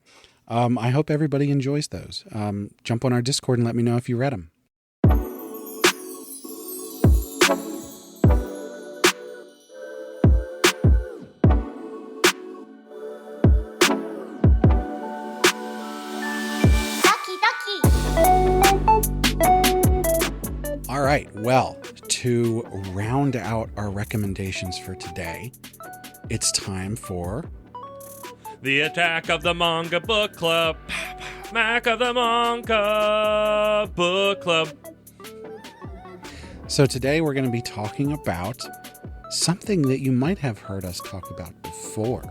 I hope everybody enjoys those. Jump on our Discord and let me know if you read them. All right, well, to round out our recommendations for today, it's time for The Attack of the Manga Book Club. Mac of the Manga Book Club. So today we're going to be talking about something that you might have heard us talk about before.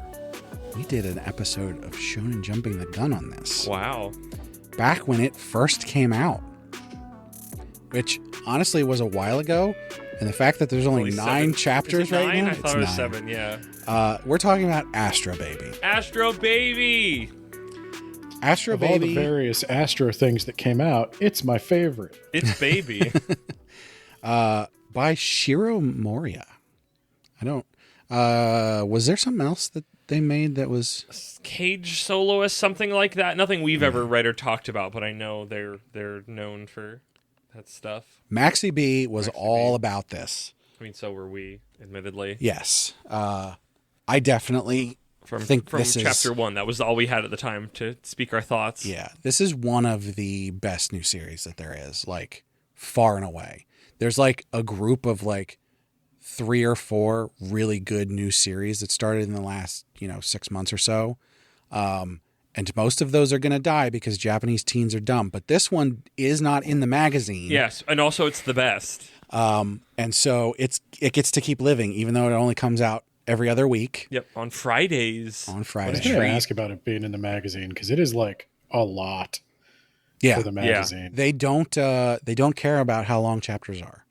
We did an episode of Shonen Jumping the Gun on this. Wow. Back when it first came out, which honestly was a while ago. And the fact that there's only 9 chapters right now. I thought it was 7, yeah. We're talking about Astro Baby. Astro Baby! Astro of Baby. all the various Astro things that came out, it's my favorite. It's Baby. By Shiro Moria. I don't... was there something else that they made that was... Cage Soloist, something like that? Nothing we've ever read or talked about, but I know they're known for that stuff. Maxi B was all about this. I mean, so were we, admittedly. Yes. I definitely think from this is... chapter 1, that was all we had at the time to speak our thoughts. Yeah, this is one of the best new series that there is, like, far and away. There's, like, a group of, like, 3 or 4 really good new series that started in the last, 6 months or so. And most of those are going to die because Japanese teens are dumb. But this one is not in the magazine. Yes, and also it's the best. And so it gets to keep living, even though it only comes out every other week. Yep, on Fridays. On I was Friday. going to ask about it being in the magazine because it is like a lot Yeah. for the magazine. They don't care about how long chapters are,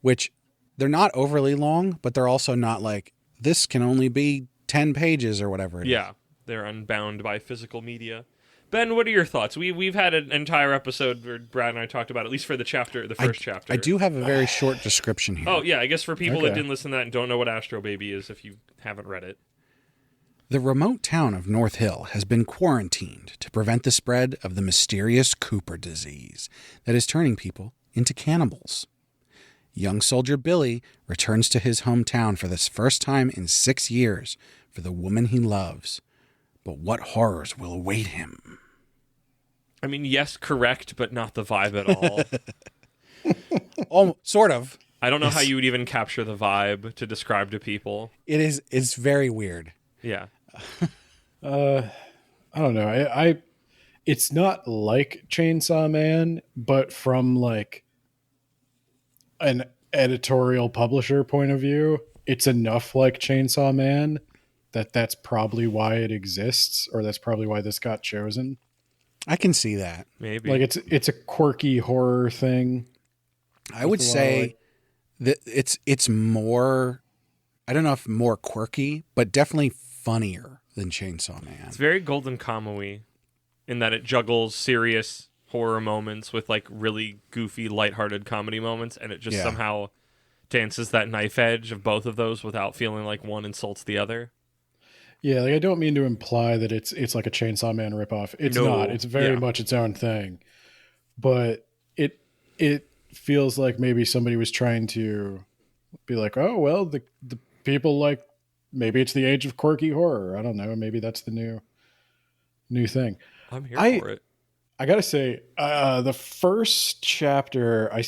which they're not overly long, but they're also not like this can only be 10 pages or whatever it is. Yeah, they're unbound by physical media. Ben, what are your thoughts? We've had an entire episode where Brad and I talked about, at least for the first chapter. I do have a very short description here. Oh, yeah, I guess for people that Okay. didn't listen to that and don't know what Astro Baby is, if you haven't read it. The remote town of North Hill has been quarantined to prevent the spread of the mysterious Cooper disease that is turning people into cannibals. Young soldier Billy returns to his hometown for the first time in 6 years for the woman he loves. But what horrors will await him? I mean, yes, correct, but not the vibe at all. Oh, sort of. I don't know how you would even capture the vibe to describe to people. It's very weird. Yeah. I don't know. I it's not like Chainsaw Man, but from like an editorial publisher point of view, it's enough like Chainsaw Man that's probably why it exists, or that's probably why this got chosen. I can see that. Maybe. Like it's a quirky horror thing. I would say that it's more, I don't know if more quirky, but definitely funnier than Chainsaw Man. It's very Golden Kamuy in that it juggles serious horror moments with like really goofy, lighthearted comedy moments, and it just somehow dances that knife edge of both of those without feeling like one insults the other. Yeah, like I don't mean to imply that it's like a Chainsaw Man ripoff. It's not. It's very much its own thing. But it feels like maybe somebody was trying to be like, oh well, the people like, maybe it's the age of quirky horror. I don't know. Maybe that's the new thing. I'm here for it. I gotta say, the first chapter, I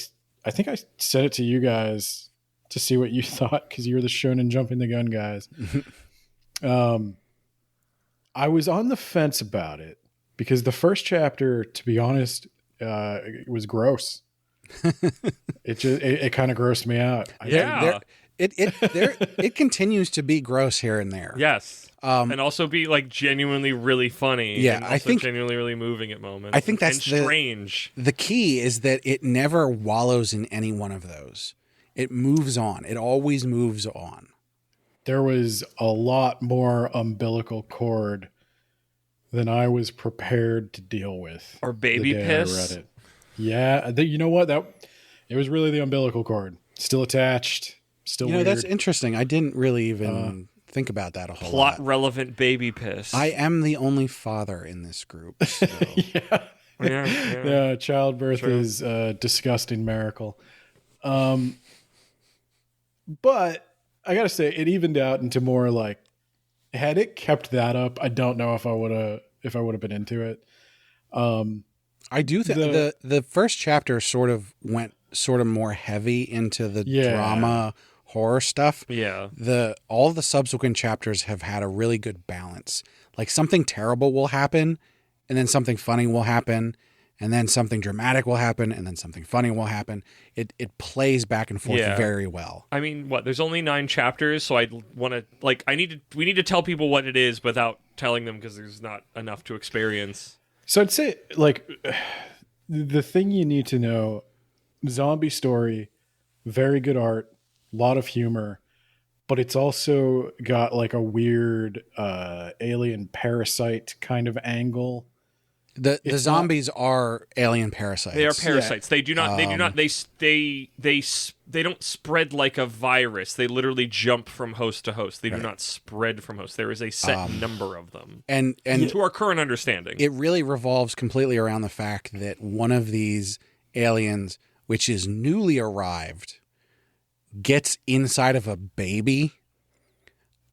think I sent it to you guys to see what you thought because you were the shonen jumping the gun guys. I was on the fence about it because the first chapter, to be honest, it was gross. It kind of grossed me out. It continues to be gross here and there. Yes. And also be like genuinely really funny. Yeah, and I think genuinely really moving at moments. I think that's strange. The key is that it never wallows in any one of those. It moves on. It always moves on. There was a lot more umbilical cord than I was prepared to deal with. Or baby the day piss. I read it. Yeah, you know what? It was really the umbilical cord, still attached, still. Weird. That's interesting. I didn't really even think about that a whole lot. Plot relevant baby piss. I am the only father in this group. So. Yeah, childbirth is a disgusting miracle. But I gotta say, it evened out into more like, had it kept that up, I don't know if I would have been into it. I do think the first chapter sort of went more heavy into the drama horror stuff. Yeah. All the subsequent chapters have had a really good balance. Like something terrible will happen, and then something funny will happen, and then something dramatic will happen, and then something funny will happen. It plays back and forth very well. I mean, there's only 9 chapters, so I want to we need to tell people what it is without telling them because there's not enough to experience. So I'd say like the thing you need to know, zombie story, very good art, lot of humor, but it's also got like a weird alien parasite kind of angle. The zombies are alien parasites. They are parasites. Yeah. They do not. They don't spread like a virus. They literally jump from host to host. They do not spread from host. There is a set number of them. And to our current understanding, it really revolves completely around the fact that one of these aliens, which is newly arrived, gets inside of a baby,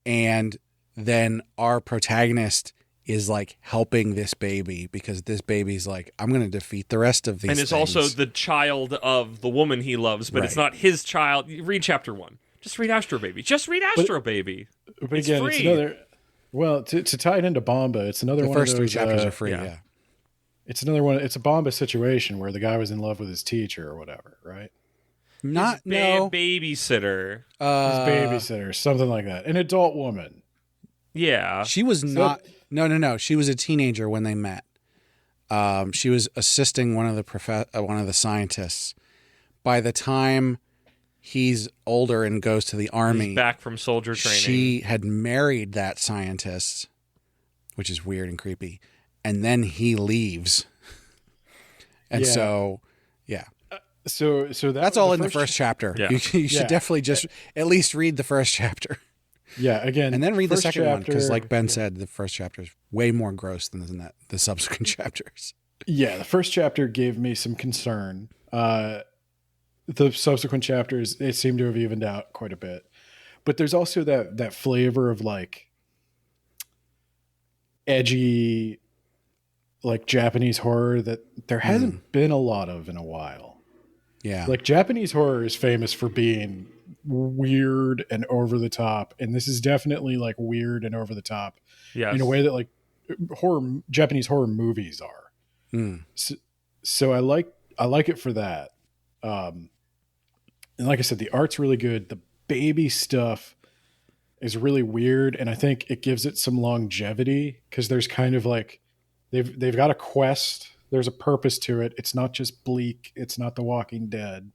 and then our protagonist is like helping this baby because this baby's like, I'm going to defeat the rest of these and it's things. also the child of the woman he loves, but it's not his child. Read chapter 1. Just read Astro Baby. Just read Astro Baby. But It's again, free. Well, to tie it into Bomba, it's another The one of first those, 3 chapters are free. yeah. Yeah. It's another one. It's a Bomba situation where the guy was in love with his teacher or whatever, right? Not His no. babysitter. His babysitter, something like that. An adult woman. Yeah. She was not. No. She was a teenager when they met. She was assisting one of the scientists. By the time he's older and goes to the army, He's back from soldier training. she had married that scientist, which is weird and creepy. And then he leaves. And Yeah. so, yeah. So That's all in the first chapter. Yeah. You should definitely just at least read the first chapter. Yeah, again, And then read the first second one. Because like Ben yeah. said, the first chapter is way more gross than the subsequent chapters. Yeah, the first chapter gave me some concern. The subsequent chapters, they seem to have evened out quite a bit. But there's also that flavor of like edgy, like Japanese horror that there hasn't been a lot of in a while. Yeah. Like Japanese horror is famous for being weird and over the top. And this is definitely like weird and over the top Yes. in a way that like Japanese horror movies are. So I like it for that. And like I said, the art's really good. The baby stuff is really weird, and I think it gives it some longevity because there's kind of like they've got a quest. There's a purpose to it. It's not just bleak. It's not The Walking Dead.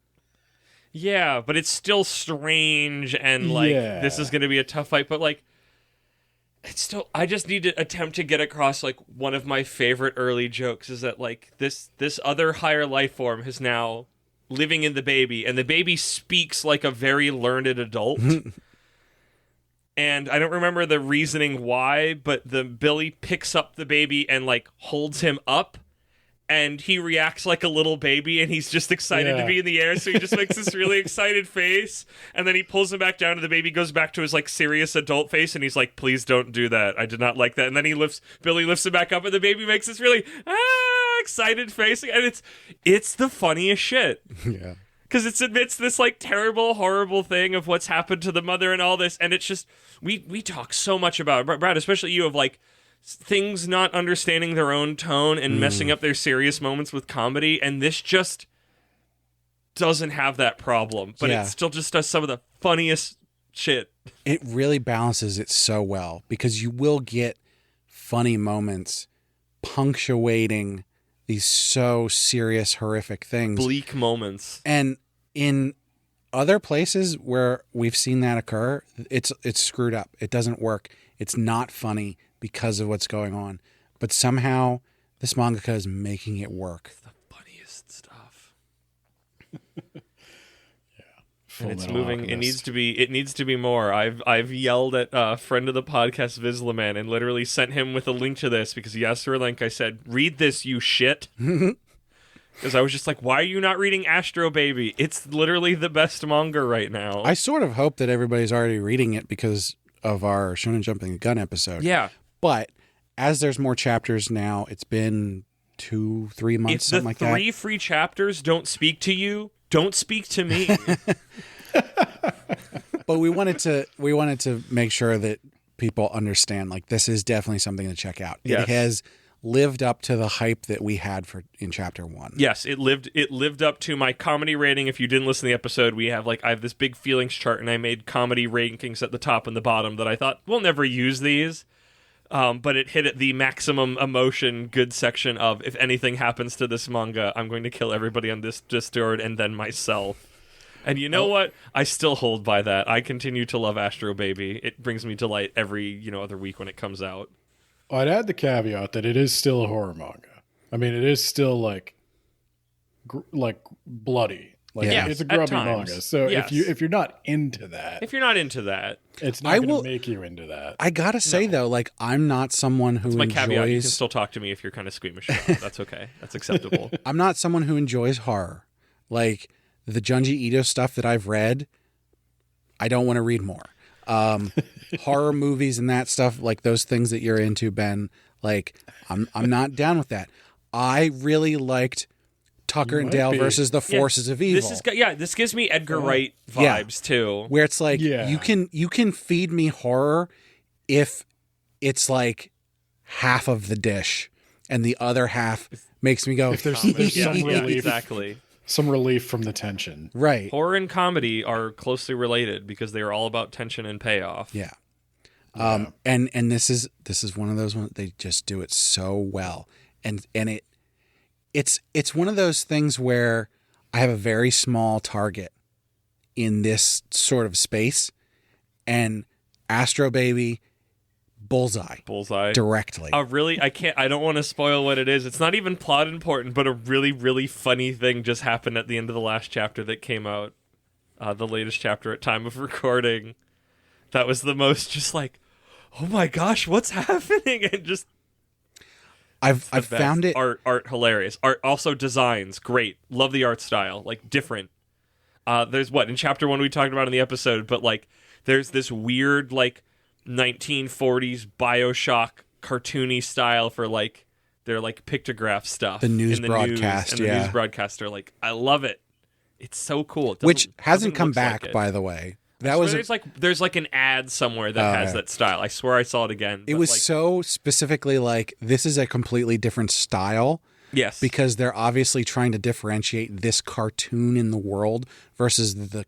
Yeah, but it's still strange and like this is going to be a tough fight, but like it's still I just need to attempt to get across like one of my favorite early jokes is that like this other higher life form is now living in the baby and the baby speaks like a very learned adult. And I don't remember the reasoning why, but the Billy picks up the baby and like holds him up. And he reacts like a little baby, and he's just excited to be in the air, so he just makes this really excited face, and then he pulls him back down, and the baby goes back to his, like, serious adult face, and he's like, please don't do that, I did not like that, and then Billy lifts him back up, and the baby makes this really, excited face, and it's the funniest shit. Yeah. Because it admits this, like, terrible, horrible thing of what's happened to the mother and all this, and it's just, we talk so much about it, Brad, especially you, of, like, things not understanding their own tone and messing up their serious moments with comedy, and this just doesn't have that problem, but it still just does some of the funniest shit. It really balances it so well because you will get funny moments punctuating these so serious, horrific things. Bleak moments. And in other places where we've seen that occur, it's screwed up. It doesn't work. It's not funny because of what's going on. But somehow this mangaka is making it work. The funniest stuff. Full And it's Metal moving. Alchemist. It needs to be more. I've yelled at a friend of the podcast, Vizlaman, and literally sent him with a link to this because he asked for a link. I said, read this, you shit. Because I was just like, why are you not reading Astro Baby? It's literally the best manga right now. I sort of hope that everybody's already reading it because of our Shonen Jumping the Gun episode. Yeah. But as there's more chapters now, it's been 2-3 months, If something the like that. 3 free chapters don't speak to you, don't speak to me. But we wanted to make sure that people understand, like, this is definitely something to check out. Yes. It has lived up to the hype that we had in chapter 1. Yes, it lived up to my comedy rating. If you didn't listen to the episode, I have this big feelings chart, and I made comedy rankings at the top and the bottom that I thought we'll never use these. But it hit at the maximum emotion good section of if anything happens to this manga, I'm going to kill everybody on this Discord and then myself. And you know what? I still hold by that. I continue to love Astro Baby. It brings me delight every other week when it comes out. I'd add the caveat that it is still a horror manga. I mean, it is still like bloody. Like Yes, it's a at grubby times. manga. So Yes. if you're not into that, If you're not into that, it's not going to make you into that. I gotta say though, like, I'm not someone who it's my caveat. You can enjoys. still talk to me if you're kind of squeamish about it. That's okay. That's acceptable. I'm not someone who enjoys horror. Like the Junji Ito stuff that I've read, I don't want to read more. Horror movies and that stuff, like those things that you're into, Ben. Like I'm not down with that. I really liked Tucker and might Dale be. versus the Forces of Evil. This gives me Edgar Wright vibes too. Where it's like Yeah. you can feed me horror if it's like half of the dish, and the other half makes me go. If there's Yeah, some yeah, relief, exactly. some relief from the tension. right. Horror and comedy are closely related because they are all about tension and payoff. Yeah. Yeah. And this is one of those ones they just do it so well, and it's one of those things where I have a very small target in this sort of space, and Astro Baby bullseye directly. Really, I don't want to spoil what it is. It's not even plot important, but a really, really funny thing just happened at the end of the last chapter that came out, the latest chapter at time of recording. That was the most just like, oh my gosh, what's happening? And just I've best. found it art hilarious. Art also designs great. Love the art style, like different. There's in chapter 1 we talked about in the episode, but like there's this weird like 1940s BioShock cartoony style for like their like pictograph stuff. The news in the broadcast, news, and the news broadcaster. Like I love it. It's so cool. It which hasn't come look back, like it. by the way. That was there's like an ad somewhere that has that style. I swear I saw it again. It was so specifically like, this is a completely different style. Yes. Because they're obviously trying to differentiate this cartoon in the world versus the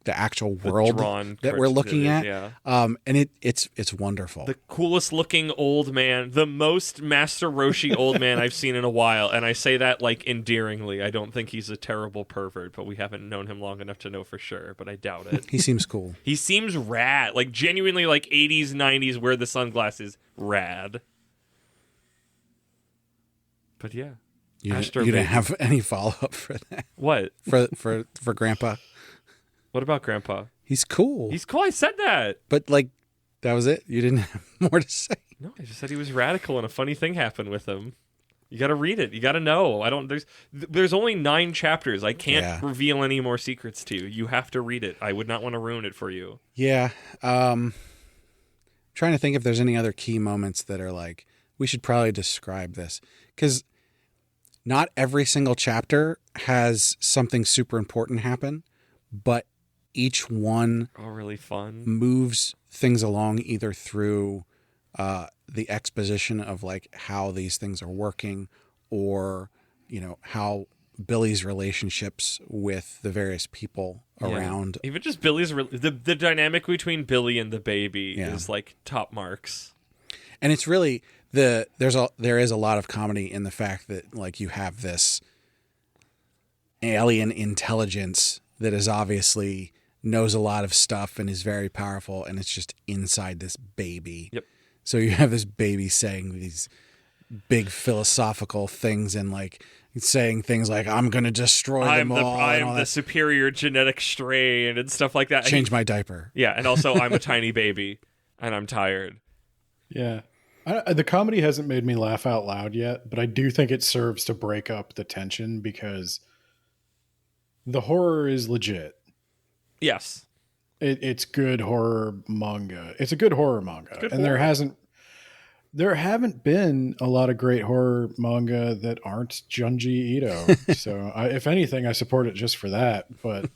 actual world that we're looking at. Yeah. And it's wonderful. The coolest looking old man, the most Master Roshi old man I've seen in a while. And I say that like endearingly. I don't think he's a terrible pervert, but we haven't known him long enough to know for sure, but I doubt it. He seems cool. He seems rad. Like genuinely like 80s, 90s, wear the sunglasses, rad. But yeah. You didn't have any follow-up for that? What? For Grandpa? What about Grandpa? He's cool. He's cool. I said that. But like, that was it? You didn't have more to say? No, I just said he was radical and a funny thing happened with him. You got to read it. You got to know. There's only 9 chapters. I can't reveal any more secrets to you. You have to read it. I would not want to ruin it for you. Yeah. Trying to think if there's any other key moments that are like, we should probably describe this. Because not every single chapter has something super important happen, but each one really fun moves things along either through the exposition of like how these things are working, or how Billy's relationships with the various people around. Even just Billy's the dynamic between Billy and the baby is like top marks. And it's really there is a lot of comedy in the fact that like you have this alien intelligence that is obviously knows a lot of stuff and is very powerful, and it's just inside this baby. Yep. So you have this baby saying these big philosophical things and like saying things like, I'm going to destroy them all. I am the superior genetic strain and stuff like that. Change my diaper. Yeah, and also I'm a tiny baby and I'm tired. Yeah. The comedy hasn't made me laugh out loud yet, but I do think it serves to break up the tension because the horror is legit. Yes. It's good horror manga. It's a good horror manga. Good and horror. There haven't been a lot of great horror manga that aren't Junji Ito. So if anything, I support it just for that. But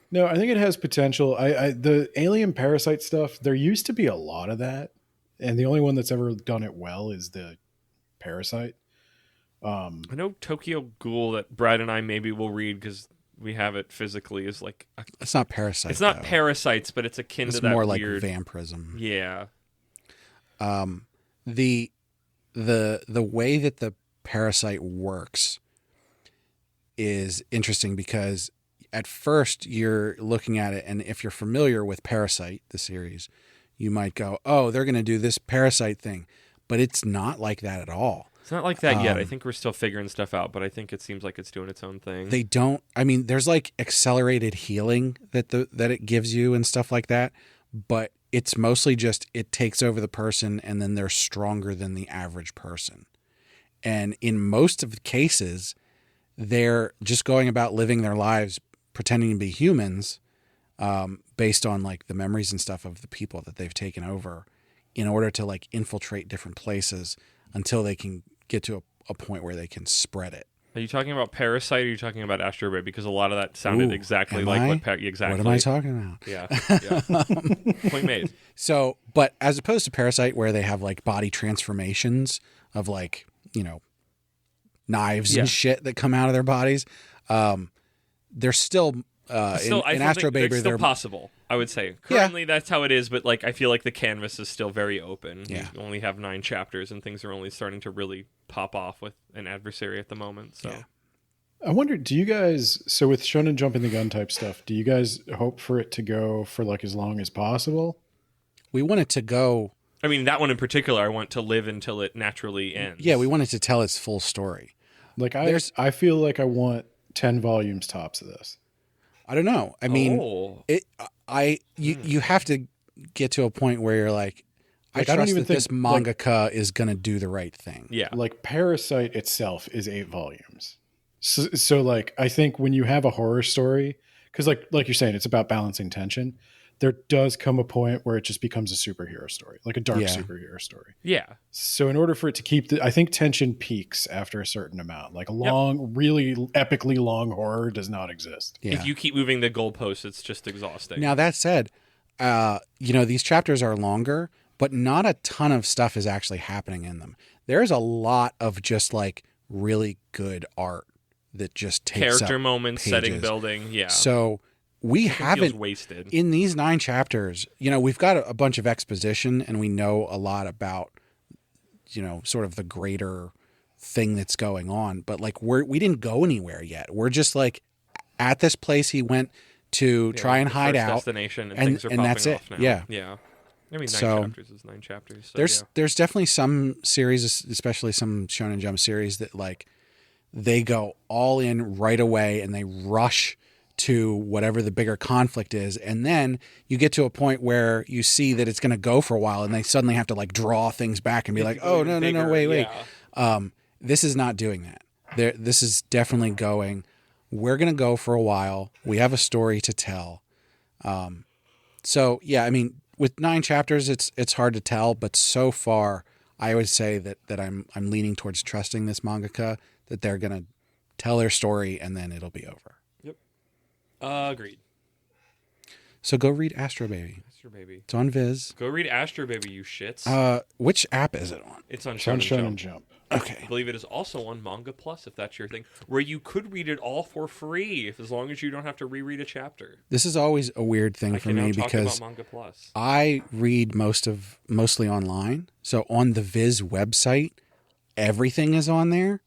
no, I think it has potential. The alien parasite stuff, there used to be a lot of that. And the only one that's ever done it well is the Parasite. I know Tokyo Ghoul that Brad and I maybe will read because we have it physically is like it's not Parasite. It's not parasites, but it's akin to that more like weird vampirism. Yeah. The way that the parasite works is interesting because at first you're looking at it, and if you're familiar with Parasite, the series, you might go, oh, they're going to do this parasite thing, but it's not like that at all. It's not like that yet. I think we're still figuring stuff out, but I think it seems like it's doing its own thing. They don't. I mean, there's like accelerated healing that it gives you and stuff like that, but it's mostly just it takes over the person, and then they're stronger than the average person. And in most of the cases, they're just going about living their lives pretending to be humans, based on like the memories and stuff of the people that they've taken over, in order to like infiltrate different places until they can get to a point where they can spread it. Are you talking about Parasite, or are you talking about Astro Boy? Because a lot of that sounded exactly like I? what exactly. What am I talking about? Yeah. Point made. So, but as opposed to Parasite, where they have like body transformations of like, knives Yeah. and shit that come out of their bodies, they're still, in Astro Baby, it's still possible. I would say currently that's how it is, but like I feel like the canvas is still very open. Yeah. You only have 9 chapters, and things are only starting to really pop off with an adversary at the moment. So. Yeah. I wonder, do you guys, so with Shonen Jump and the gun type stuff, do you guys hope for it to go for like as long as possible? we want it to go. I mean, that one in particular, I want to live until it naturally ends. Yeah, we want it to tell its full story. Like I feel like I want 10 volumes tops of this. I don't know. I mean, you have to get to a point where you're like, I Like, I don't trust even that this think, mangaka is going to do the right thing. Yeah. Like Parasite itself is 8 volumes. So like, I think when you have a horror story, because like you're saying, it's about balancing tension. There does come a point where it just becomes a superhero story, like a dark superhero story. Yeah. So in order for it to keep I think tension peaks after a certain amount. Like a long, really epically long horror does not exist. Yeah. If you keep moving the goalposts, it's just exhausting. Now that said, these chapters are longer, but not a ton of stuff is actually happening in them. There's a lot of just like really good art that just takes character up moments, pages. setting building. Yeah. So we haven't wasted in these 9 chapters. We've got a bunch of exposition, and we know a lot about, sort of the greater thing that's going on. But like we didn't go anywhere yet. We're just like at this place he went to try and hide out. Destination and things are popping that's off it. now. Yeah. Yeah. I mean, 9 chapters is 9 chapters. So There's definitely some series, especially some Shonen Jump series, that like they go all in right away and they rush to whatever the bigger conflict is. And then you get to a point where you see that it's going to go for a while and they suddenly have to like draw things back and be like, oh, no, wait. Yeah. This is not doing that. This is definitely going, we're going to go for a while. We have a story to tell. So yeah, I mean, with 9 chapters, it's hard to tell, but so far I would say that I'm leaning towards trusting this mangaka, that they're going to tell their story and then it'll be over. Yep. Agreed. So go read Astro Baby. Astro Baby. It's on Viz. Go read Astro Baby, you shits. Which app is it on? It's on It's on Shonen Shonen Jump. Jump. Okay. I believe it is also on Manga Plus, if that's your thing, where you could read it all for free, as long as you don't have to reread a chapter. This is always a weird thing for me because about Manga Plus. I read mostly online. So on the Viz website, everything is on there.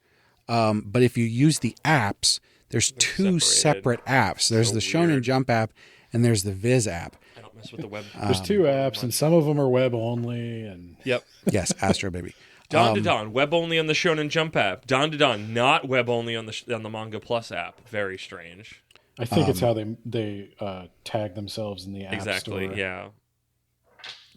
But if you use the apps, there's 2 separate apps. There's the Shonen Jump app and there's the Viz app. I don't mess with the web. There's 2 apps, and some of them are web only. And Yep. Yes, Astro Baby. Dawn to Dawn, web only on the Shonen Jump app. Dawn to Dawn, not web only on the Manga Plus app. Very strange. I think it's how they tag themselves in the app Exactly. store. Yeah.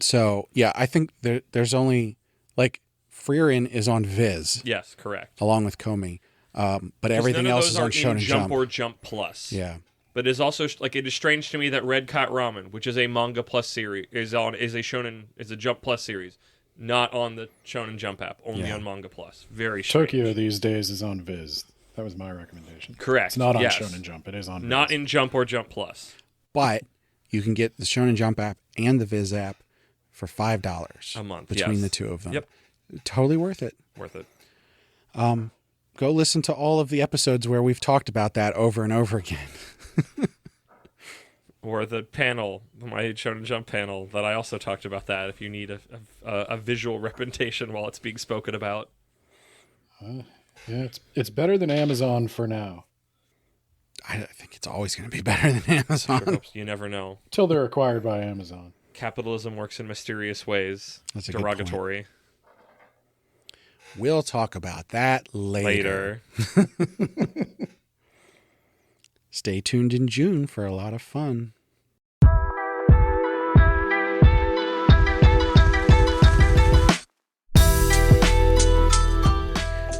So yeah, I think there's only like Freerin is on Viz Yes. Correct. along with Komi, but everything None of else those is on are in Shonen Jump. or Jump Plus. Yeah. But it is also it is strange to me that Red Cat Ramen, which is a Manga Plus series, is a Jump Plus series, not on the Shonen Jump app, only on Manga Plus. Very strange. Tokyo these days is on Viz. That was my recommendation. Correct. It's not on yes. Shonen Jump. It is on Not Viz. in Jump or Jump Plus. But you can get the Shonen Jump app and the Viz app for $5 a month between yes. the 2 of them. Yep. Totally worth it. Worth it. Go listen to all of the episodes where we've talked about that over and over again. Or the panel, my Shonen Jump panel, that I also talked about that if you need a visual representation while it's being spoken about. Yeah, it's better than Amazon for now. I think it's always going to be better than Amazon. Sure hopes, you never know. Till they're acquired by Amazon. Capitalism works in mysterious ways. That's a good derogatory. We'll talk about that later. Stay tuned in June for a lot of fun.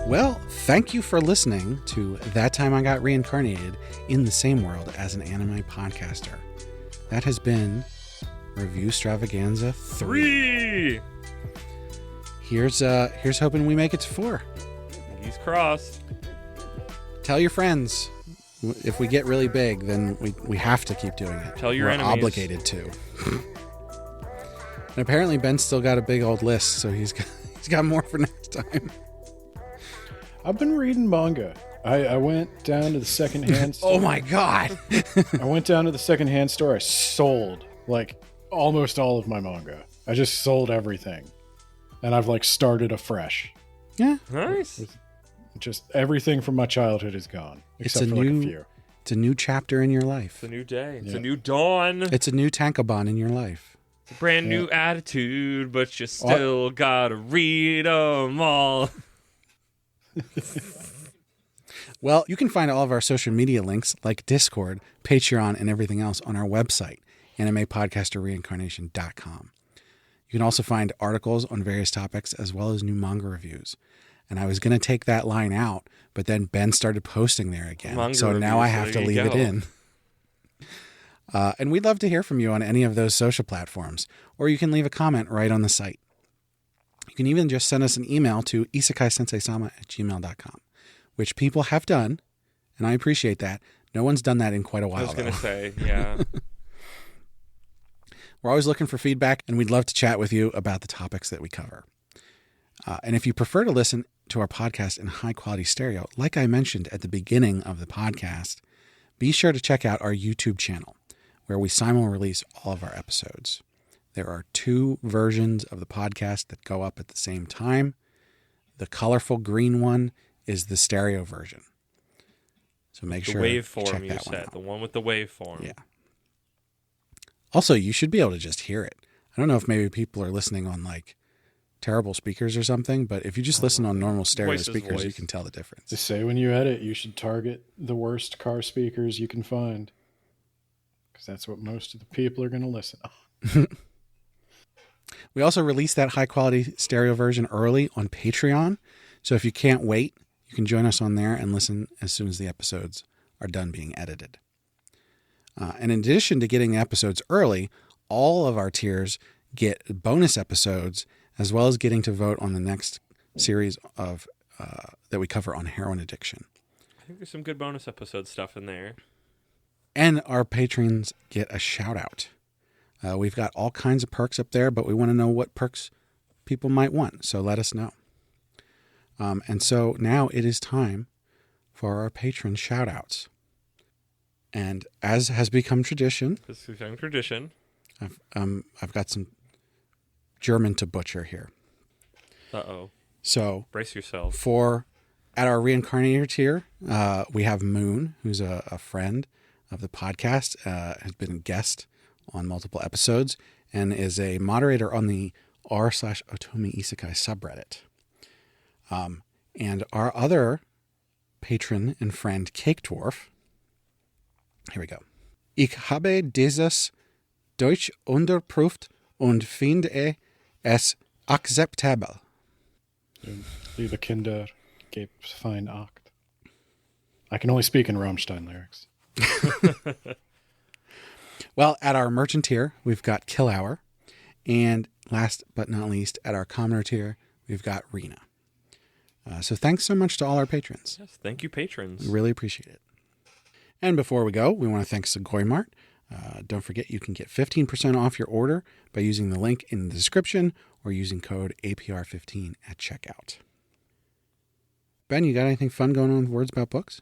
Well, thank you for listening to That Time I Got Reincarnated in the Same World as an Anime Podcaster. That has been Reviewstravaganza 3. Here's hoping we make it to 4. He's crossed. Tell your friends. If we get really big, then we have to keep doing it. Tell your We're enemies. obligated to. And apparently Ben's still got a big old list, so he's got more for next time. I've been reading manga. I went down to the secondhand store. Oh my god. I went down to the secondhand store. I sold like almost all of my manga. I just sold everything. And I've like started afresh. Yeah. Nice. Just everything from my childhood is gone. Except for like a few. It's a new chapter in your life. It's a new day. It's Yeah. a new dawn. It's a new tankobon in your life. It's a brand new attitude, but you still gotta read them all. Well, you can find all of our social media links like Discord, Patreon, and everything else on our website, animepodcasterreincarnation.com. You can also find articles on various topics as well as new manga reviews. And I was going to take that line out, but then Ben started posting there again. Manga so now I have to leave it in. And we'd love to hear from you on any of those social platforms, or you can leave a comment right on the site. You can even just send us an email to isekaisensei-sama@gmail.com, which people have done, and I appreciate that. No one's done that in quite a while, I was going though. to say, yeah. We're always looking for feedback, and we'd love to chat with you about the topics that we cover. And if you prefer to listen to our podcast in high-quality stereo, like I mentioned at the beginning of the podcast, be sure to check out our YouTube channel, where we simul-release all of our episodes. There are 2 versions of the podcast that go up at the same time. The colorful green one is the stereo version. So make sure to check waveform you that one said. out. The one with the waveform. Yeah. Also, you should be able to just hear it. I don't know if maybe people are listening on like terrible speakers or something, but if you just listen on normal stereo Voice is speakers, you voice. can tell the difference. They say when you edit, you should target the worst car speakers you can find. Because that's what most of the people are going to listen on. We also released that high quality stereo version early on Patreon. So if you can't wait, you can join us on there and listen as soon as the episodes are done being edited. And in addition to getting the episodes early, all of our tiers get bonus episodes, as well as getting to vote on the next series of that we cover on heroin addiction. I think there's some good bonus episode stuff in there. And our patrons get a shout out. We've got all kinds of perks up there, but we want to know what perks people might want. So let us know. And so now it is time for our patron shout outs. And as has become tradition, This is a tradition. I've got some German to butcher here. Uh-oh. So Brace yourself. at our reincarnator tier, we have Moon, who's a friend of the podcast, has been a guest on multiple episodes, and is a moderator on the r/Otomi Isekai subreddit. And our other patron and friend, Cake Dwarf. Here we go. Ich habe dieses Deutsch unterprüft und finde es akzeptabel. Liebe Kinder, gebt fein Acht. I can only speak in Rammstein lyrics. Well, at our merchant tier, we've got Kill Hour. And last but not least, at our commoner tier, we've got Rena. So thanks so much to all our patrons. Yes, thank you, patrons. We really appreciate it. And before we go, we want to thank Sugoi Mart. Don't forget you can get 15% off your order by using the link in the description or using code APR15 at checkout. Ben, you got anything fun going on with Words About Books?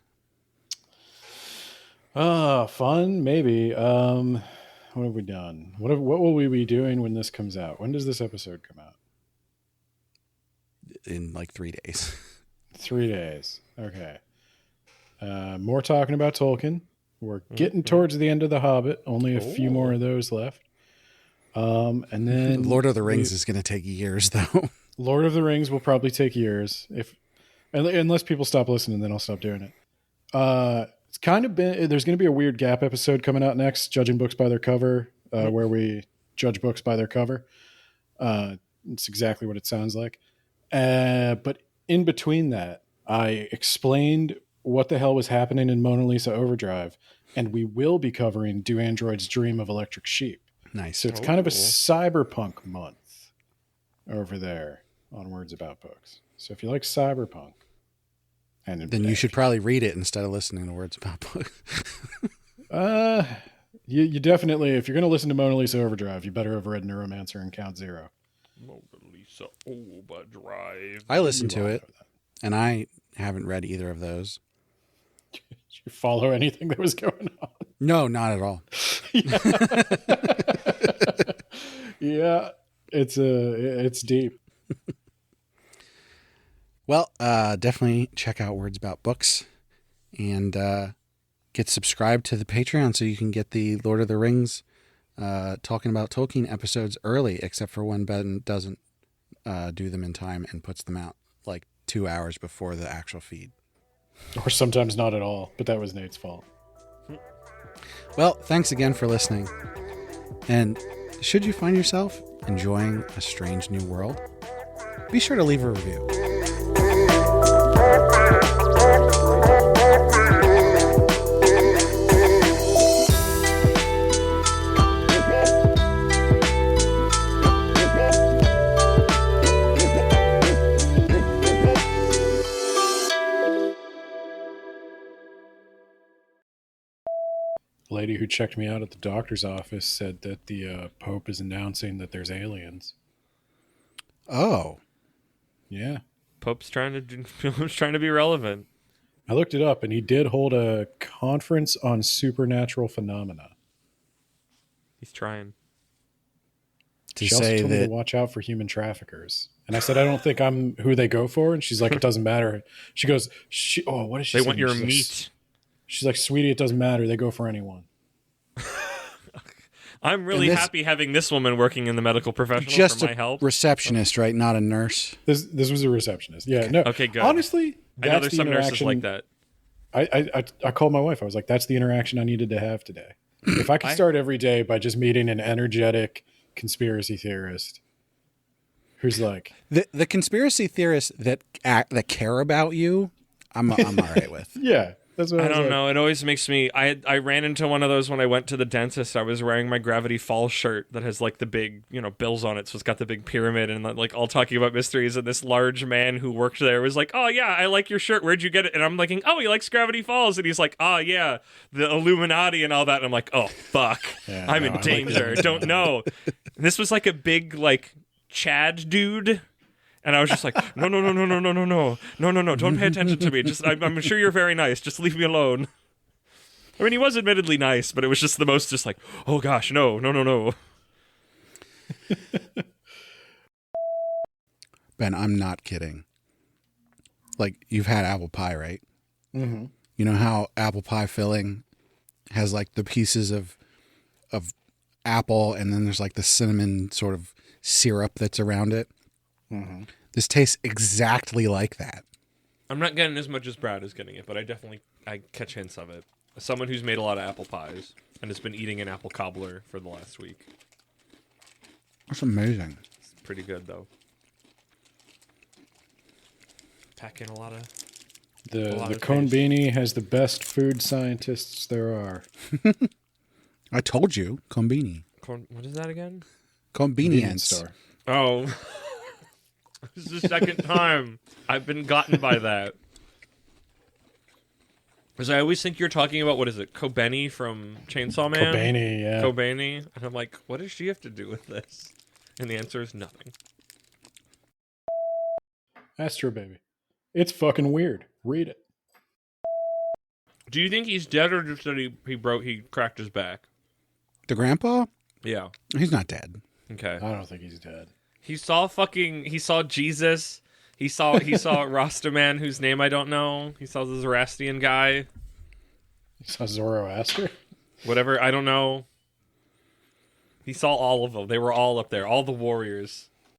Fun, maybe. What have we done? What will we be doing when this comes out? When does this episode come out? In like 3 days. 3 days. Okay. More talking about Tolkien. We're getting towards the end of The Hobbit. Only a few more of those left. And then Lord of the Rings is going to take years, though. Lord of the Rings will probably take years, unless people stop listening. Then I'll stop doing it. It's kind of been. There's going to be a weird gap episode coming out next, judging books by their cover, where we judge books by their cover. It's exactly what it sounds like. But in between that, I explained what the hell was happening in Mona Lisa Overdrive, and we will be covering Do Androids Dream of Electric Sheep. Nice. So it's kind of a cyberpunk month over there on Words About Books. So if you like cyberpunk, and Then you should probably read it instead of listening to Words About Books. You definitely, if you're going to listen to Mona Lisa Overdrive, you better have read Neuromancer and Count Zero. Mona Lisa Overdrive. I listened You to all it, know that. and I haven't read either of those. Did you follow anything that was going on? No, not at all. Yeah, it's deep. Well, definitely check out Words About Books and get subscribed to the Patreon so you can get the Lord of the Rings talking about Tolkien episodes early, except for when Ben doesn't do them in time and puts them out like 2 hours before the actual feed. Or sometimes not at all, but that was Nate's fault. Well, thanks again for listening. And should you find yourself enjoying a strange new world, be sure to leave a review. The lady who checked me out at the doctor's office said that the Pope is announcing that there's aliens. Oh, Yeah. Pope's trying to be relevant. I looked it up, and he did hold a conference on supernatural phenomena. He's trying. to She also say told me that to watch out for human traffickers. And I said, I don't think I'm who they go for. And she's like, it doesn't matter. She goes, what is she They saying? want your She's like, meat. She's like, sweetie, it doesn't matter. They go for anyone. I'm really And this- happy having this woman working in the medical profession just for my a help. receptionist, right? Not a nurse. This was a receptionist. Yeah, no. Okay, good. Honestly, I know that's there's the some nurses interaction. like that. I called my wife. I was like, that's the interaction I needed to have today. If I could start every day by just meeting an energetic conspiracy theorist who's like, The conspiracy theorists that care about you, I'm all right with. yeah, that's what I I was don't like. know. It always makes me. I ran into one of those when I went to the dentist. I was wearing my Gravity Falls shirt that has like the big, bills on it. So it's got the big pyramid and like all talking about mysteries. And this large man who worked there was like, "Oh yeah, I like your shirt. Where'd you get it?" And I'm like, "Oh, he likes Gravity Falls." And he's like, "Oh yeah, the Illuminati and all that." And I'm like, "Oh fuck, Yeah, I'm no, in I like danger. the Don't know." And this was like a big like Chad dude. And I was just like, no, don't pay attention to me. Just, I'm sure you're very nice. Just leave me alone. I mean, he was admittedly nice, but it was just the most just like, oh gosh, no. Ben, I'm not kidding. Like, you've had apple pie, right? Mm-hmm. You know how apple pie filling has like the pieces of apple, and then there's like the cinnamon sort of syrup that's around it. Mm-hmm. This tastes exactly like that. I'm not getting as much as Brad is getting it, but I catch hints of it. As someone who's made a lot of apple pies and has been eating an apple cobbler for the last week. That's amazing. It's pretty good, though. Pack in a lot of... The Cone Beanie has the best food scientists there are. I told you, Combini. What is that again? Convenience. Store. Oh... This is the second time I've been gotten by that. Because I always think you're talking about, what is it, Kobeni from Chainsaw Man? Kobani, yeah. Kobeni. And I'm like, what does she have to do with this? And the answer is nothing. Astro Baby. It's fucking weird. Read it. Do you think he's dead or just that he cracked his back? The grandpa? Yeah. He's not dead. Okay. I don't think he's dead. He saw Jesus. He saw Rastaman, whose name I don't know. He saw the Zoroastrian guy. He saw Zoroaster? Whatever, I don't know. He saw all of them. They were all up there, all the warriors.